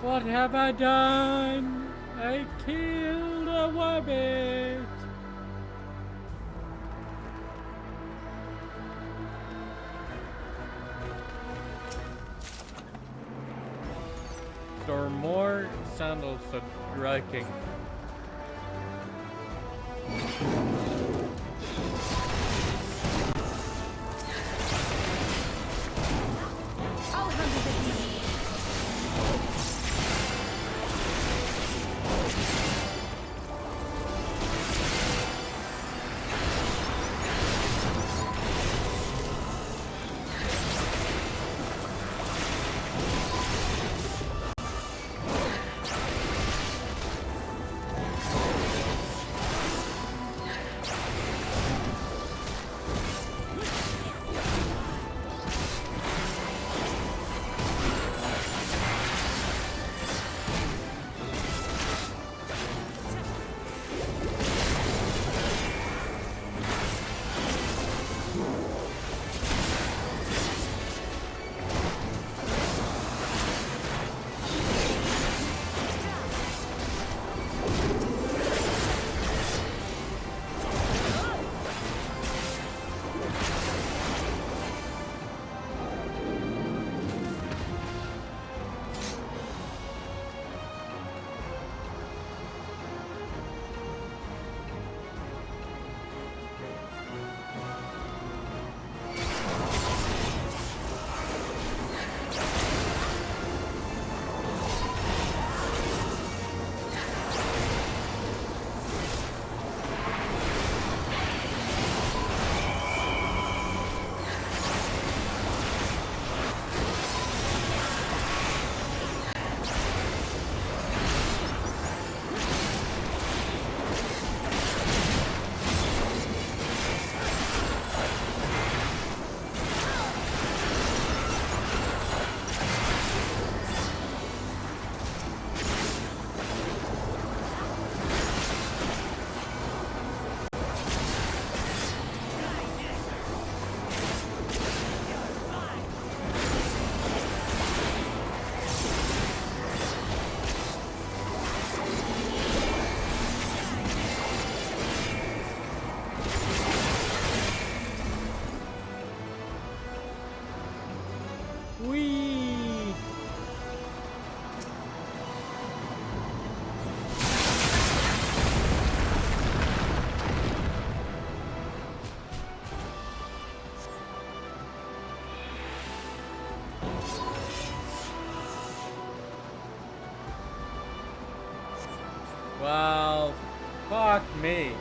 What have I done? I killed a wabbit. There are more sandals striking. I'll Well, fuck me.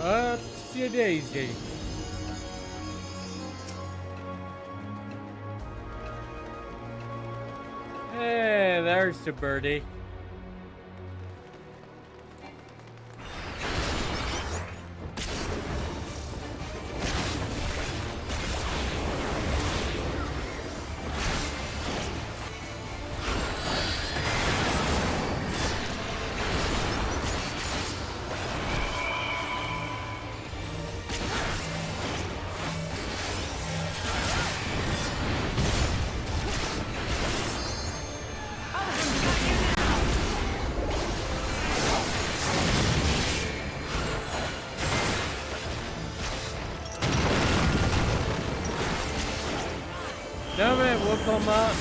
Upsie daisy. Hey, there's the birdie. Damn it, we'll come up.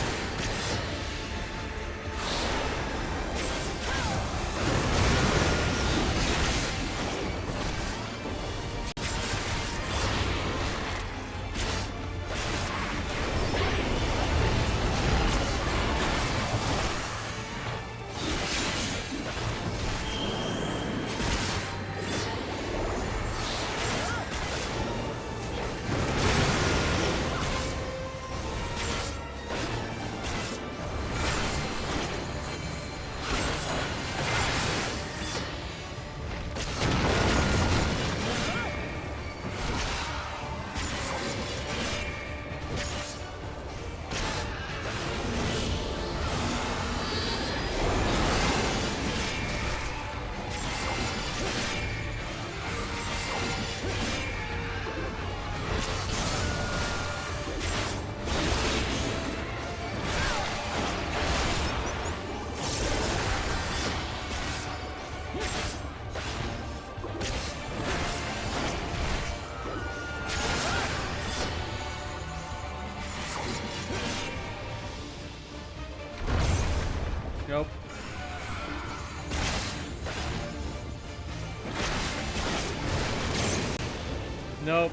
Nope.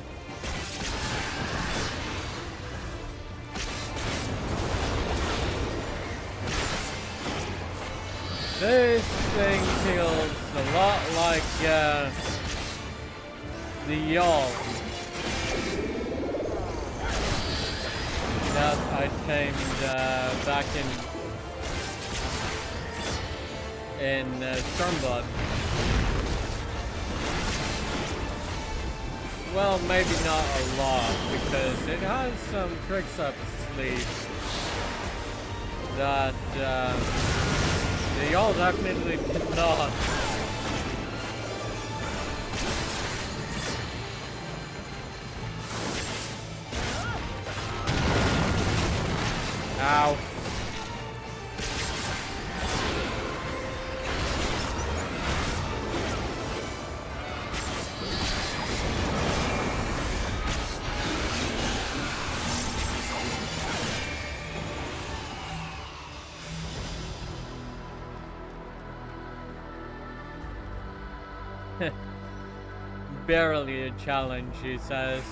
This thing feels a lot like the yawl that I tamed back in Stormblood. Well, maybe not a lot, because it has some tricks up its sleeve that the yawl definitely did not. Ow. Barely a challenge, he says.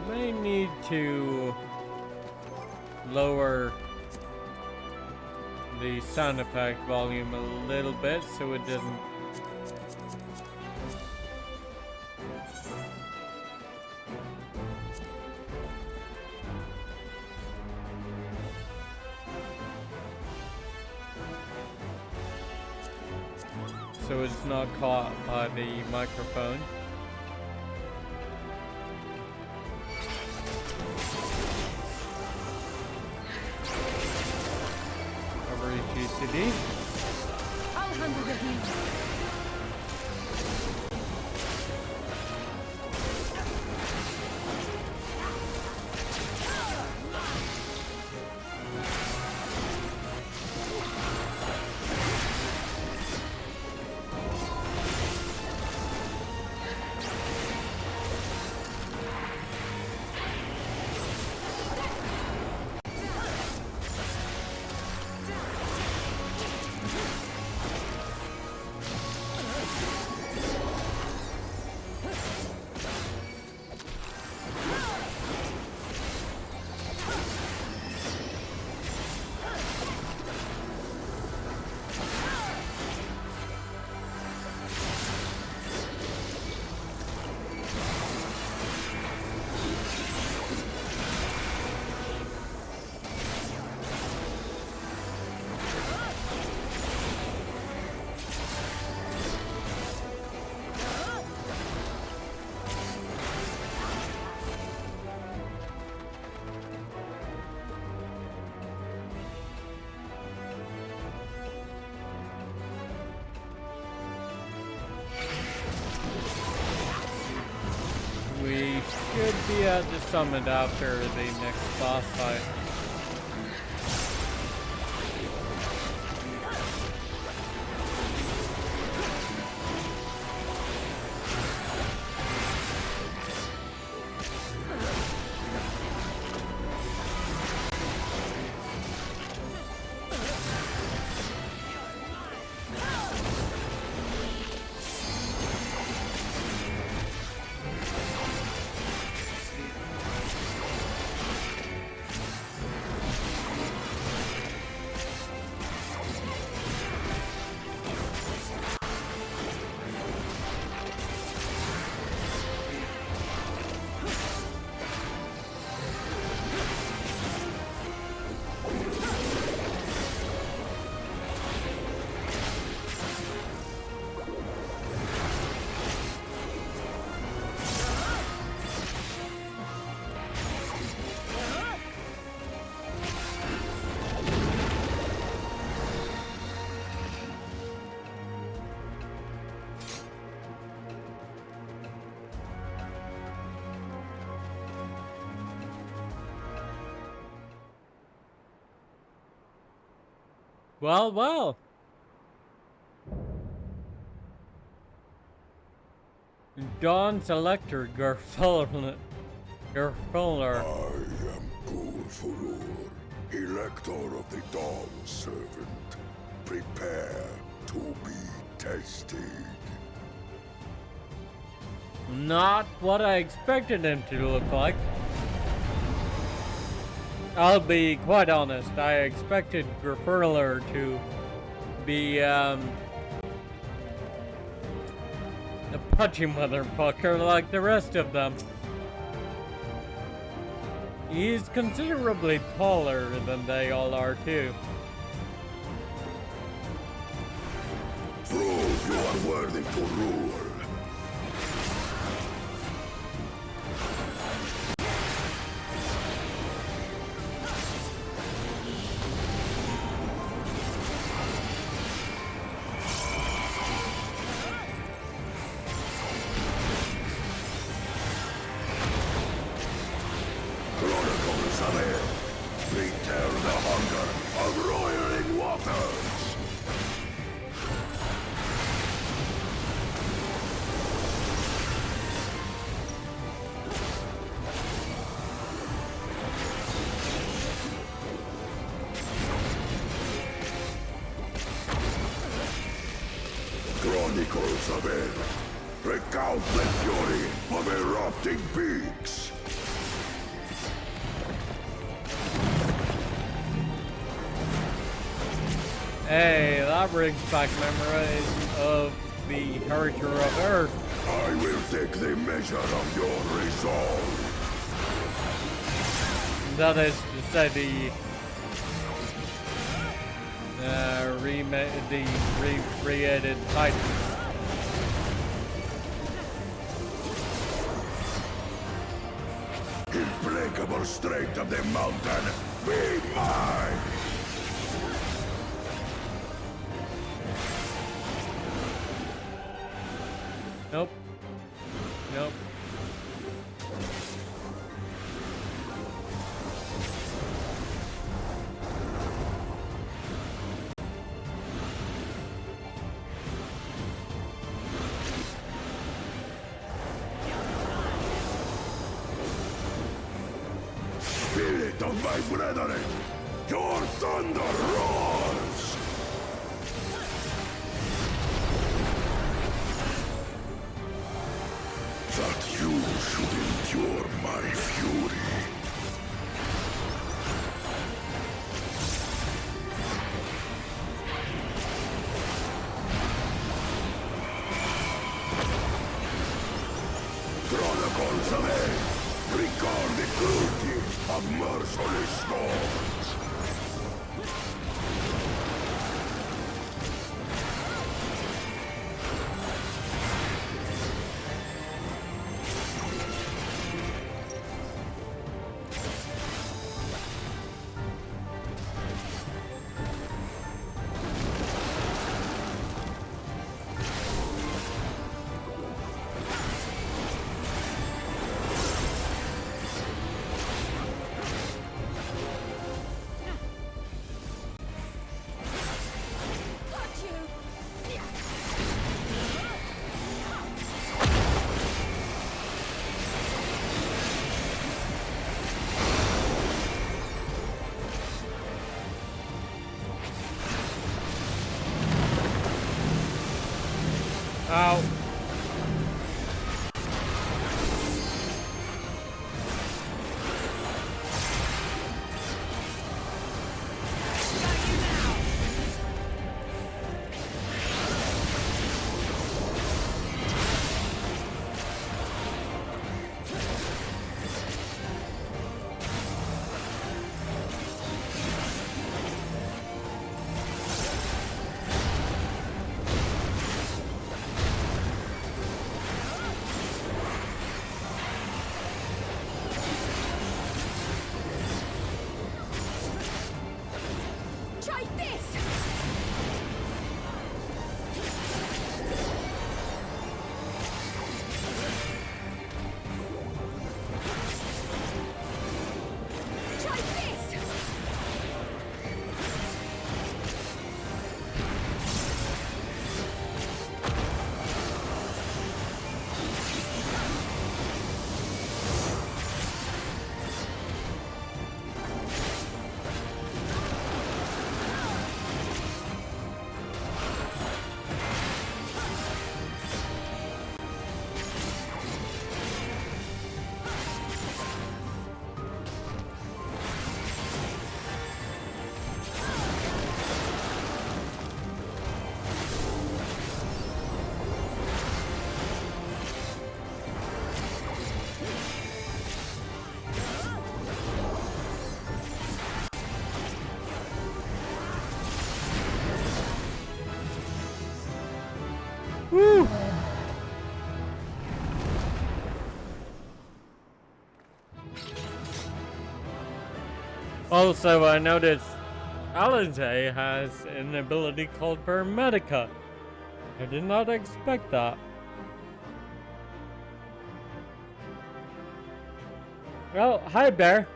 May need to lower the sound effect volume a little bit so it doesn't. So it's not caught by the microphone. GCD. I'll handle the heat. should be at the summit after the next boss fight. Well, well. Dawn Selector Garfuller. I am Gulfurur, Elector of the Dawn Servant. Prepare to be tested. Not what I expected him to look like. I'll be quite honest, I expected Grifurler to be, a pudgy motherfucker like the rest of them. He's considerably taller than they all are, too. Prove you are worthy to rule. Chronicles of it. Recount the fury of erupting peaks. Hey, that brings back memories of the Heritage of Earth. I will take the measure of your resolve. That is to say, the recreated Titan. Implacable strength of the mountain, be mine! Nope. Nope. Spirit of my brethren, your thunder roars! That you should endure my fury. Chronicles of Hell, record the cruelty of merciless storms. Ow. Try this! Try this! Woo! Also, I noticed Alizé has an ability called Vermedica. I did not expect that. Well, hi, Bear.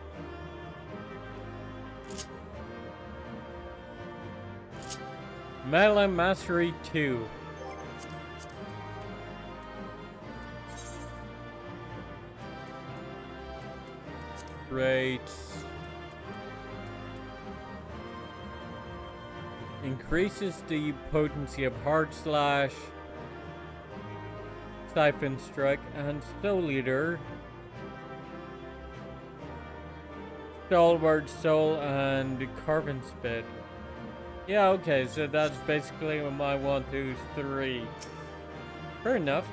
Melee Mastery 2. Great. Increases the potency of Hard Slash, Siphon Strike, and Soul Eater. Stalwart Soul and Carven Spit. Yeah, okay, so that's basically my 1, 2, 3. Fair enough.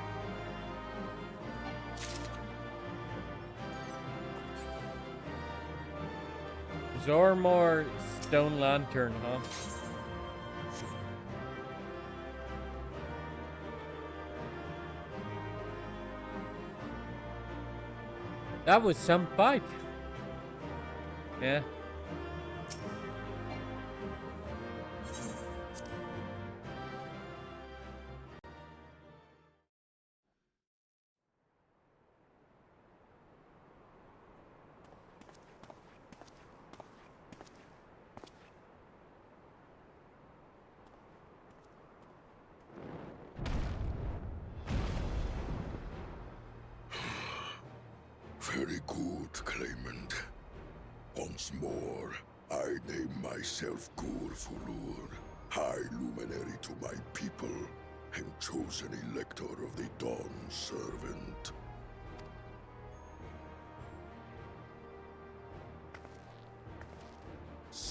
Zormor Stone Lantern, huh? That was some fight. Yeah. Very good, claimant. Once more, I name myself Gur Fulur, High Luminary to my people, and chosen Elector of the Dawn Servant.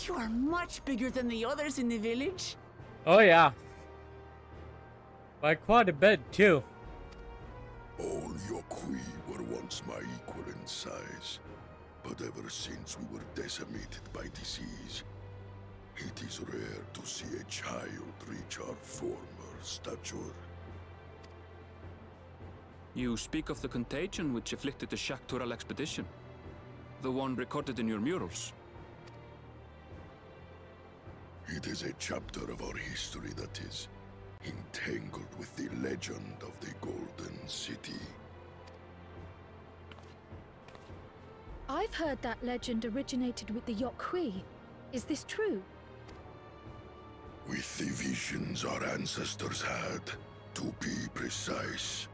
You are much bigger than the others in the village. Oh yeah. By quite a bit too. All Yokui were once my equal in size, but ever since we were decimated by disease, it is rare to see a child reach our former stature. You speak of the contagion which afflicted the Shaktural expedition. The one recorded in your murals. It is a chapter of our history that is entangled with the legend of the Golden City. I've heard that legend originated with the Yokui. Is this true? With the visions our ancestors had, to be precise.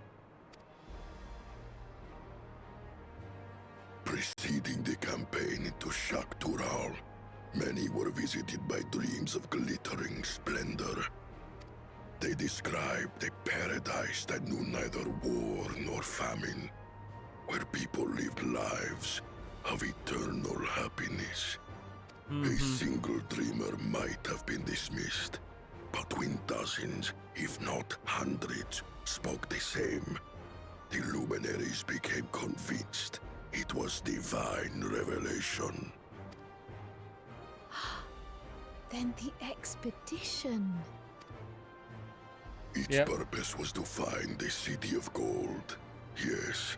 Preceding the campaign into Shaktural, many were visited by dreams of glittering splendor. They described a paradise that knew neither war nor famine, where people lived lives of eternal happiness. A single dreamer might have been dismissed, but when dozens, if not hundreds, spoke the same, the luminaries became convinced it was divine revelation. Then the expedition. Its purpose was to find the City of Gold. Yes,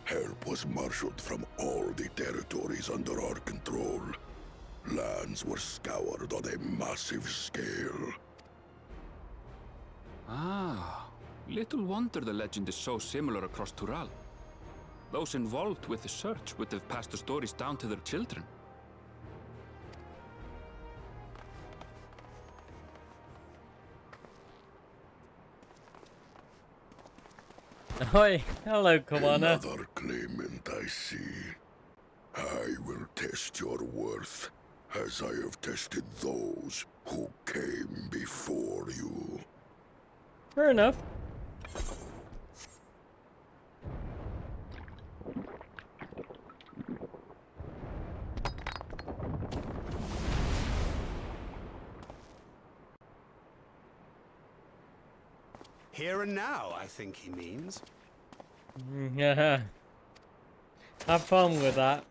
help was marshaled from all the territories under our control. Lands were scoured on a massive scale. Ah, little wonder the legend is so similar across Tural. Those involved with the search would have passed the stories down to their children. Oi, hello, Commander. Another claimant, I see. I will test your worth, as I have tested those who came before you. Fair enough. Here and now, I think he means. Yeah. Have fun with that.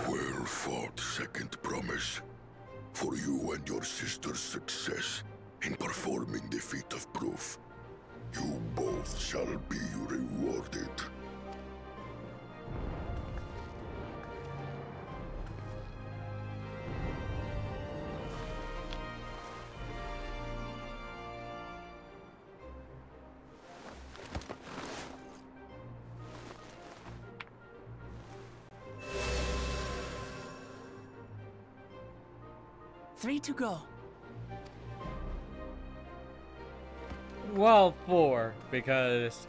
Well fought, second promise. For you and your sister's success in performing the feat of proof. You both shall be rewarded. Three to go. Well, 4, because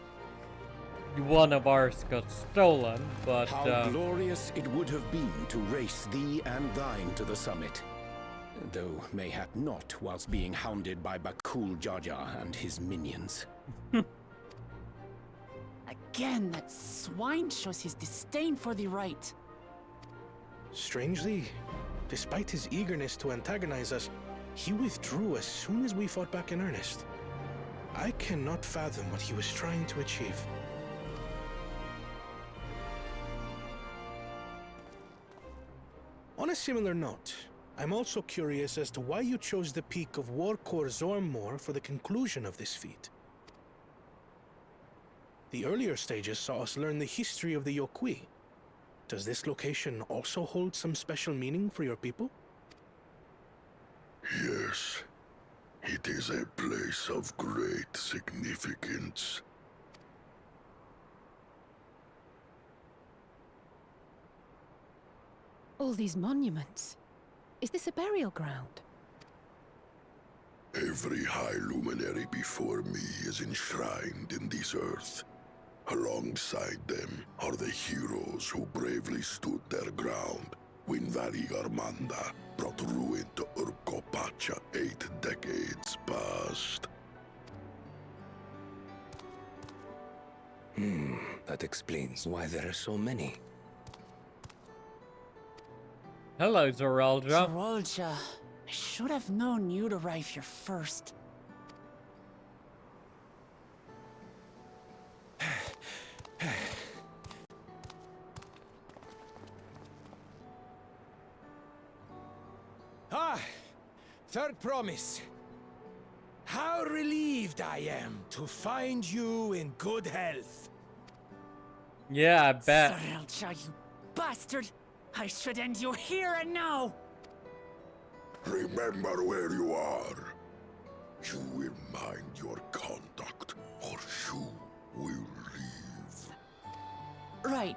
one of ours got stolen, but How glorious it would have been to race thee and thine to the summit. Though mayhap not whilst being hounded by Bakul Jaja and his minions. Again, that swine shows his disdain for the right. Strangely, despite his eagerness to antagonize us, he withdrew as soon as we fought back in earnest. I cannot fathom what he was trying to achieve. On a similar note, I'm also curious as to why you chose the peak of Warkor Zormor for the conclusion of this feat. The earlier stages saw us learn the history of the Yokwi. Does this location also hold some special meaning for your people? Yes. It is a place of great significance. All these monuments. Is this a burial ground? Every high luminary before me is enshrined in this earth. Alongside them are the heroes who bravely stood their ground when Valigarmanda brought ruin to Urkopacha 8 decades past. That explains why there are so many. hello, Zoralja. Zoralja, I should have known you'd arrive here first. Third promise. How relieved I am to find you in good health. Yeah, I bet. Zoralja, you bastard! I should end you here and now! Remember where you are. You will mind your conduct, or you will leave. Right.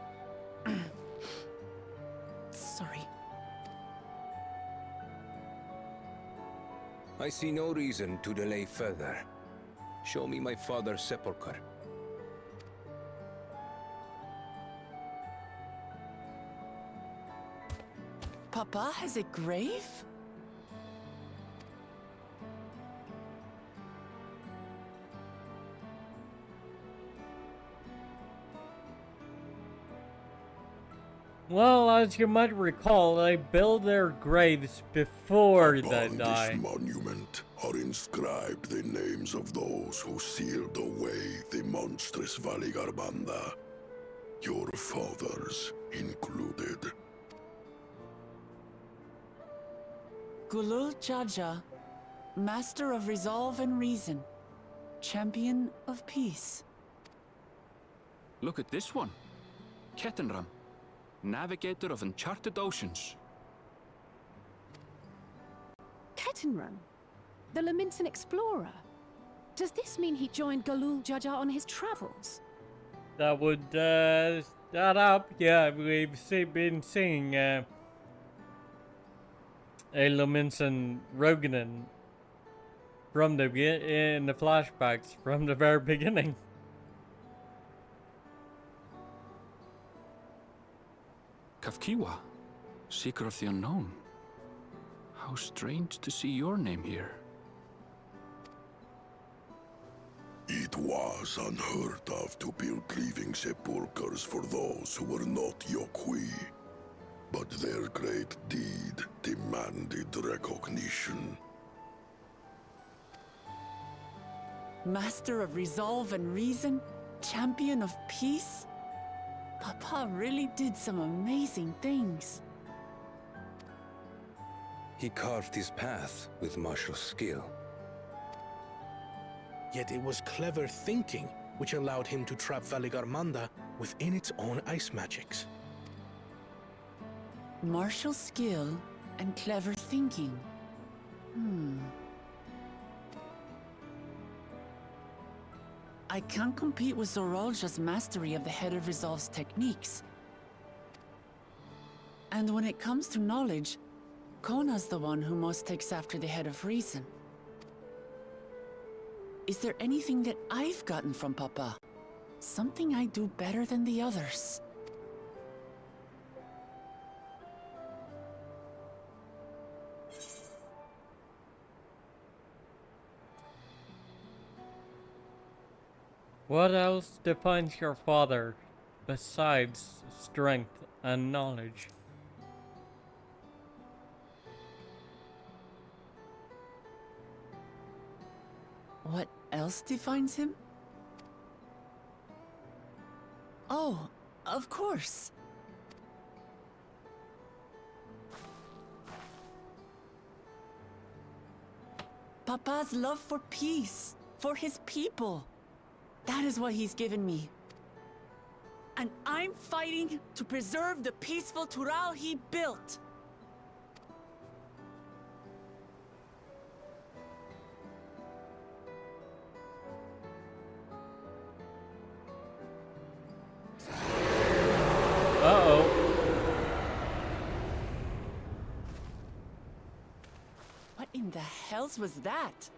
Sorry. I see no reason to delay further. Show me my father's sepulchre. Papa has a grave? Well, as you might recall, they build their graves before they Upon die. this monument are inscribed the names of those who sealed away the monstrous Valigarmanda. Your fathers included. Gulul Jaja, Master of Resolve and Reason, Champion of Peace. Look at this one. Kettenram, Navigator of Uncharted Oceans. Kettenrun, the Laminsan explorer. Does this mean he joined Gulul Jaja on his travels? That would start up. Yeah, we've been seeing Elominson Roganin from in the flashbacks from the very beginning. Kafkiwa, Seeker of the Unknown. How strange to see your name here. It was unheard of to build living sepulchres for those who were not Yokwi. But their great deed demanded recognition. Master of Resolve and Reason, Champion of Peace? Papa really did some amazing things. He carved his path with martial skill. Yet it was clever thinking which allowed him to trap Valigarmanda within its own ice magics. Martial skill and clever thinking. I can't compete with Zorolja's mastery of the Head of Resolve's techniques. And when it comes to knowledge, Kona's the one who most takes after the Head of Reason. Is there anything that I've gotten from Papa? Something I do better than the others? What else defines your father besides strength and knowledge? What else defines him? Oh, of course. Papa's love for peace, for his people. That is what he's given me. And I'm fighting to preserve the peaceful Tural he built. Uh-oh. What in the hells was that?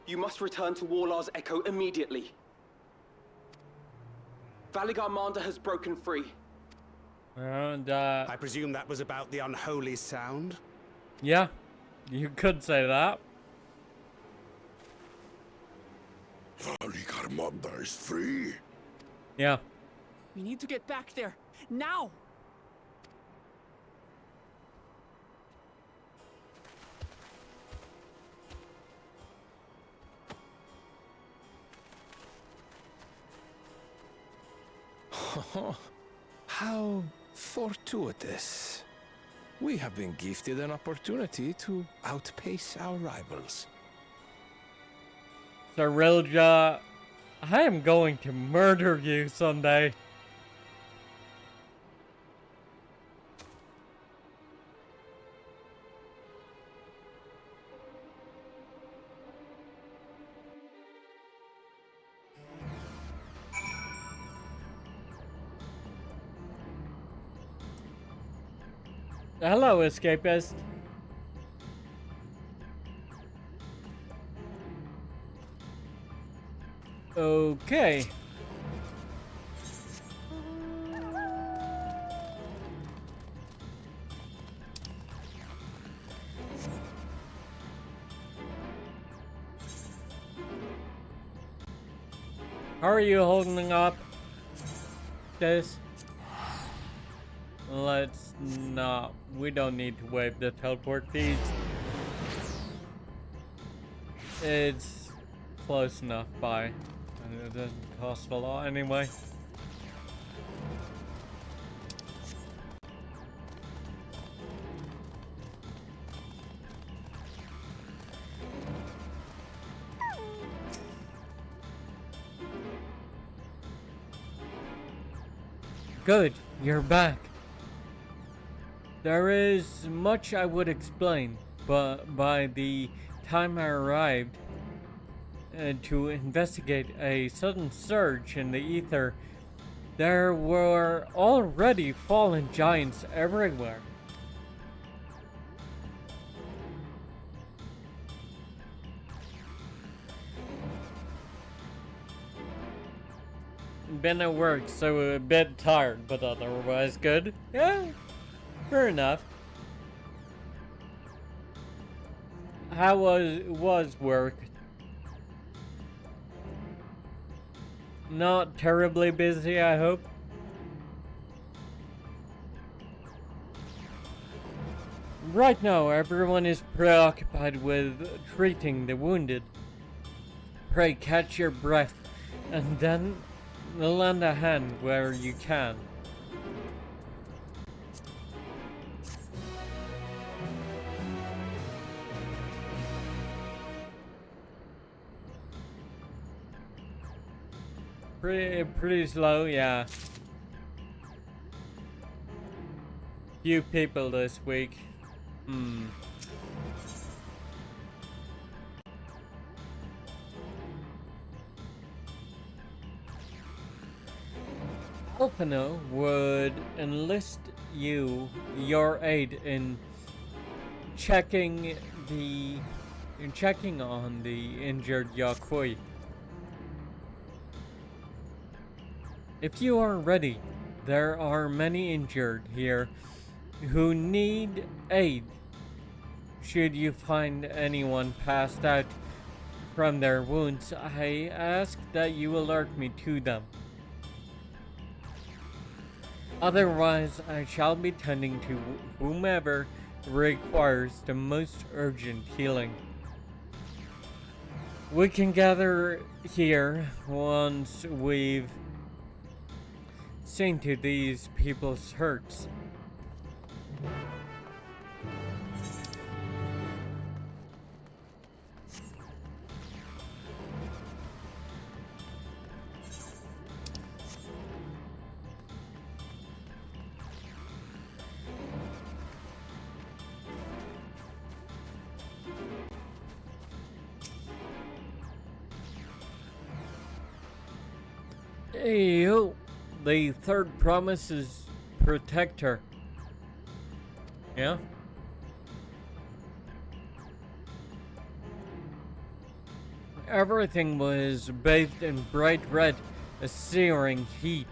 You must return to Warlar's Echo immediately. Valigarmanda has broken free. And, I presume that was about the unholy sound? yeah, you could say that. Valigarmanda is free. Yeah. We need to get back there, now! How fortuitous. We have been gifted an opportunity to outpace our rivals. Zorilja I am going to murder you someday. Hello, escapist. Okay. How are you holding up this? Let's not. We don't need to wave the teleport feeds. It's close enough by. And it doesn't cost a lot anyway. Good, you're back. There is much I would explain, but by the time I arrived to investigate a sudden surge in the ether, there were already fallen giants everywhere. Been at work, so a bit tired, but otherwise good. Yeah, fair enough. How was work? Not terribly busy, I hope. Right now, everyone is preoccupied with treating the wounded. Pray catch your breath, and then lend a hand where you can. Pretty slow, yeah. Few people this week. Alpino would enlist your aid in checking on the injured Yakui. If you are ready, there are many injured here who need aid. Should you find anyone passed out from their wounds, I ask that you alert me to them. Otherwise, I shall be tending to whomever requires the most urgent healing. We can gather here once we've seen to these people's hurts. Hey, yo. The third promise is protect her. Yeah? Everything was bathed in bright red. A searing heat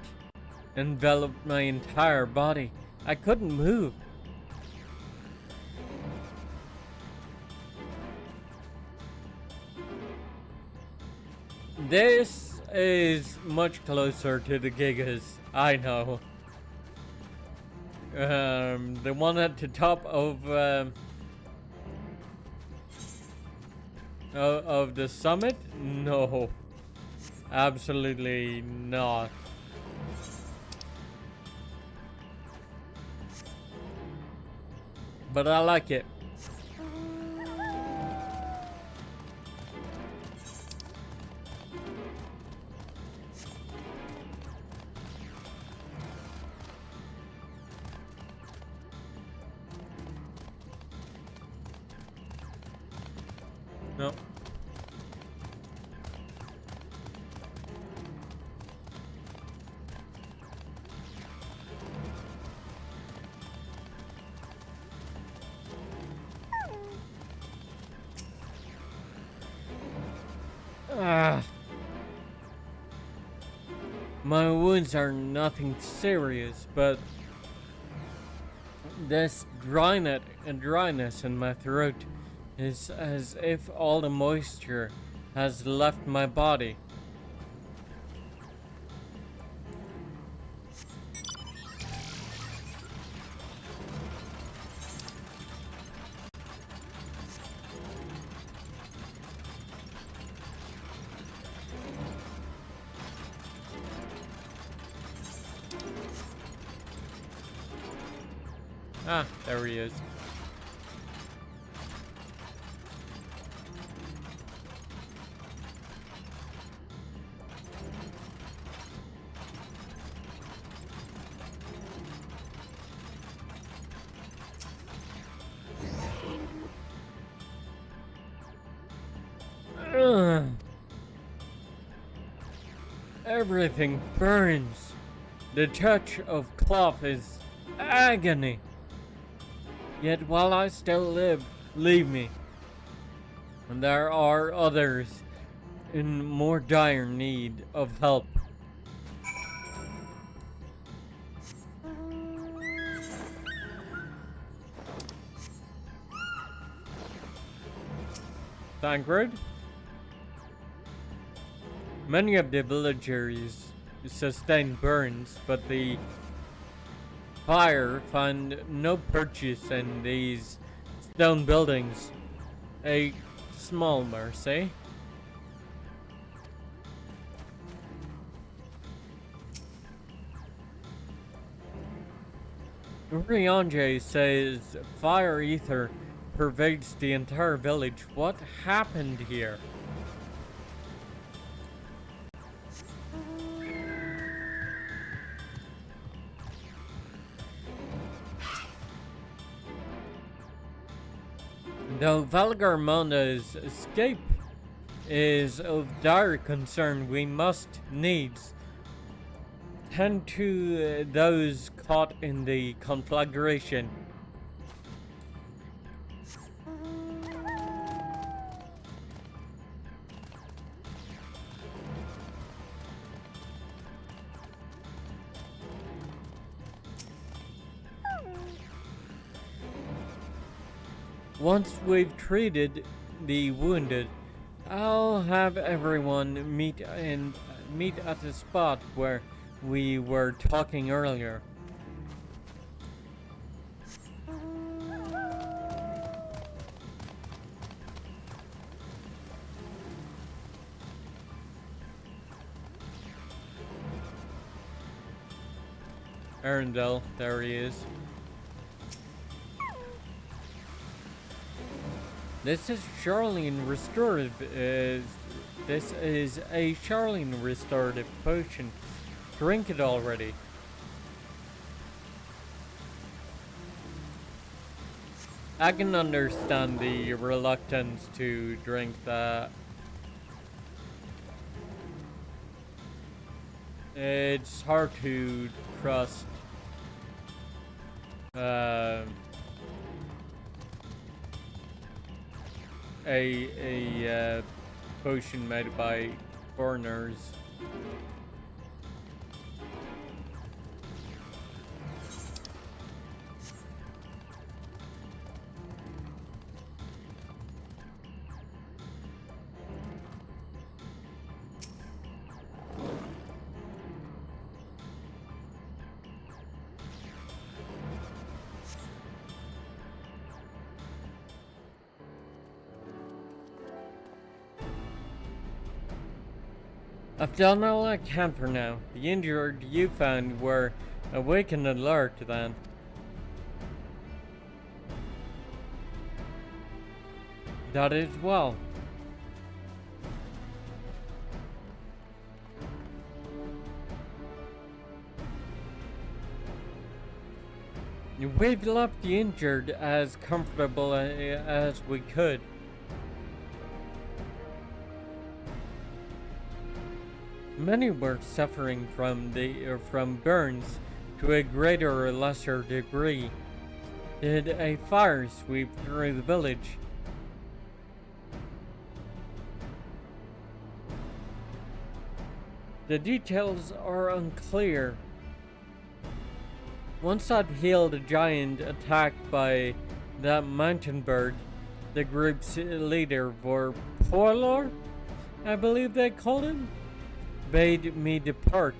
enveloped my entire body. I couldn't move. This is much closer to the Gigas, I know. The one at the top of the summit? No, absolutely not. But I like it. No. Ah. My wounds are nothing serious, but this dryness in my throat is as if all the moisture has left my body. Ah, there he is. Ugh. Everything burns. The touch of cloth is agony. Yet while I still live, leave me. And there are others in more dire need of help. Thancred? Many of the villagers sustained burns, but the fire found no purchase in these stone buildings. A small mercy. Riange says fire ether pervades the entire village. What happened here? Though Valigarmanda's escape is of dire concern, we must needs tend to those caught in the conflagration. Once we've treated the wounded, I'll have everyone meet at the spot where we were talking earlier. Arundel, there he is. This is Charlene restorative. This is a Charlene restorative potion. Drink it already. I can understand the reluctance to drink that. It's hard to trust a potion made by foreigners. I've done all I can for now. The injured you found were awake and alert then. That is well. We've left the injured as comfortable as we could. Many were suffering from burns to a greater or lesser degree. Did a fire sweep through the village? The details are unclear. Once I'd healed a giant attacked by that mountain bird, the group's leader, Vorpolor, I believe they called him, bade me depart.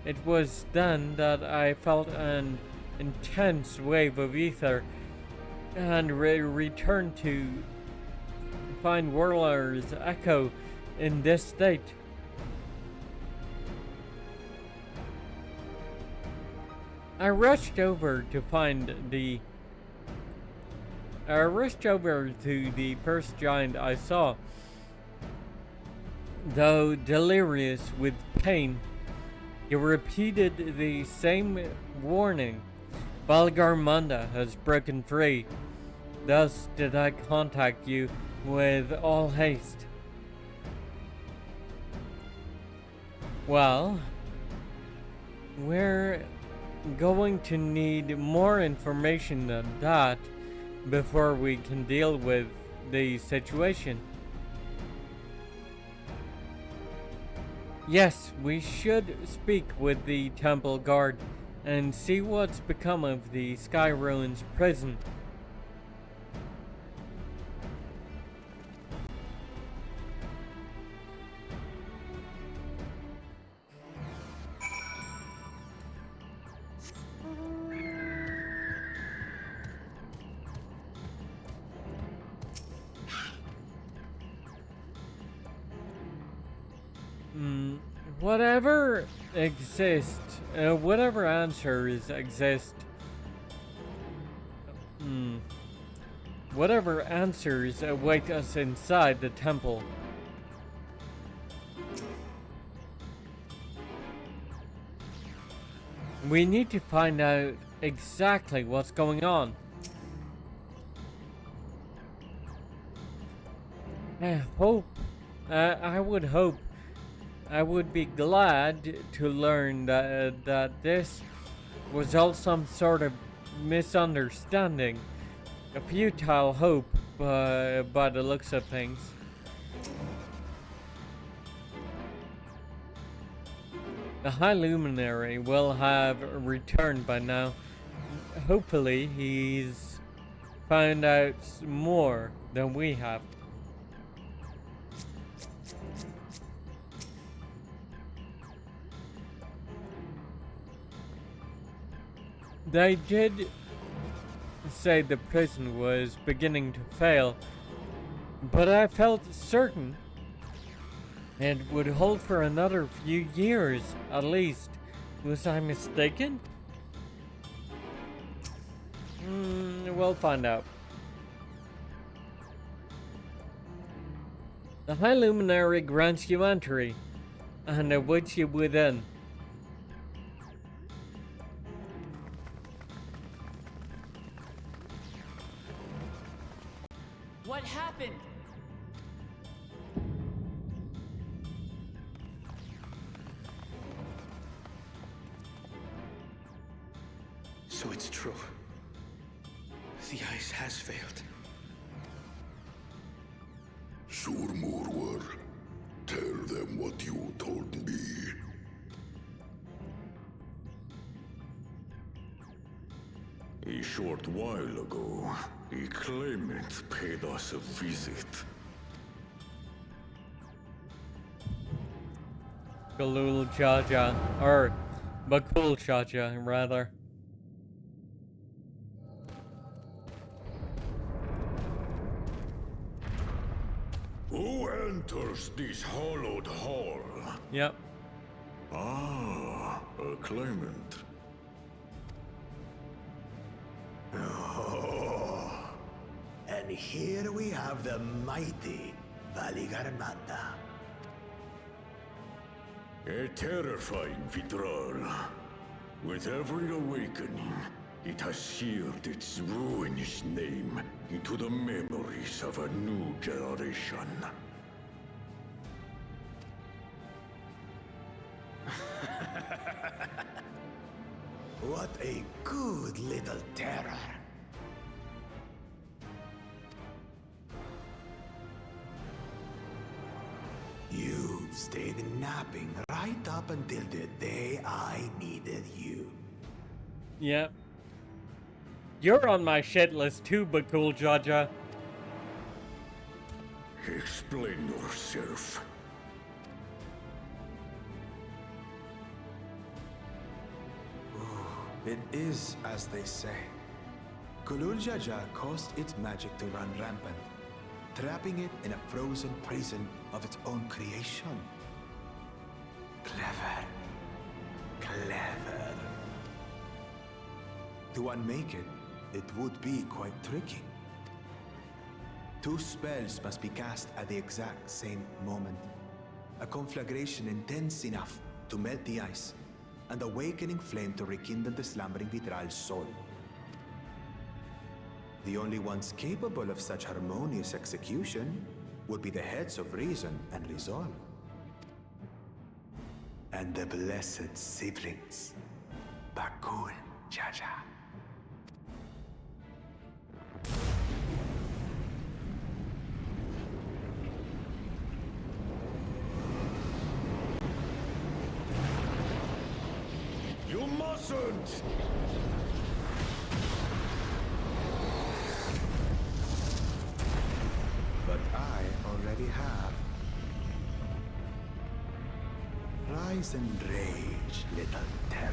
It was then that I felt an intense wave of ether and returned to find Whirler's echo in this state. I rushed over to the first giant I saw. Though delirious with pain, he repeated the same warning. Valigarmanda has broken free. Thus did I contact you with all haste. Well, we're going to need more information than that before we can deal with the situation. Yes, we should speak with the temple guard and see what's become of the Sky Ruins prison. Whatever exists, whatever answers exist, whatever answers await us inside the temple. We need to find out exactly what's going on. I would be glad to learn that this was all some sort of misunderstanding. A futile hope, by the looks of things. The High Luminary will have returned by now. Hopefully, he's found out more than we have. They did say the prison was beginning to fail, but I felt certain it would hold for another few years at least. Was I mistaken? We'll find out. The High Luminary grants you entry and awaits you within. What happened? So it's true. The ice has failed. Surmurwar, tell them what you told me. A short while ago, a claimant paid us a visit. Galul Jaja, or Bakul Jaja, rather. Who enters this hollowed hall? Yep. Ah, a claimant. Oh. And here we have the mighty Valigarmanda. A terrifying withdrawal. With every awakening, it has seared its ruinous name into the memories of a new generation. What a good little terror. You've stayed napping right up until the day I needed you. Yep. You're on my shit list too, Bakul Jaja. Explain yourself. It is as they say. Kulul Jaja caused its magic to run rampant, trapping it in a frozen prison of its own creation. Clever. Clever. To unmake it, it would be quite tricky. 2 spells must be cast at the exact same moment. A conflagration intense enough to melt the ice, and awakening flame to rekindle the slumbering Vitral's soul. The only ones capable of such harmonious execution would be the heads of reason and resolve. And the blessed siblings, Bakul Jaja. You mustn't! But I already have. Rise and rage, little terror.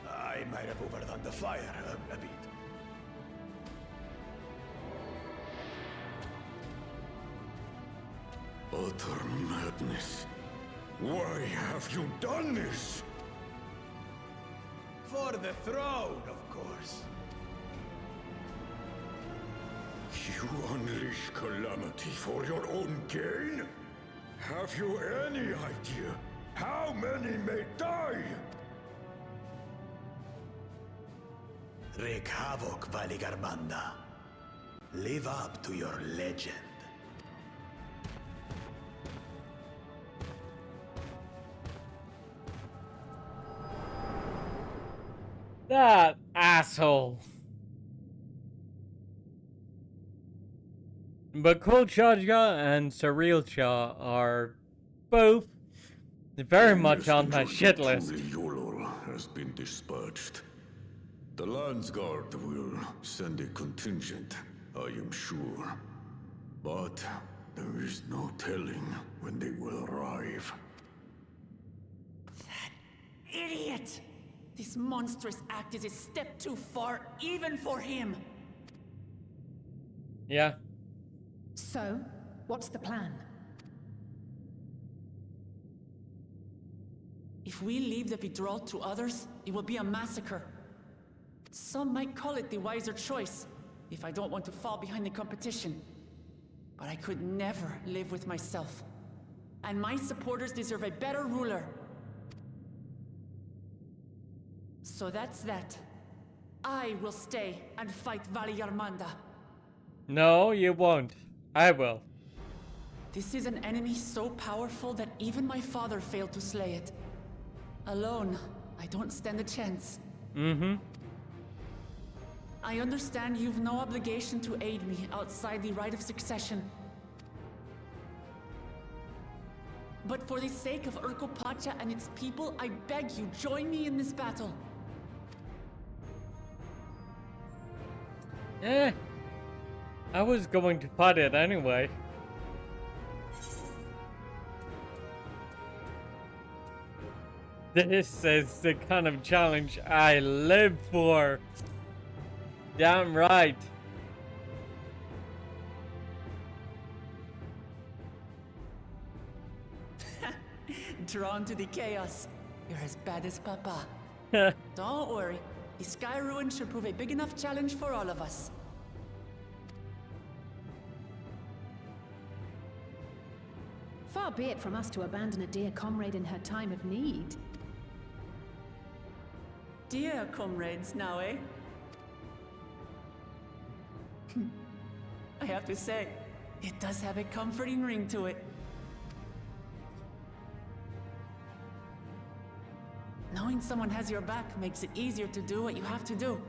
I might have overdone the fire a bit. Utter madness. Why have you done this? For the throne, of course. You unleash calamity for your own gain? Have you any idea how many may die? Wreak havoc, Valigarmanda. Live up to your legend. That asshole. Bakul Jaja and Sarilcha are both very much on my shit list. Yulul has been dispatched. The Landsguard will send a contingent, I am sure. But there is no telling when they will arrive. Idiot! This monstrous act is a step too far, even for him. Yeah. So, what's the plan? If we leave the withdrawal to others, it will be a massacre. Some might call it the wiser choice, if I don't want to fall behind the competition. But I could never live with myself. And my supporters deserve a better ruler. So that's that. I will stay and fight Valigarmanda. No, you won't. I will. This is an enemy so powerful that even my father failed to slay it. Alone, I don't stand a chance. Mm-hmm. I understand you've no obligation to aid me outside the right of succession. But for the sake of Urkopacha and its people, I beg you, join me in this battle. I was going to fight it anyway. This is the kind of challenge I live for. Damn right. drawn to the chaos. You're as bad as Papa. Don't worry. The Sky Ruin should prove a big enough challenge for all of us. Far be it from us to abandon a dear comrade in her time of need. Dear comrades now, eh? I have to say, it does have a comforting ring to it. Knowing someone has your back makes it easier to do what you have to do.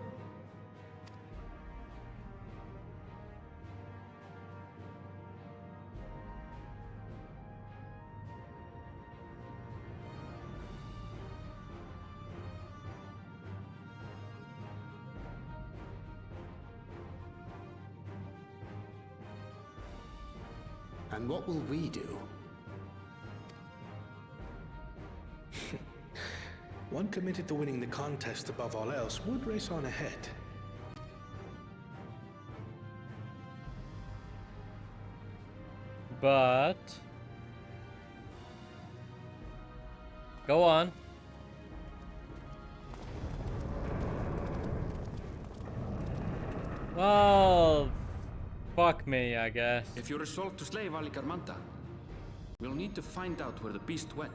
And what will we do? One committed to winning the contest above all else would race on ahead. But... go on. Well... fuck me, I guess. If you resolve to slay Valigarmanda, we'll need to find out where the beast went.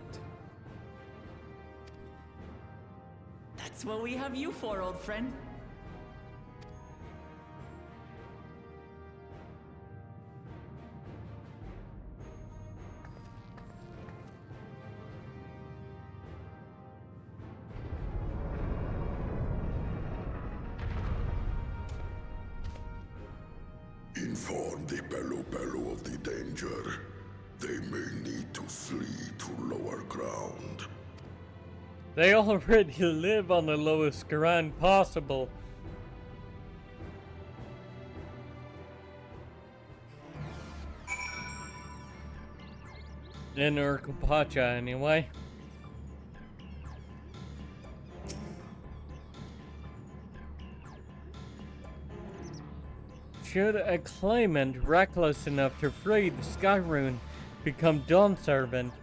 That's what we have you for, old friend. Inform the Bello of the danger. They may need to flee to lower ground. They already live on the lowest ground possible. In Urkupacha, anyway. Should a claimant reckless enough to free the Sky Rune become Dawn Servant,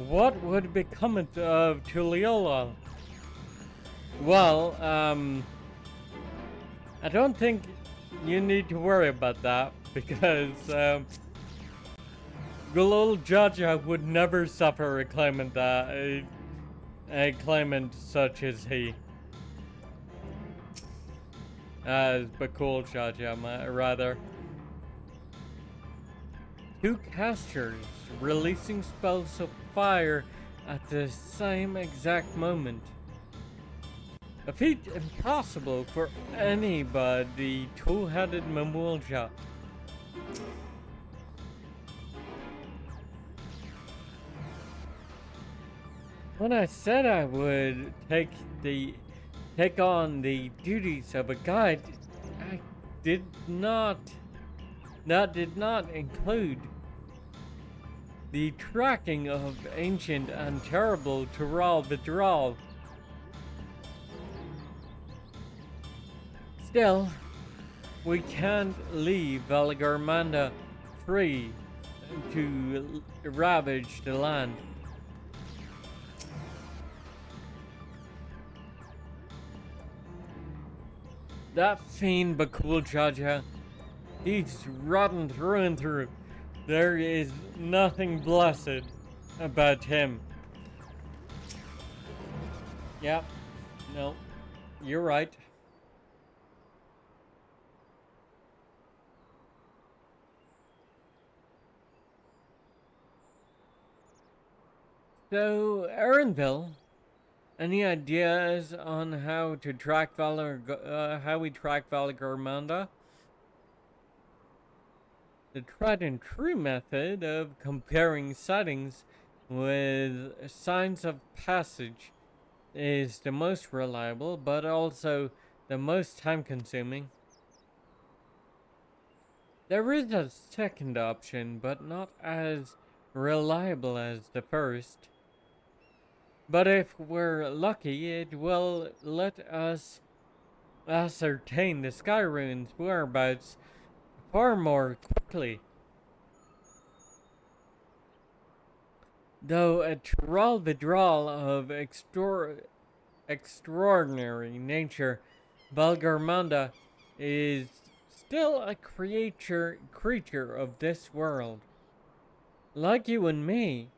what would become of Tuliyola? Well, I don't think you need to worry about that, because Galul Jaja would never suffer a claimant such as he. As Bakul Jaja, rather. Two casters releasing spells of fire at the same exact moment. A feat impossible for any but the two-headed Mamulja. When I said I would take on the duties of a guide, that did not include the tracking of ancient and terrible Tural Vidral. Still, we can't leave Valigarmanda free to ravage the land. That fiend Bakul Jaja, he's rotten through and through. There is nothing blessed about him. Yep. No. You're right. So, Aaronville, any ideas on how to track how we track Valigarmanda? The tried and true method of comparing sightings with signs of passage is the most reliable, but also the most time-consuming. There is a second option, but not as reliable as the first. But if we're lucky, it will let us ascertain the Sky Rune's whereabouts far more quickly. Though a Tural Vidral of extraordinary nature, Valigarmanda is still a creature of this world. Like you and me,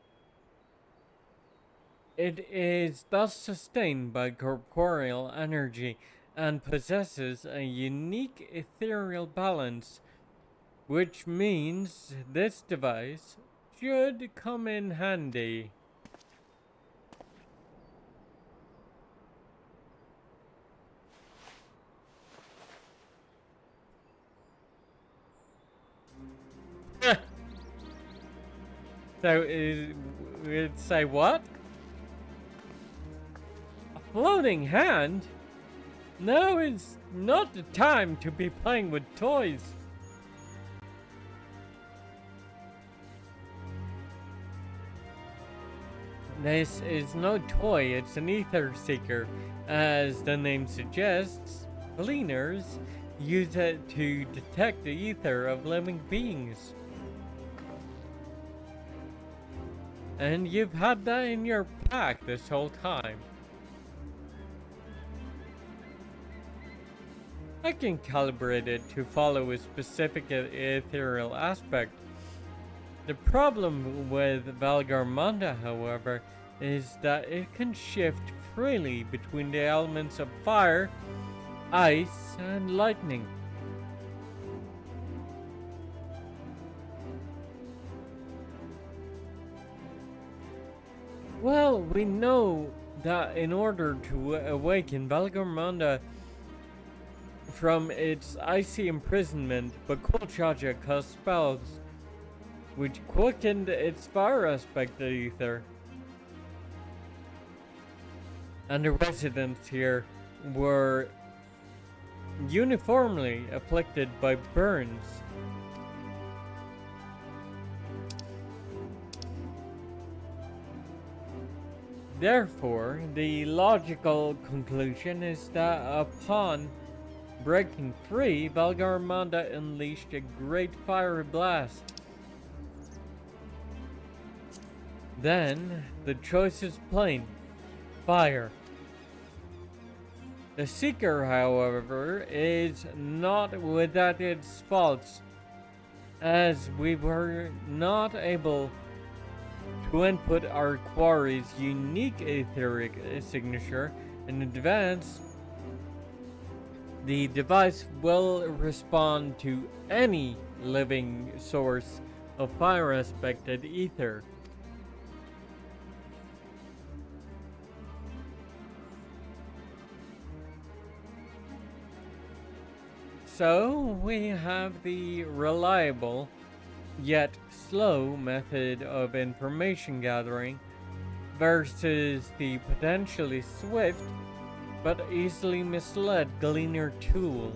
it is thus sustained by corporeal energy and possesses a unique ethereal balance, which means this device should come in handy. So, it'd say what? A floating hand? Now is not the time to be playing with toys. This is no toy, it's an ether seeker. As the name suggests, cleaners use it to detect the ether of living beings. And you've had that in your pack this whole time. I can calibrate it to follow a specific ethereal aspect. The problem with Valigarmanda, however, is that it can shift freely between the elements of fire, ice, and lightning. Well, we know that in order to awaken Valigarmanda from its icy imprisonment, Bakul Chaja cast spells which quickened its fire aspect of ether. And the residents here were uniformly afflicted by burns. Therefore, the logical conclusion is that upon breaking free, Valigarmanda unleashed a great fiery blast. Then, the choice is plain. Fire. The Seeker, however, is not without its faults, as we were not able to input our quarry's unique etheric signature in advance. The device will respond to any living source of fire aspected ether. So we have the reliable yet slow method of information gathering versus the potentially swift but easily misled Gleaner tool.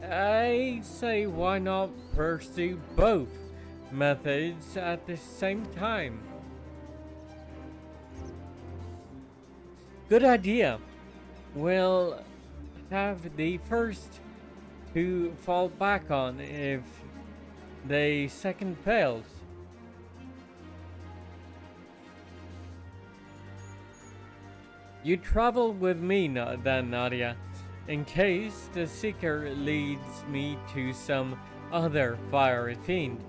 I say, why not pursue both methods at the same time? Good idea. We'll have the first to fall back on if the second fails. You travel with me then, Nadia, in case the Seeker leads me to some other fiery fiend.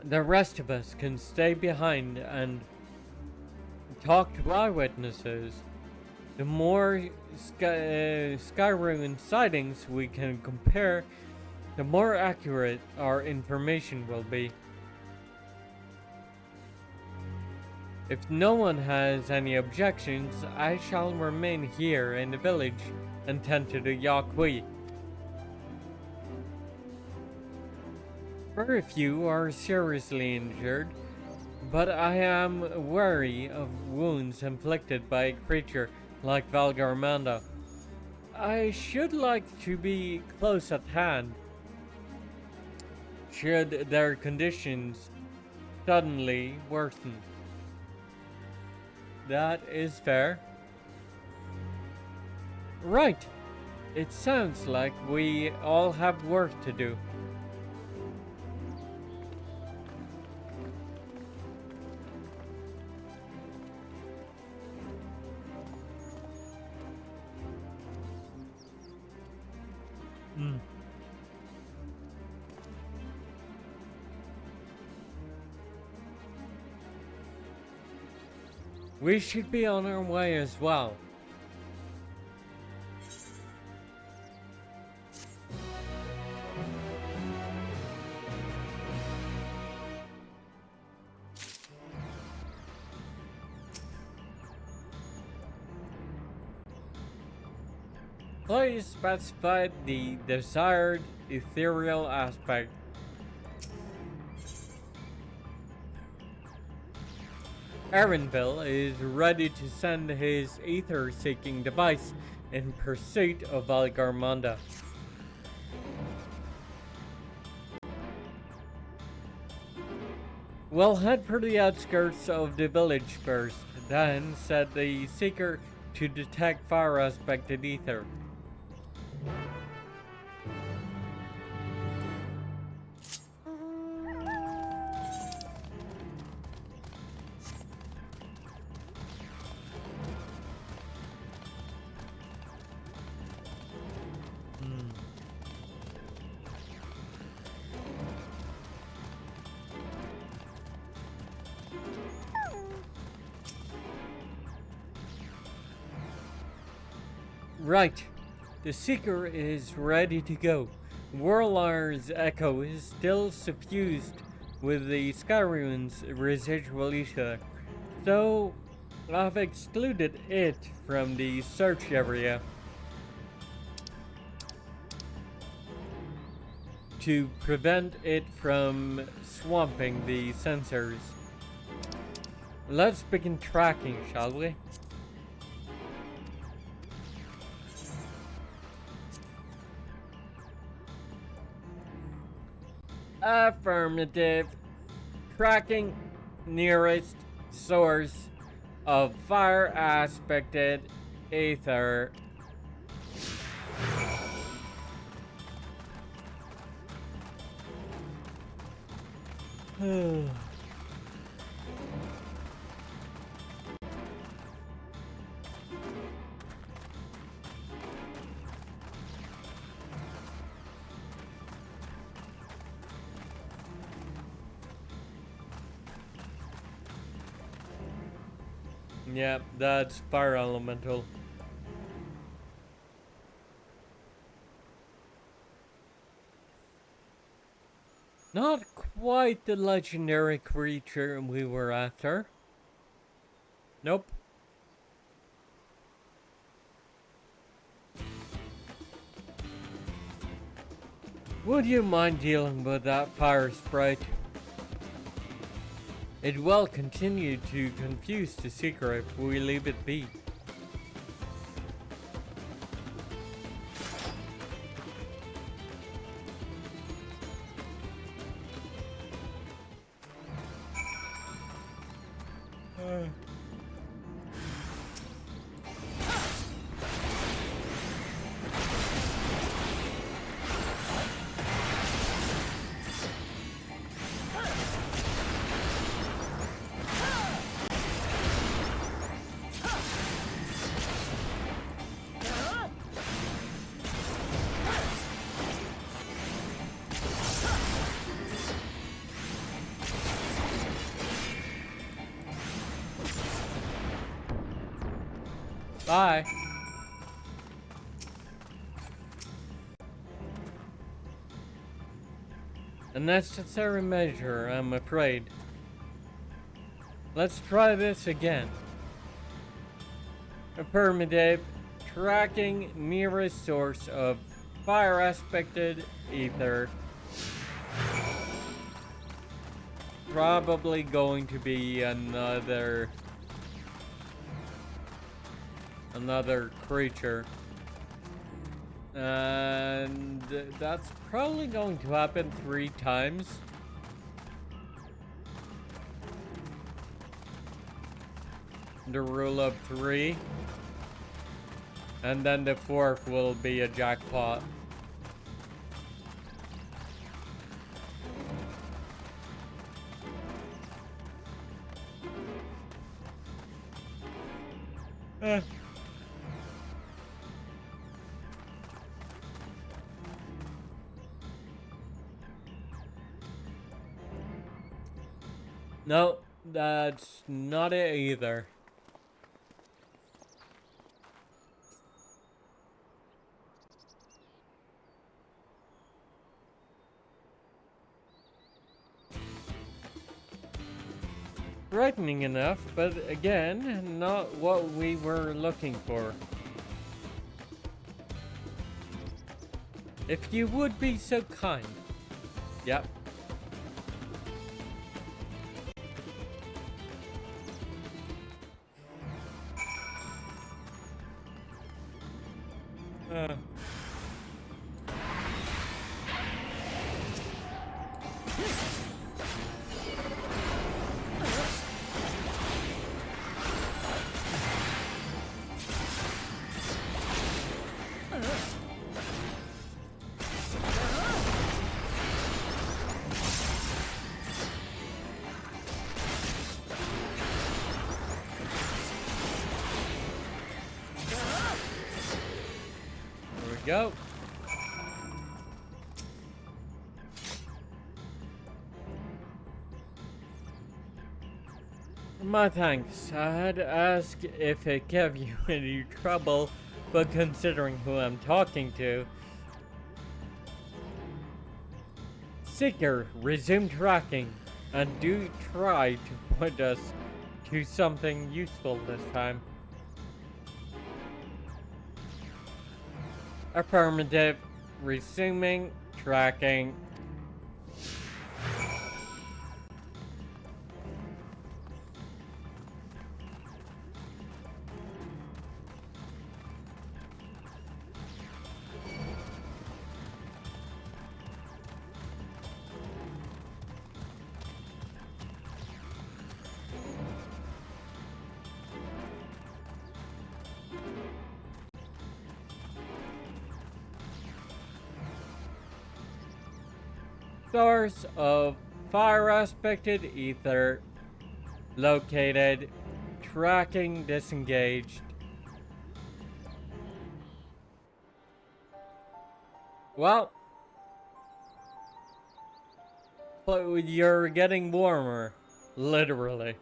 The rest of us can stay behind and talk to eyewitnesses. The more Skyrim sightings we can compare, the more accurate our information will be. If no one has any objections, I shall remain here in the village and tend to the Yaqui. Very few are seriously injured, but I am wary of wounds inflicted by a creature like Valigarmanda. I should like to be close at hand should their conditions suddenly worsen. That is fair. Right. It sounds like we all have work to do. We should be on our way as well. Please specify the desired ethereal aspect. Aaronville is ready to send his ether-seeking device in pursuit of Valigarmanda. We'll head for the outskirts of the village first, then set the Seeker to detect fire-aspected ether. Right. The Seeker is ready to go. Whirlar's echo is still suffused with the Skyrune's residual ether, so I've excluded it from the search area to prevent it from swamping the sensors. Let's begin tracking, shall we? Affirmative. Tracking nearest source of fire aspected ether. Yep, that's fire elemental. Not quite the legendary creature we were after. Nope. Would you mind dealing with that fire sprite? It will continue to confuse the Seeker if we leave it be. Bye. A necessary measure, I'm afraid. Let's try this again. Affirmative. Tracking nearest source of fire aspected ether. Probably going to be another creature, and that's probably going to happen 3 times. The rule of 3. And then the fourth will be a jackpot. No, that's not it either. Frightening enough, but again, not what we were looking for. If you would be so kind. Yep. Go. My thanks. I had to ask if it gave you any trouble, but considering who I'm talking to... Seeker, resume tracking, and do try to point us to something useful this time. Affirmative. Resuming tracking. Source of fire aspected ether located. Tracking disengaged. Well, you're getting warmer, literally.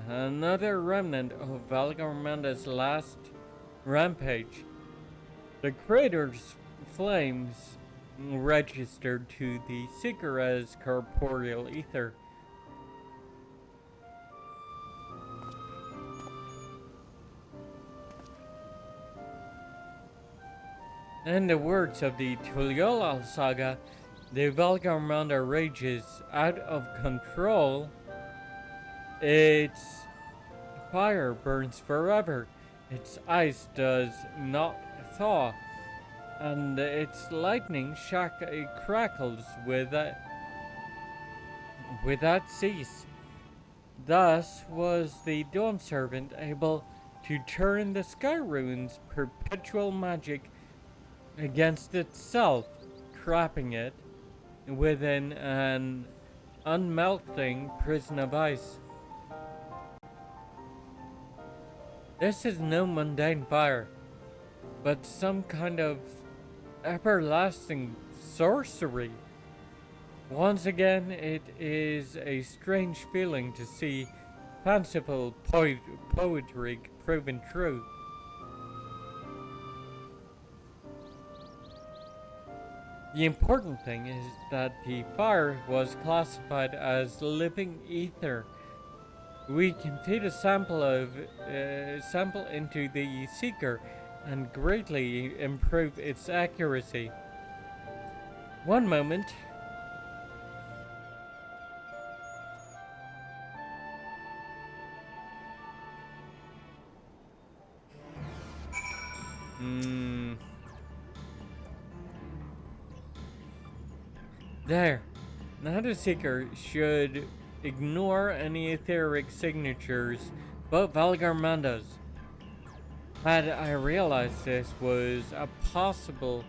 Another remnant of Valigarmanda's last rampage. The crater's flames registered to the Seeker as corporeal ether. In the words of the Tuliolal saga, the Valigarmanda rages out of control. Its fire burns forever, its ice does not thaw, and its lightning crackles without cease. Thus was the Dawn Servant able to turn the Sky Rune's perpetual magic against itself, trapping it within an unmelting prison of ice. This is no mundane fire, but some kind of everlasting sorcery. Once again, it is a strange feeling to see fanciful poetry proven true. The important thing is that the fire was classified as living ether. We can feed a sample into the Seeker and greatly improve its accuracy. One moment. There. Now the Seeker should ignore any etheric signatures but Valigarmanda's. Had I realized this was possible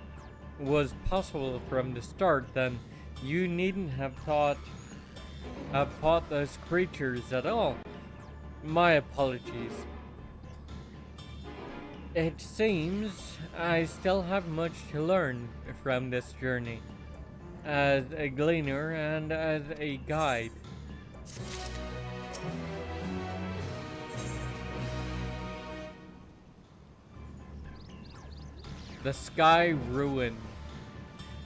from the start, then you needn't have fought those creatures at all. My apologies. It seems I still have much to learn from this journey, as a gleaner and as a guide. The Sky Ruin.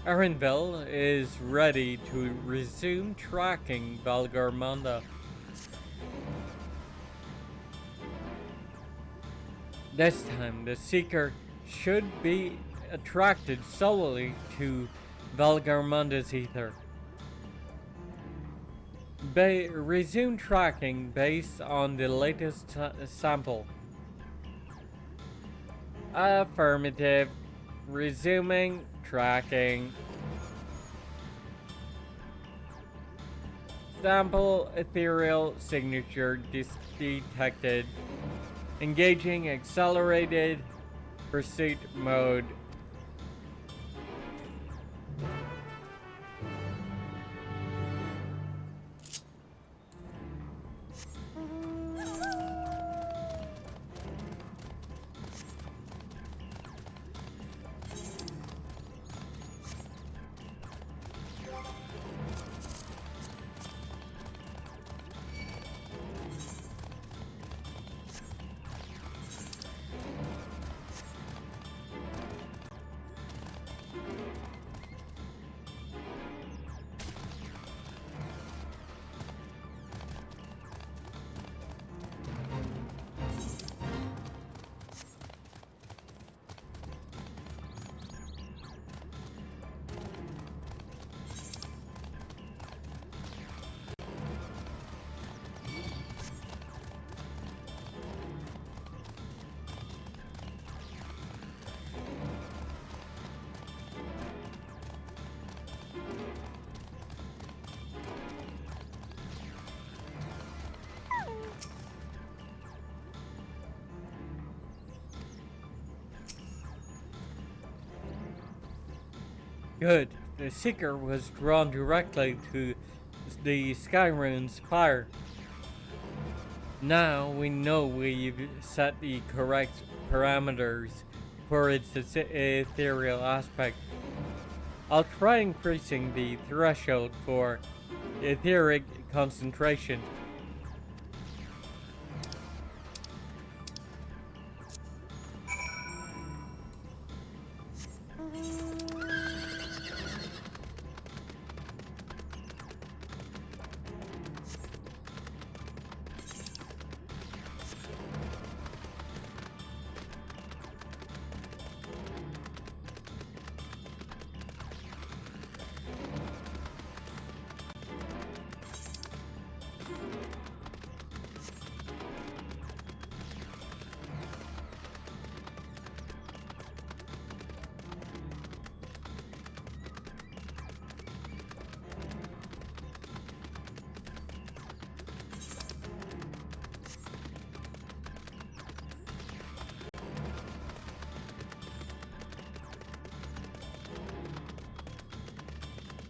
Erenville is ready to resume tracking Valigarmanda. This time, the Seeker should be attracted solely to Valigarmanda's ether. Resume tracking based on the latest sample. Affirmative. Resuming tracking. Sample ethereal signature detected. Engaging accelerated pursuit mode. Good. The Seeker was drawn directly to the Skyrune's fire. Now we know we've set the correct parameters for its ethereal aspect. I'll try increasing the threshold for etheric concentration.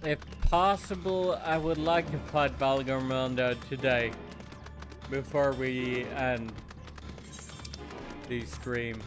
If possible, I would like to fight Valigarmanda today, before we end the stream.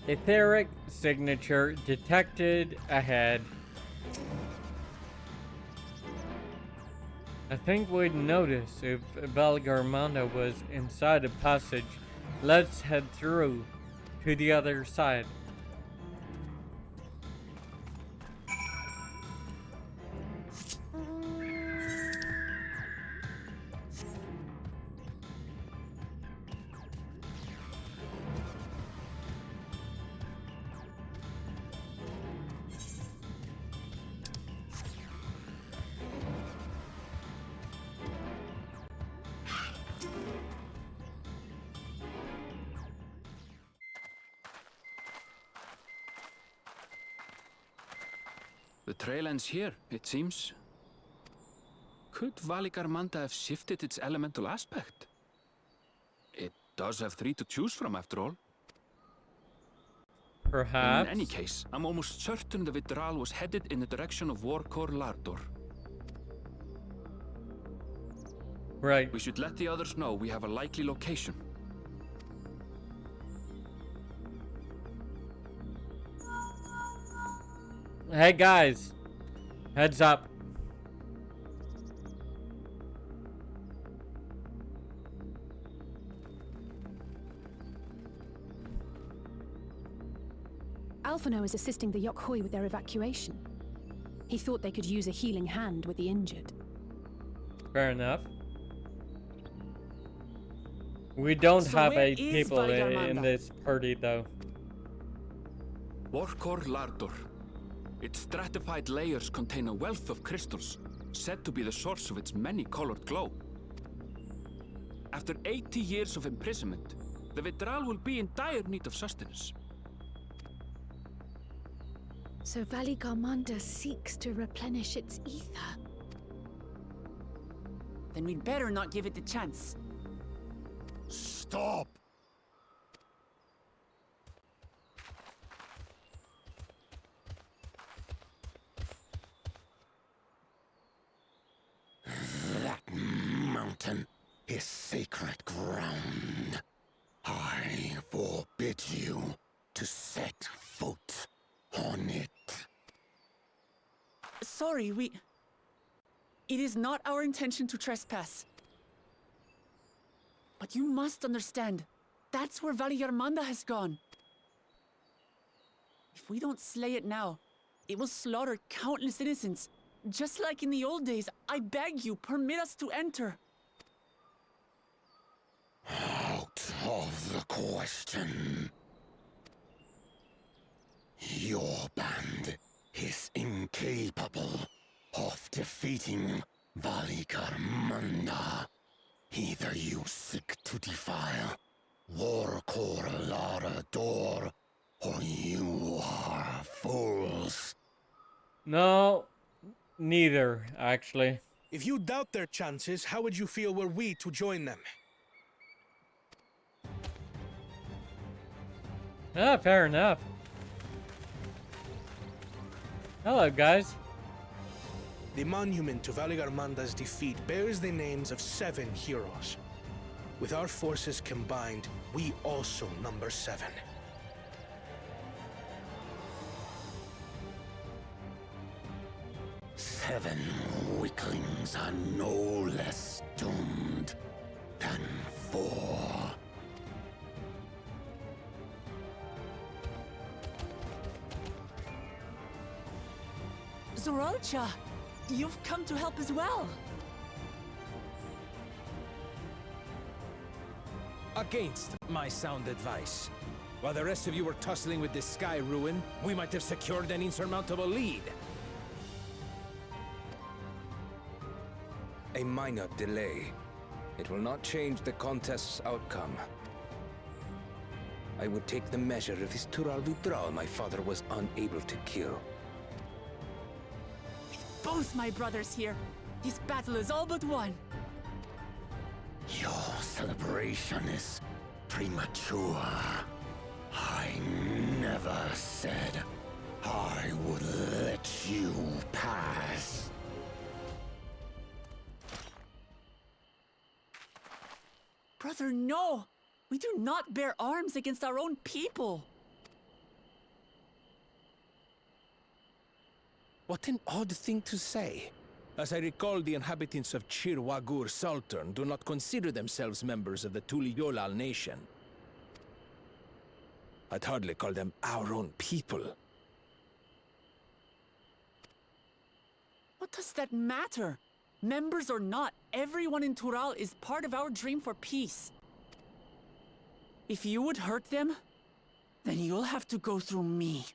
Etheric signature detected ahead. I think we'd notice if Valigarmanda was inside a passage. Let's head through to the other side. The trail ends here, it seems. Could Valigarmanda have shifted its elemental aspect? It does have 3 to choose from, after all. Perhaps. In any case, I'm almost certain the Vitral was headed in the direction of Warkor Lardor. Right. We should let the others know we have a likely location. Hey guys, heads up. Alphino is assisting the Yokhui with their evacuation. He thought they could use a healing hand with the injured. Fair enough. We don't So have where 8 is people in Valigarmanda? this party though. Warkor Lardor. Its stratified layers contain a wealth of crystals, said to be the source of its many-colored glow. After 80 years of imprisonment, the Vitral will be in dire need of sustenance. So Valigarmanda seeks to replenish its ether. Then we'd better not give it the chance. Stop! That mountain is sacred ground. I forbid you to set foot on it. Sorry, It is not our intention to trespass. But you must understand, that's where Valigarmanda has gone. If we don't slay it now, it will slaughter countless innocents. Just like in the old days, I beg you, permit us to enter. Out of the question. Your band is incapable of defeating Valigarmanda. Either you seek to defile Warkor Lardor, or you are fools. No, neither, actually. If you doubt their chances, how would you feel were we to join them? Ah, fair enough. Hello, guys. The monument to Valigarmanda's defeat bears the names of 7 heroes. With our forces combined, we also number 7. Seven weaklings are no less doomed than 4. Zoralcha, you've come to help as well. Against my sound advice. While the rest of you were tussling with this sky ruin, we might have secured an insurmountable lead. A minor delay. It will not change the contest's outcome. I would take the measure of this Tural Vitral my father was unable to kill. Both my brothers here. This battle is all but won. Your celebration is premature. I never said I would let you pass. Brother, no! We do not bear arms against our own people. What an odd thing to say. As I recall, the inhabitants of Chir Wagur Sultan do not consider themselves members of the Tuliyolal nation. I'd hardly call them our own people. What does that matter? Members or not, everyone in Tural is part of our dream for peace. If you would hurt them, then you'll have to go through me.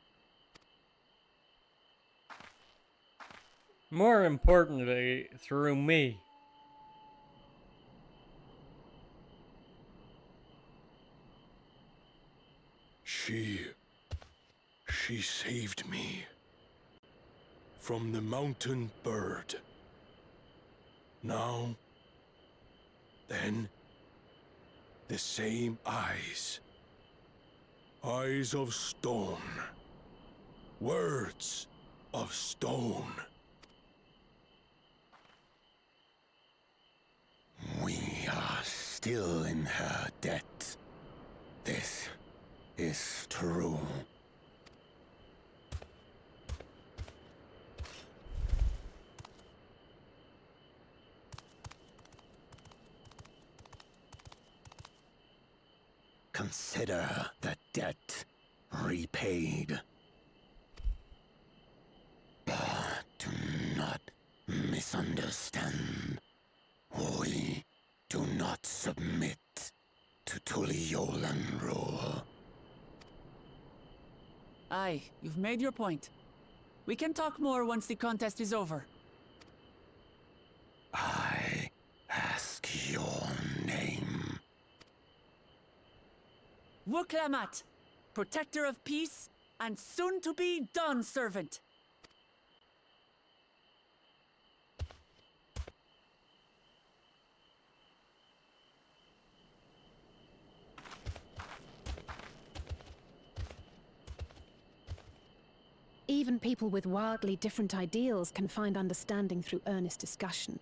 More importantly, through me. She saved me. from the mountain bird. Now, then, the same eyes. Eyes of stone. Words of stone. We are still in her debt. This is true. Consider the debt repaid. But do not misunderstand. We do not submit to Tuliolan rule. Aye, you've made your point. We can talk more once the contest is over. I ask your name. Wuklamat, protector of peace, and soon-to-be Dawn servant. Even people with wildly different ideals can find understanding through earnest discussion.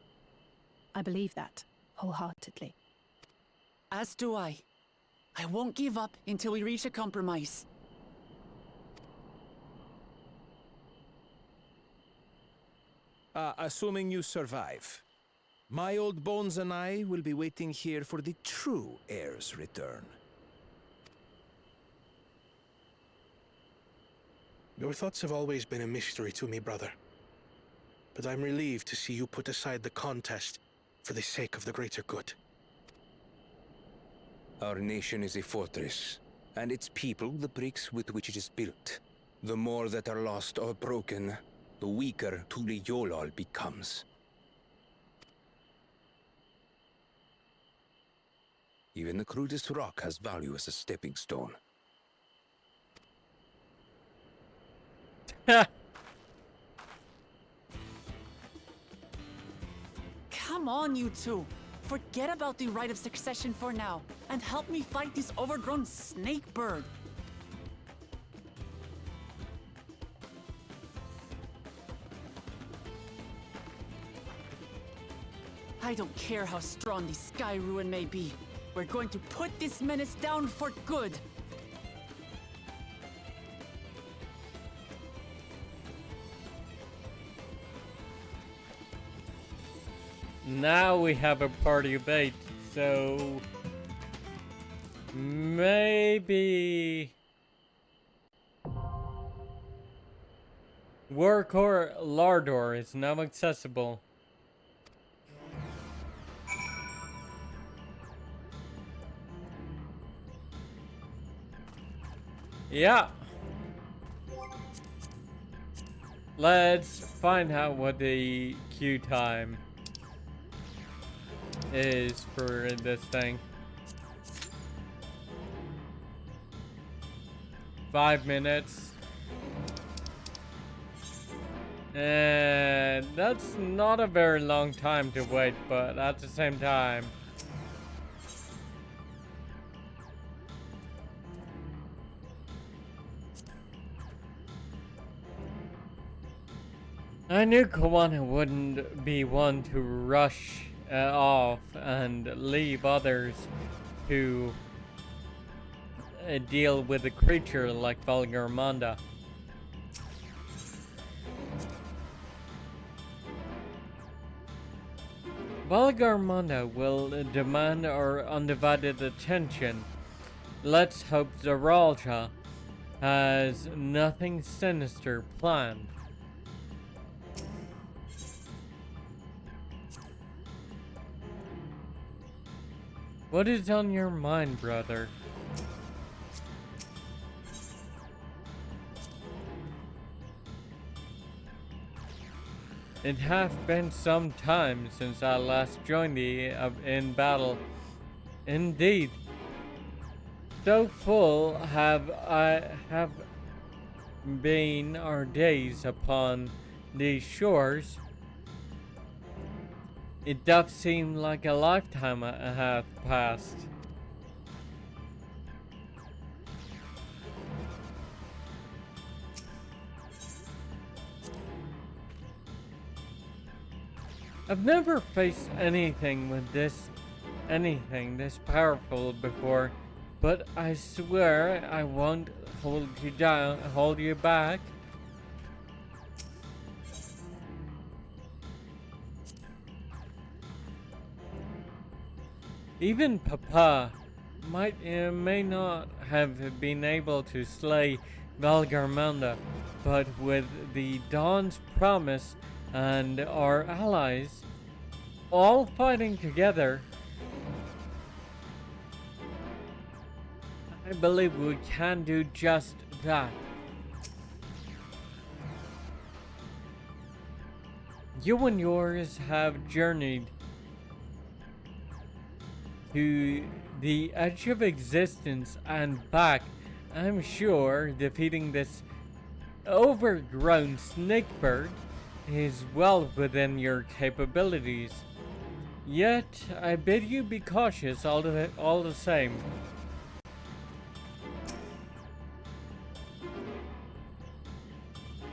I believe that, wholeheartedly. As do I. I won't give up until we reach a compromise. Assuming you survive, my old bones and I will be waiting here for the true heir's return. Your thoughts have always been a mystery to me, brother. But I'm relieved to see you put aside the contest for the sake of the greater good. Our nation is a fortress, and its people the bricks with which it is built. The more that are lost or broken, the weaker Tuliyolal becomes. Even the crudest rock has value as a stepping stone. Come on, you two. Forget about the right of succession for now, and help me fight this overgrown snake bird. I don't care how strong the Sky Ruin may be. We're going to put this menace down for good. Now we have a party of 8, so maybe Workor Lardor is now accessible. Yeah. Let's find out what the queue time is for this thing. 5 minutes. And that's not a very long time to wait, but at the same time, I knew Kawana wouldn't be one to rush off and leave others to deal with a creature like Valigarmanda. Valigarmanda will demand our undivided attention. Let's hope Zaralcha has nothing sinister planned. What is on your mind, brother? It hath been some time since I last joined thee in battle. Indeed, so full have been our days upon these shores, it doth seem like a lifetime hath passed. I've never faced anything this powerful before, but I swear I won't hold you back. Even Papa may not have been able to slay Valigarmanda, but with the Dawn's promise and our allies all fighting together, I believe we can do just that. You and yours have journeyed to the edge of existence and back, I'm sure. Defeating this overgrown snakebird is well within your capabilities. Yet, I bid you be cautious all the same.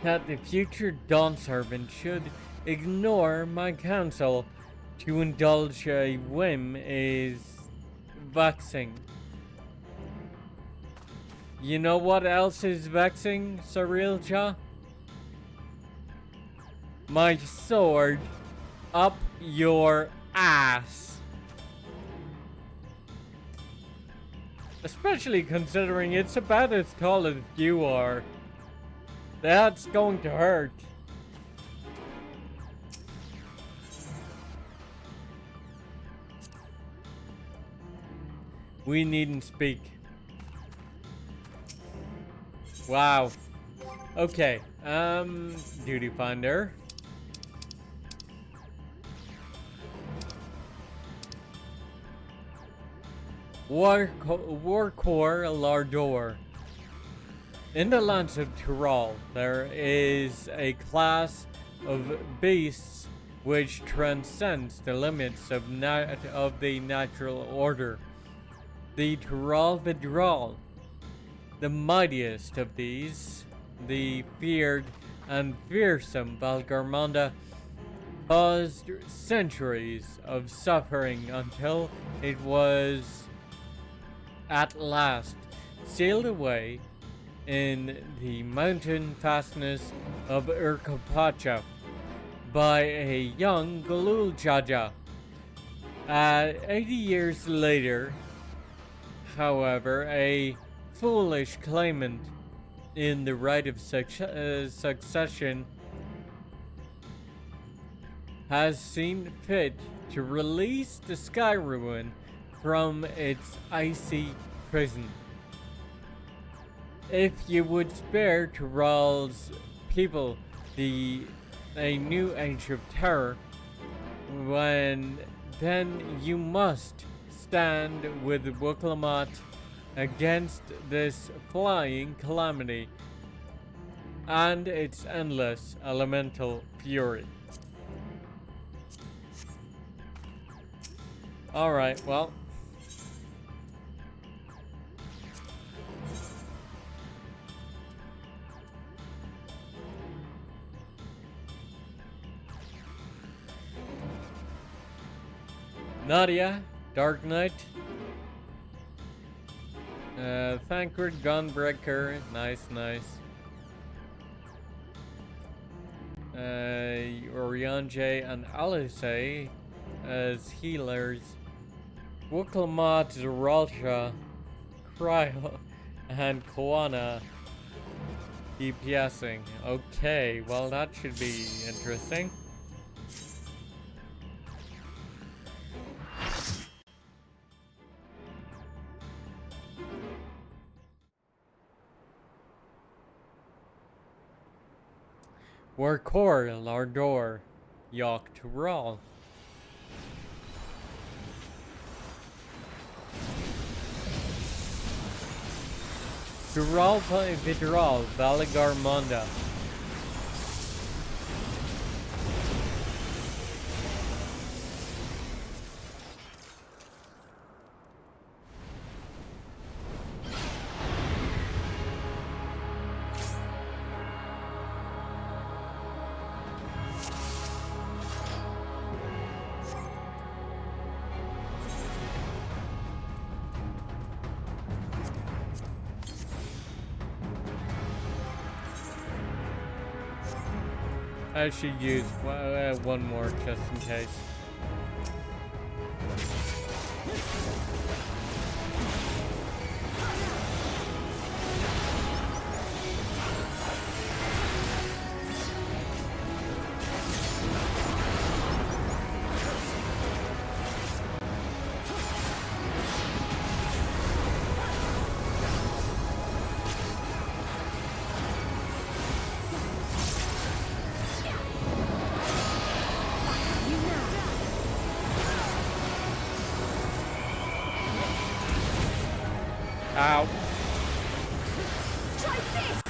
That the future Dawn Servant should ignore my counsel to indulge a whim is vexing. You know what else is vexing, Sarilja? My sword up your ass. Especially considering it's about as tall as you are. That's going to hurt. We needn't speak. Wow. Okay. Duty finder. Warcore Lardor. In the lands of Tyrol, there is a class of beasts which transcends the limits of the natural order. The Tyrol Vidral, the mightiest of these, the feared and fearsome Valigarmanda, caused centuries of suffering until it was at last sealed away in the mountain fastness of Urkapacha by a young Galul Jaja. 80 years later, however, a foolish claimant in the right of succession has seen fit to release the Sky Ruin from its icy prison. If you would spare Tyrol's people a new age of terror, then you must stand with Wuklamat against this flying calamity and its endless elemental fury. Alright, well. Nadia, Dark Knight. Thancred, Gunbreaker, nice. Oriange and Alice as healers. Wuklamat, Zeralcha, Cryo, and Koana DPSing. Okay, well that should be interesting. Warcore Lardor, Yok Tyrol. Tyrol Vidral, Valigarmanda. I should use one more just in case. Ow. Try this!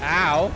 Ow.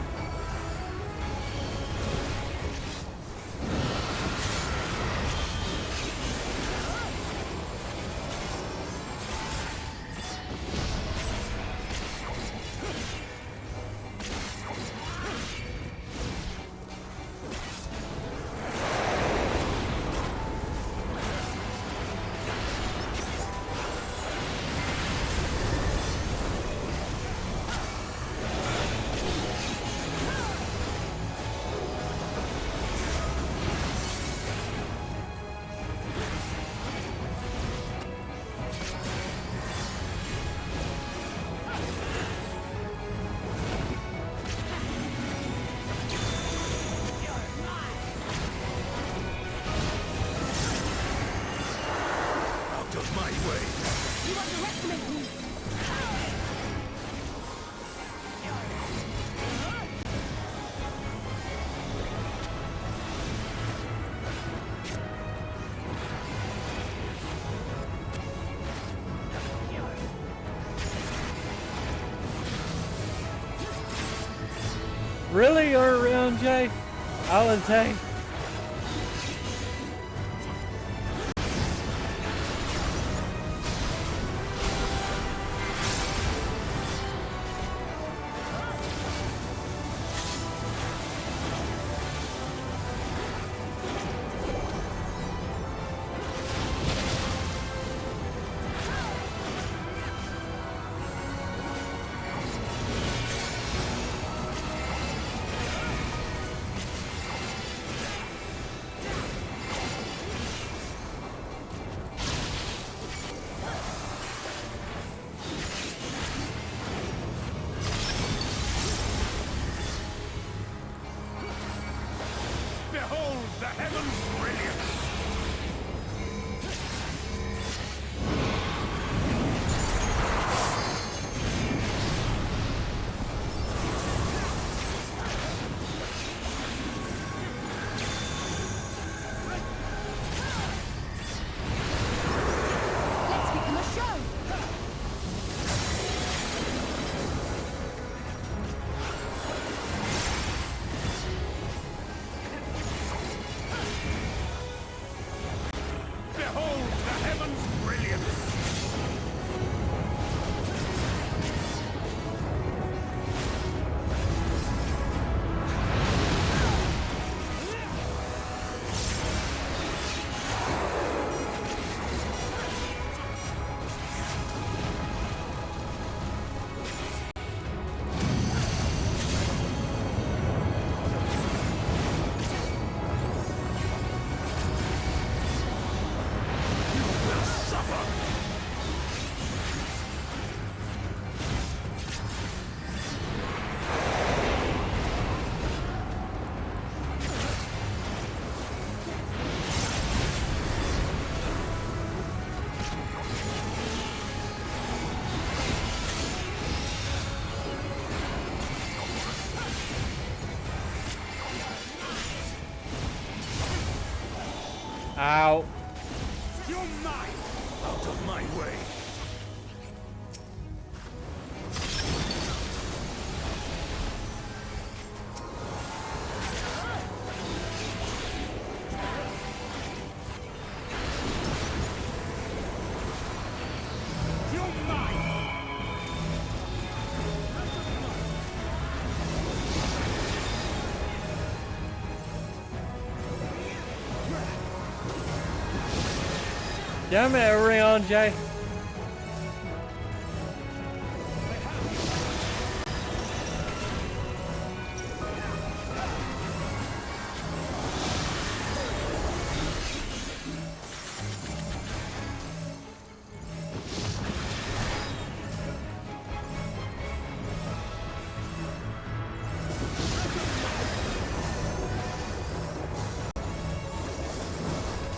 Really, you're around, Jay? Alante? Damn it, Orion.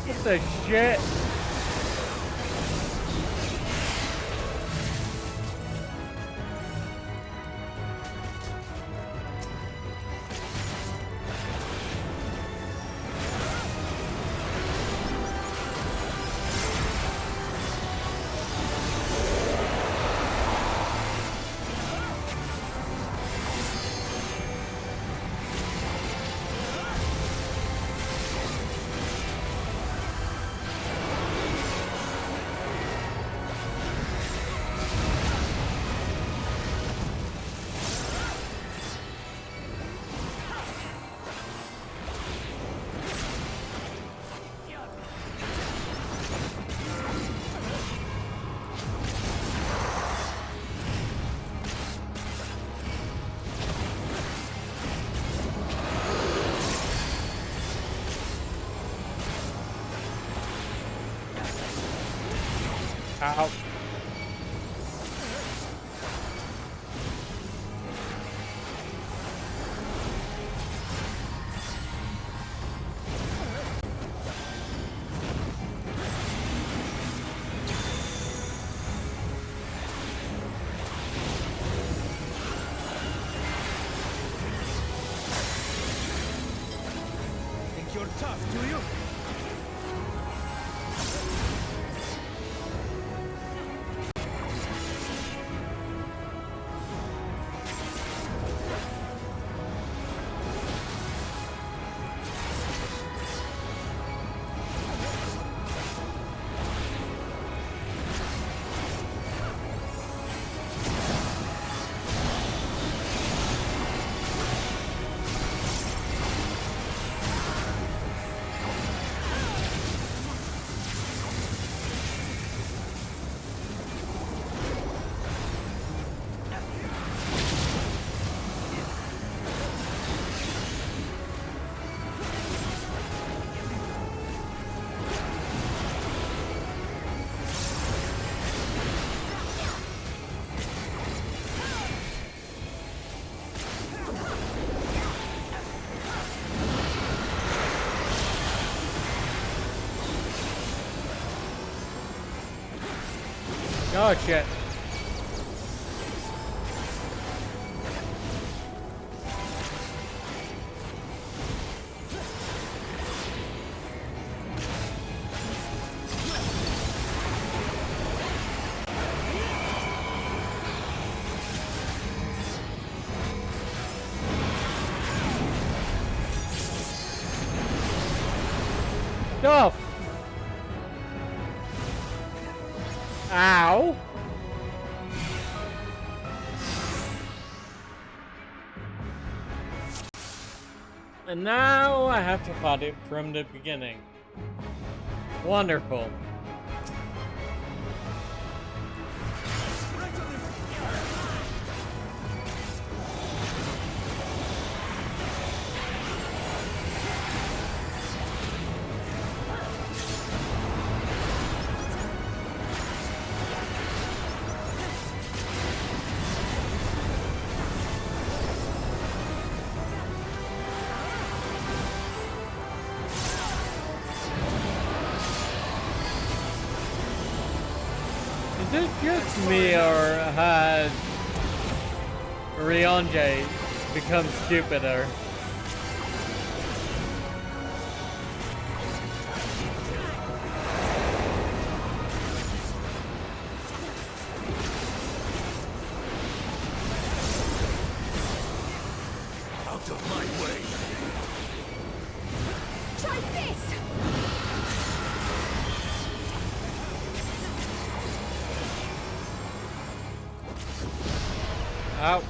What the shit? Ow. Think you're tough, do you? Oh shit. No. Ow. And now I have to fight it from the beginning. Wonderful. Is it just me, or has Ryonjay become stupider? Out of my way! Try this! Ow.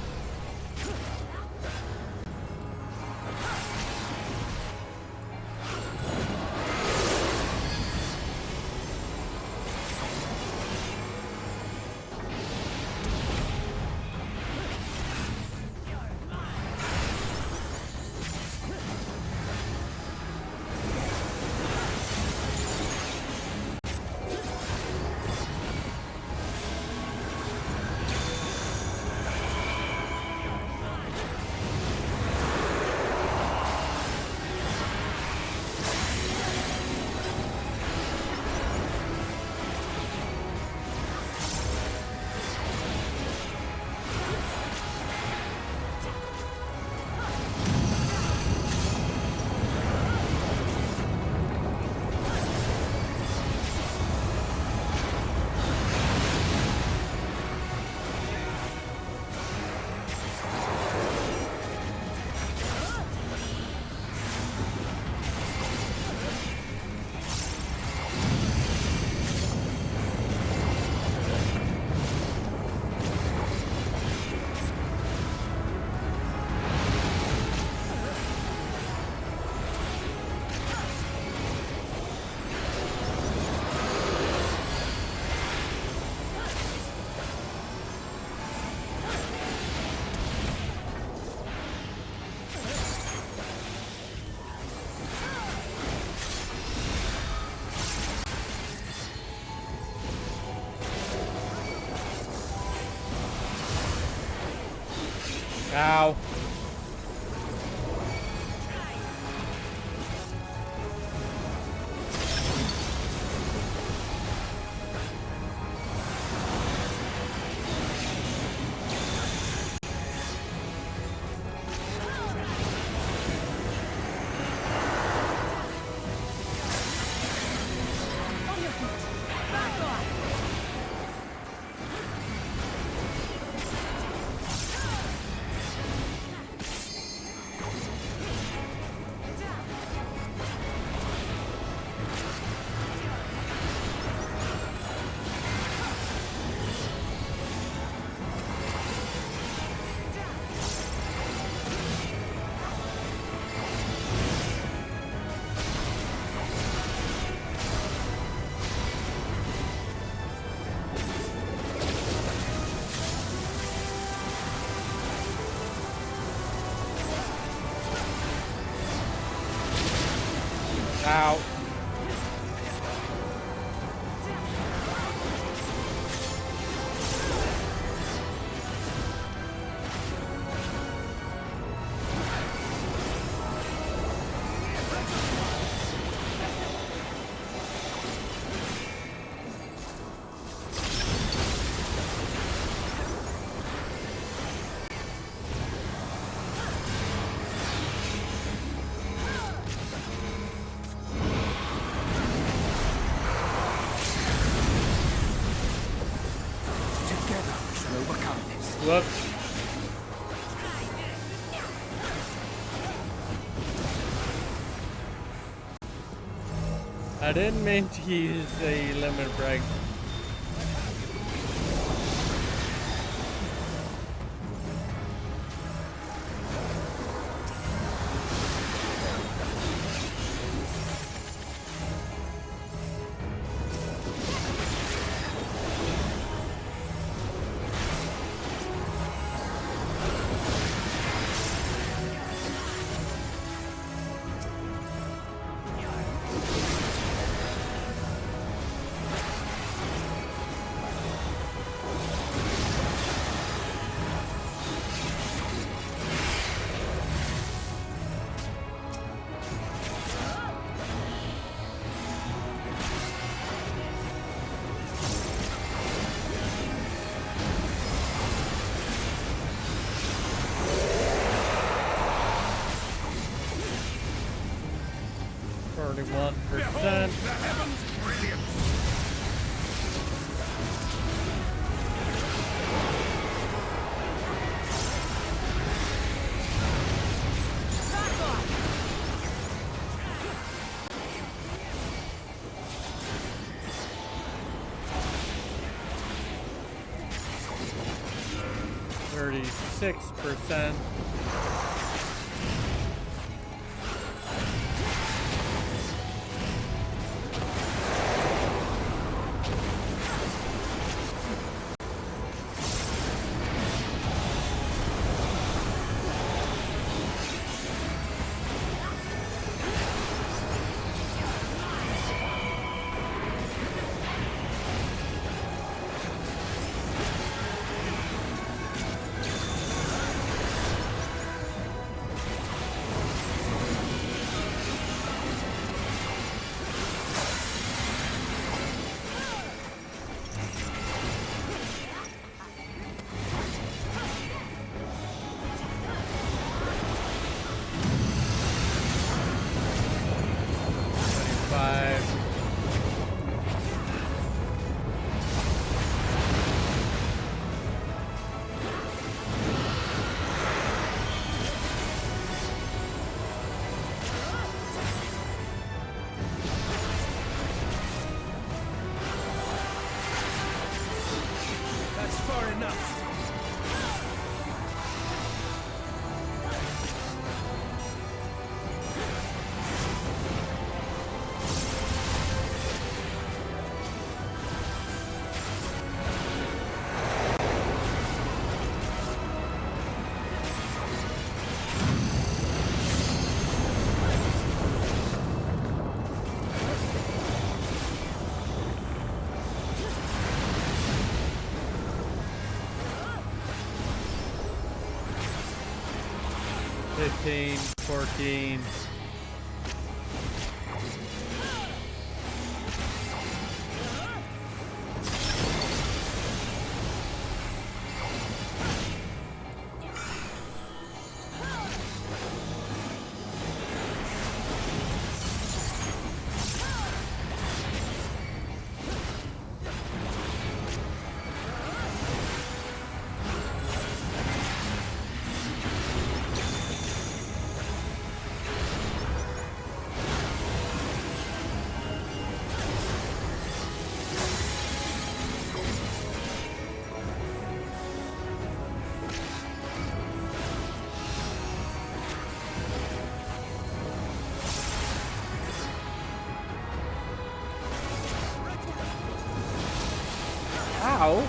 Ow. Ow. Whoops. I didn't mean to use a limit break. Behold the heavens' brilliance! %. 5. 15, 14. Ow!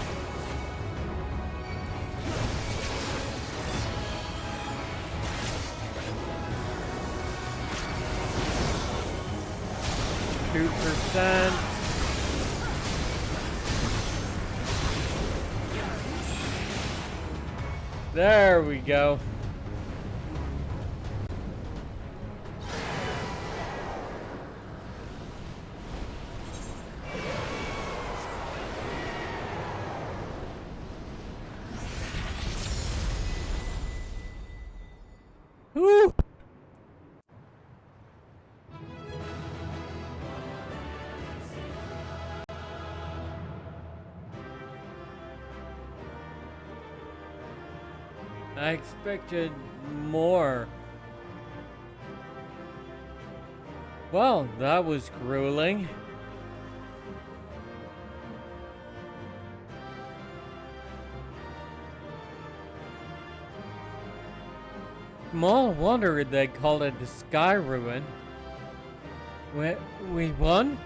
%. There we go. Woo! I expected more. Well, that was grueling. Small wonder they called it the Sky Ruin. We won?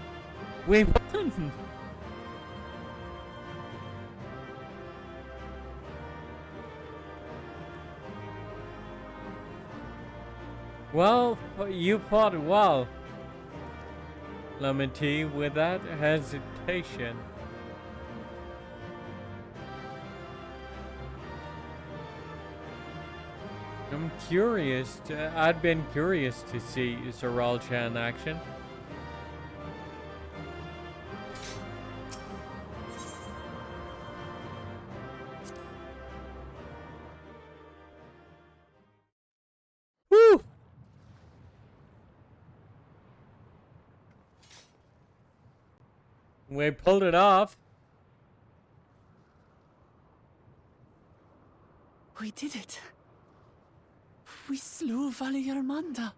We won! Well, you fought well, Lemon without hesitation. I'm curious. I'd been curious to see Zeralcha in action. Woo! We pulled it off. We did it. We slew Valigarmanda.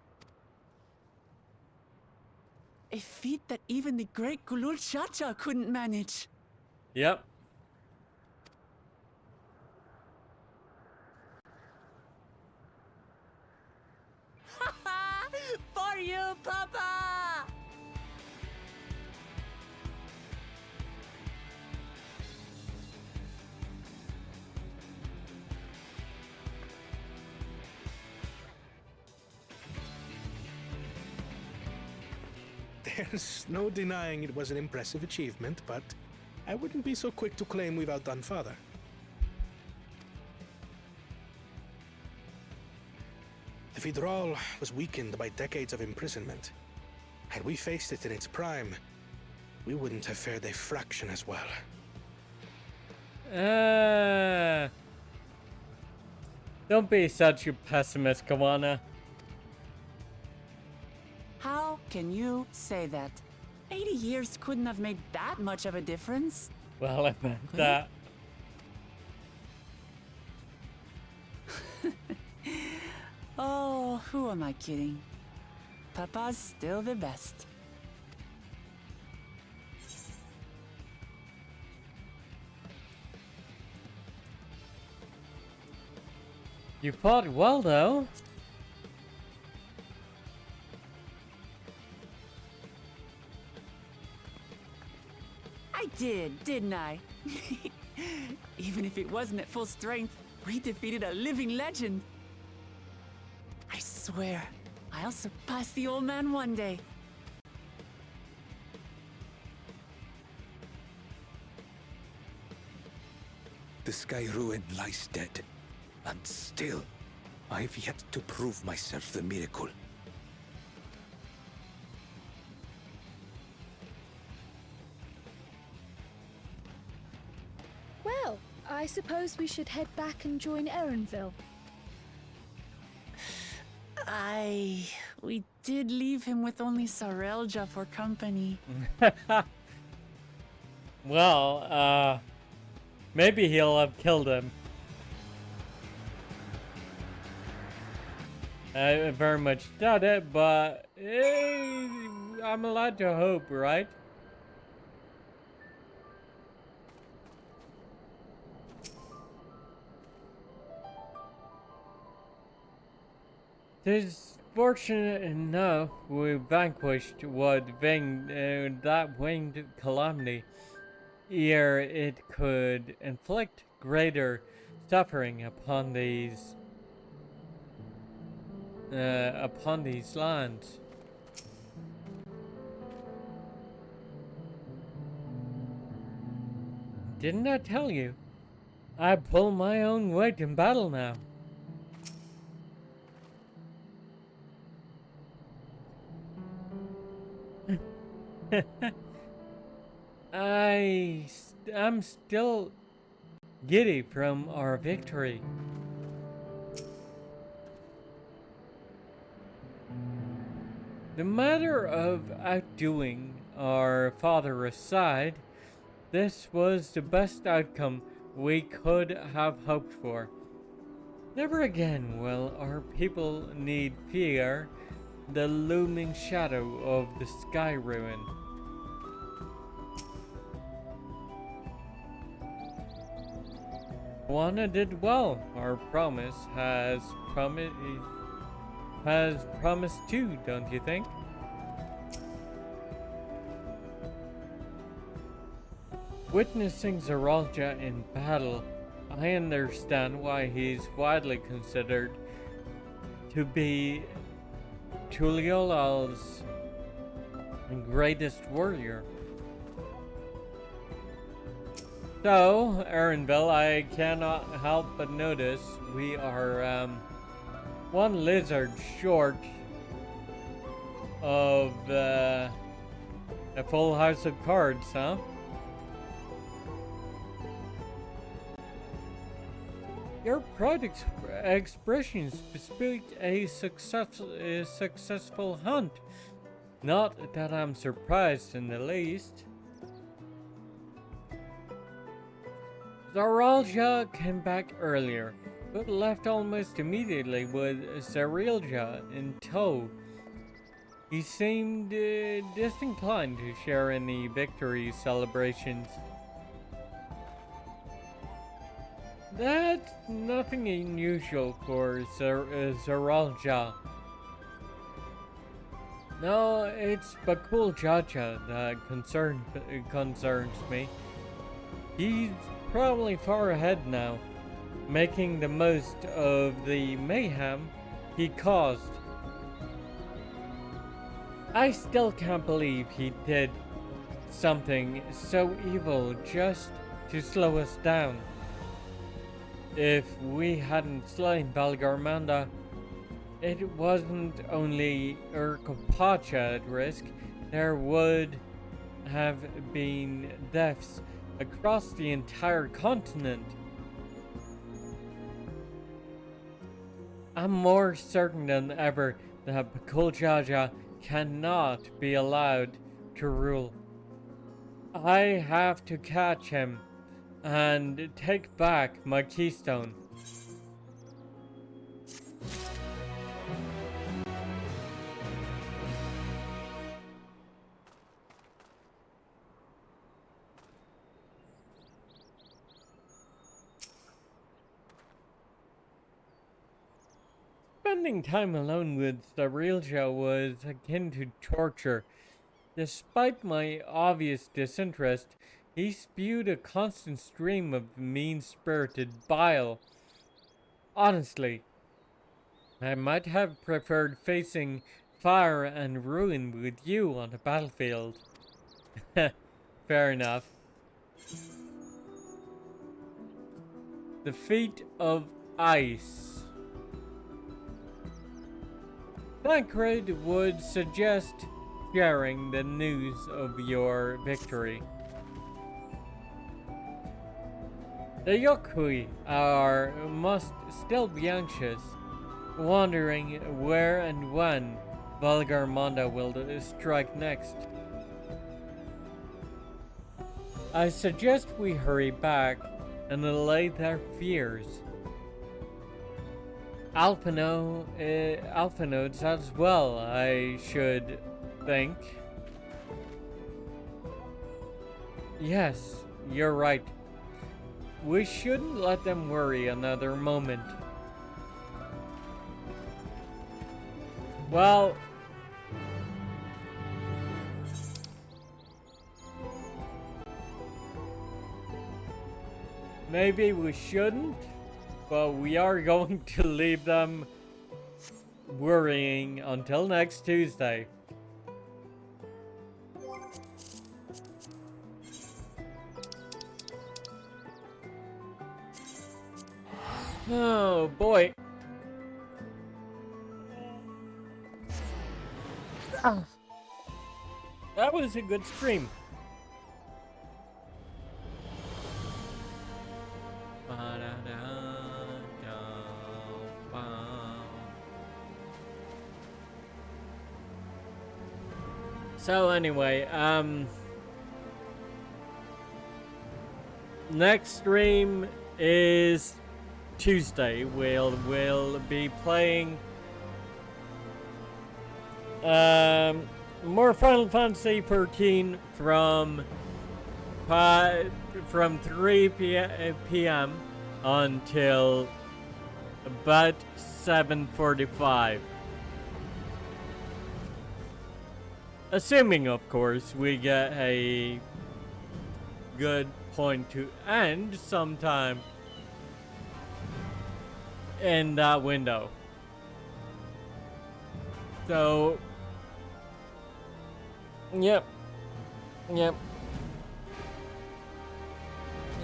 A feat that even the great Gulul Chacha couldn't manage. Yep. For you, Papa! There's no denying it was an impressive achievement, but I wouldn't be so quick to claim we've outdone Father. The Federal was weakened by decades of imprisonment. Had we faced it in its prime, we wouldn't have fared a fraction as well. Don't be such a pessimist, Kawana. How can you say that? 80 years couldn't have made that much of a difference. Well, I meant that. Oh, who am I kidding? Papa's still the best. You fought well, though. I did, didn't I? Even if it wasn't at full strength, we defeated a living legend. I swear, I'll surpass the old man one day. The Sky Ruin lies dead, and still, I've yet to prove myself the miracle. Well, I suppose we should head back and join Erenville. We did leave him with only Sarelja for company. Well, maybe he'll have killed him. I very much doubt it, but I'm allowed to hope, right? Tis fortunate enough we vanquished that winged calamity, ere it could inflict greater suffering upon these lands. Didn't I tell you? I pull my own weight in battle now. I'm still giddy from our victory. The matter of outdoing our father aside, this was the best outcome we could have hoped for. Never again will our people need fear the looming shadow of the sky ruin. Juana did well. Our promise has promised too, don't you think? Witnessing Zeralja in battle, I understand why he's widely considered to be Tuliola's greatest warrior. So, Erenville, I cannot help but notice we are one lizard short of a full house of cards, huh? Your proud expressions bespeak a successful hunt. Not that I'm surprised in the least. Zaralja came back earlier, but left almost immediately with Zarilja in tow. He seemed disinclined to share any victory celebrations. That's nothing unusual for Zaralja. No, it's Bakul Jaja that concerns me. He's probably far ahead now, making the most of the mayhem he caused. I still can't believe he did something so evil just to slow us down. If we hadn't slain Valigarmanda, it wasn't only Urkopacha at risk, there would have been deaths across the entire continent. I'm more certain than ever that Bakul Jaja cannot be allowed to rule. I have to catch him and take back my keystone. Spending time alone with Zarilja was akin to torture. Despite my obvious disinterest, he spewed a constant stream of mean-spirited bile. Honestly, I might have preferred facing fire and ruin with you on the battlefield. Fair enough. The feet of ice. Tancred would suggest sharing the news of your victory. The Yokui must still be anxious, wondering where and when Valigarmanda will strike next. I suggest we hurry back and allay their fears. Alphanodes as well, I should think. Yes, you're right. We shouldn't let them worry another moment. Well, maybe we shouldn't, but we are going to leave them worrying until next Tuesday. Oh boy. That was a good stream. So anyway, next stream is Tuesday. We'll be playing more Final Fantasy 14 from 3 p.m. until about 7:45. Assuming, of course, we get a good point to end sometime in that window. So, yep.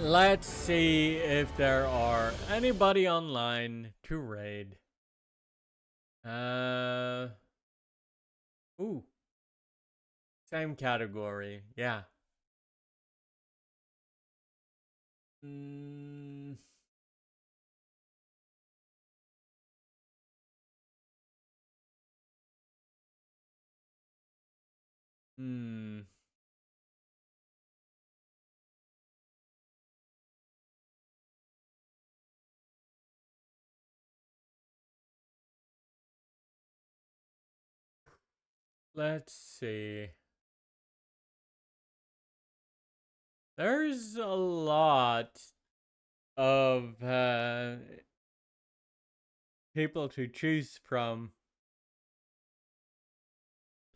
Let's see if there are anybody online to raid. Ooh. Same category, yeah. Let's see. There's a lot of people to choose from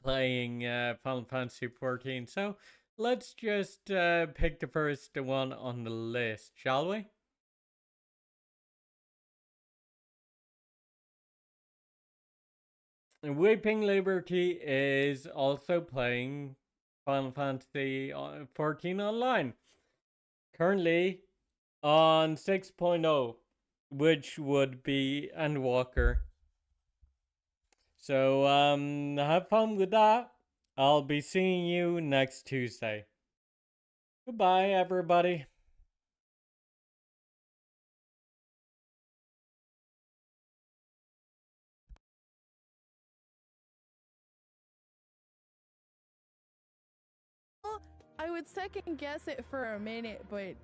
playing Final Fantasy 14. So let's just pick the first one on the list, shall we? Weeping Liberty is also playing Final Fantasy 14 online. Currently on 6.0, which would be Endwalker. So have fun with that. I'll be seeing you next Tuesday. Goodbye, everybody. I would second guess it for a minute, but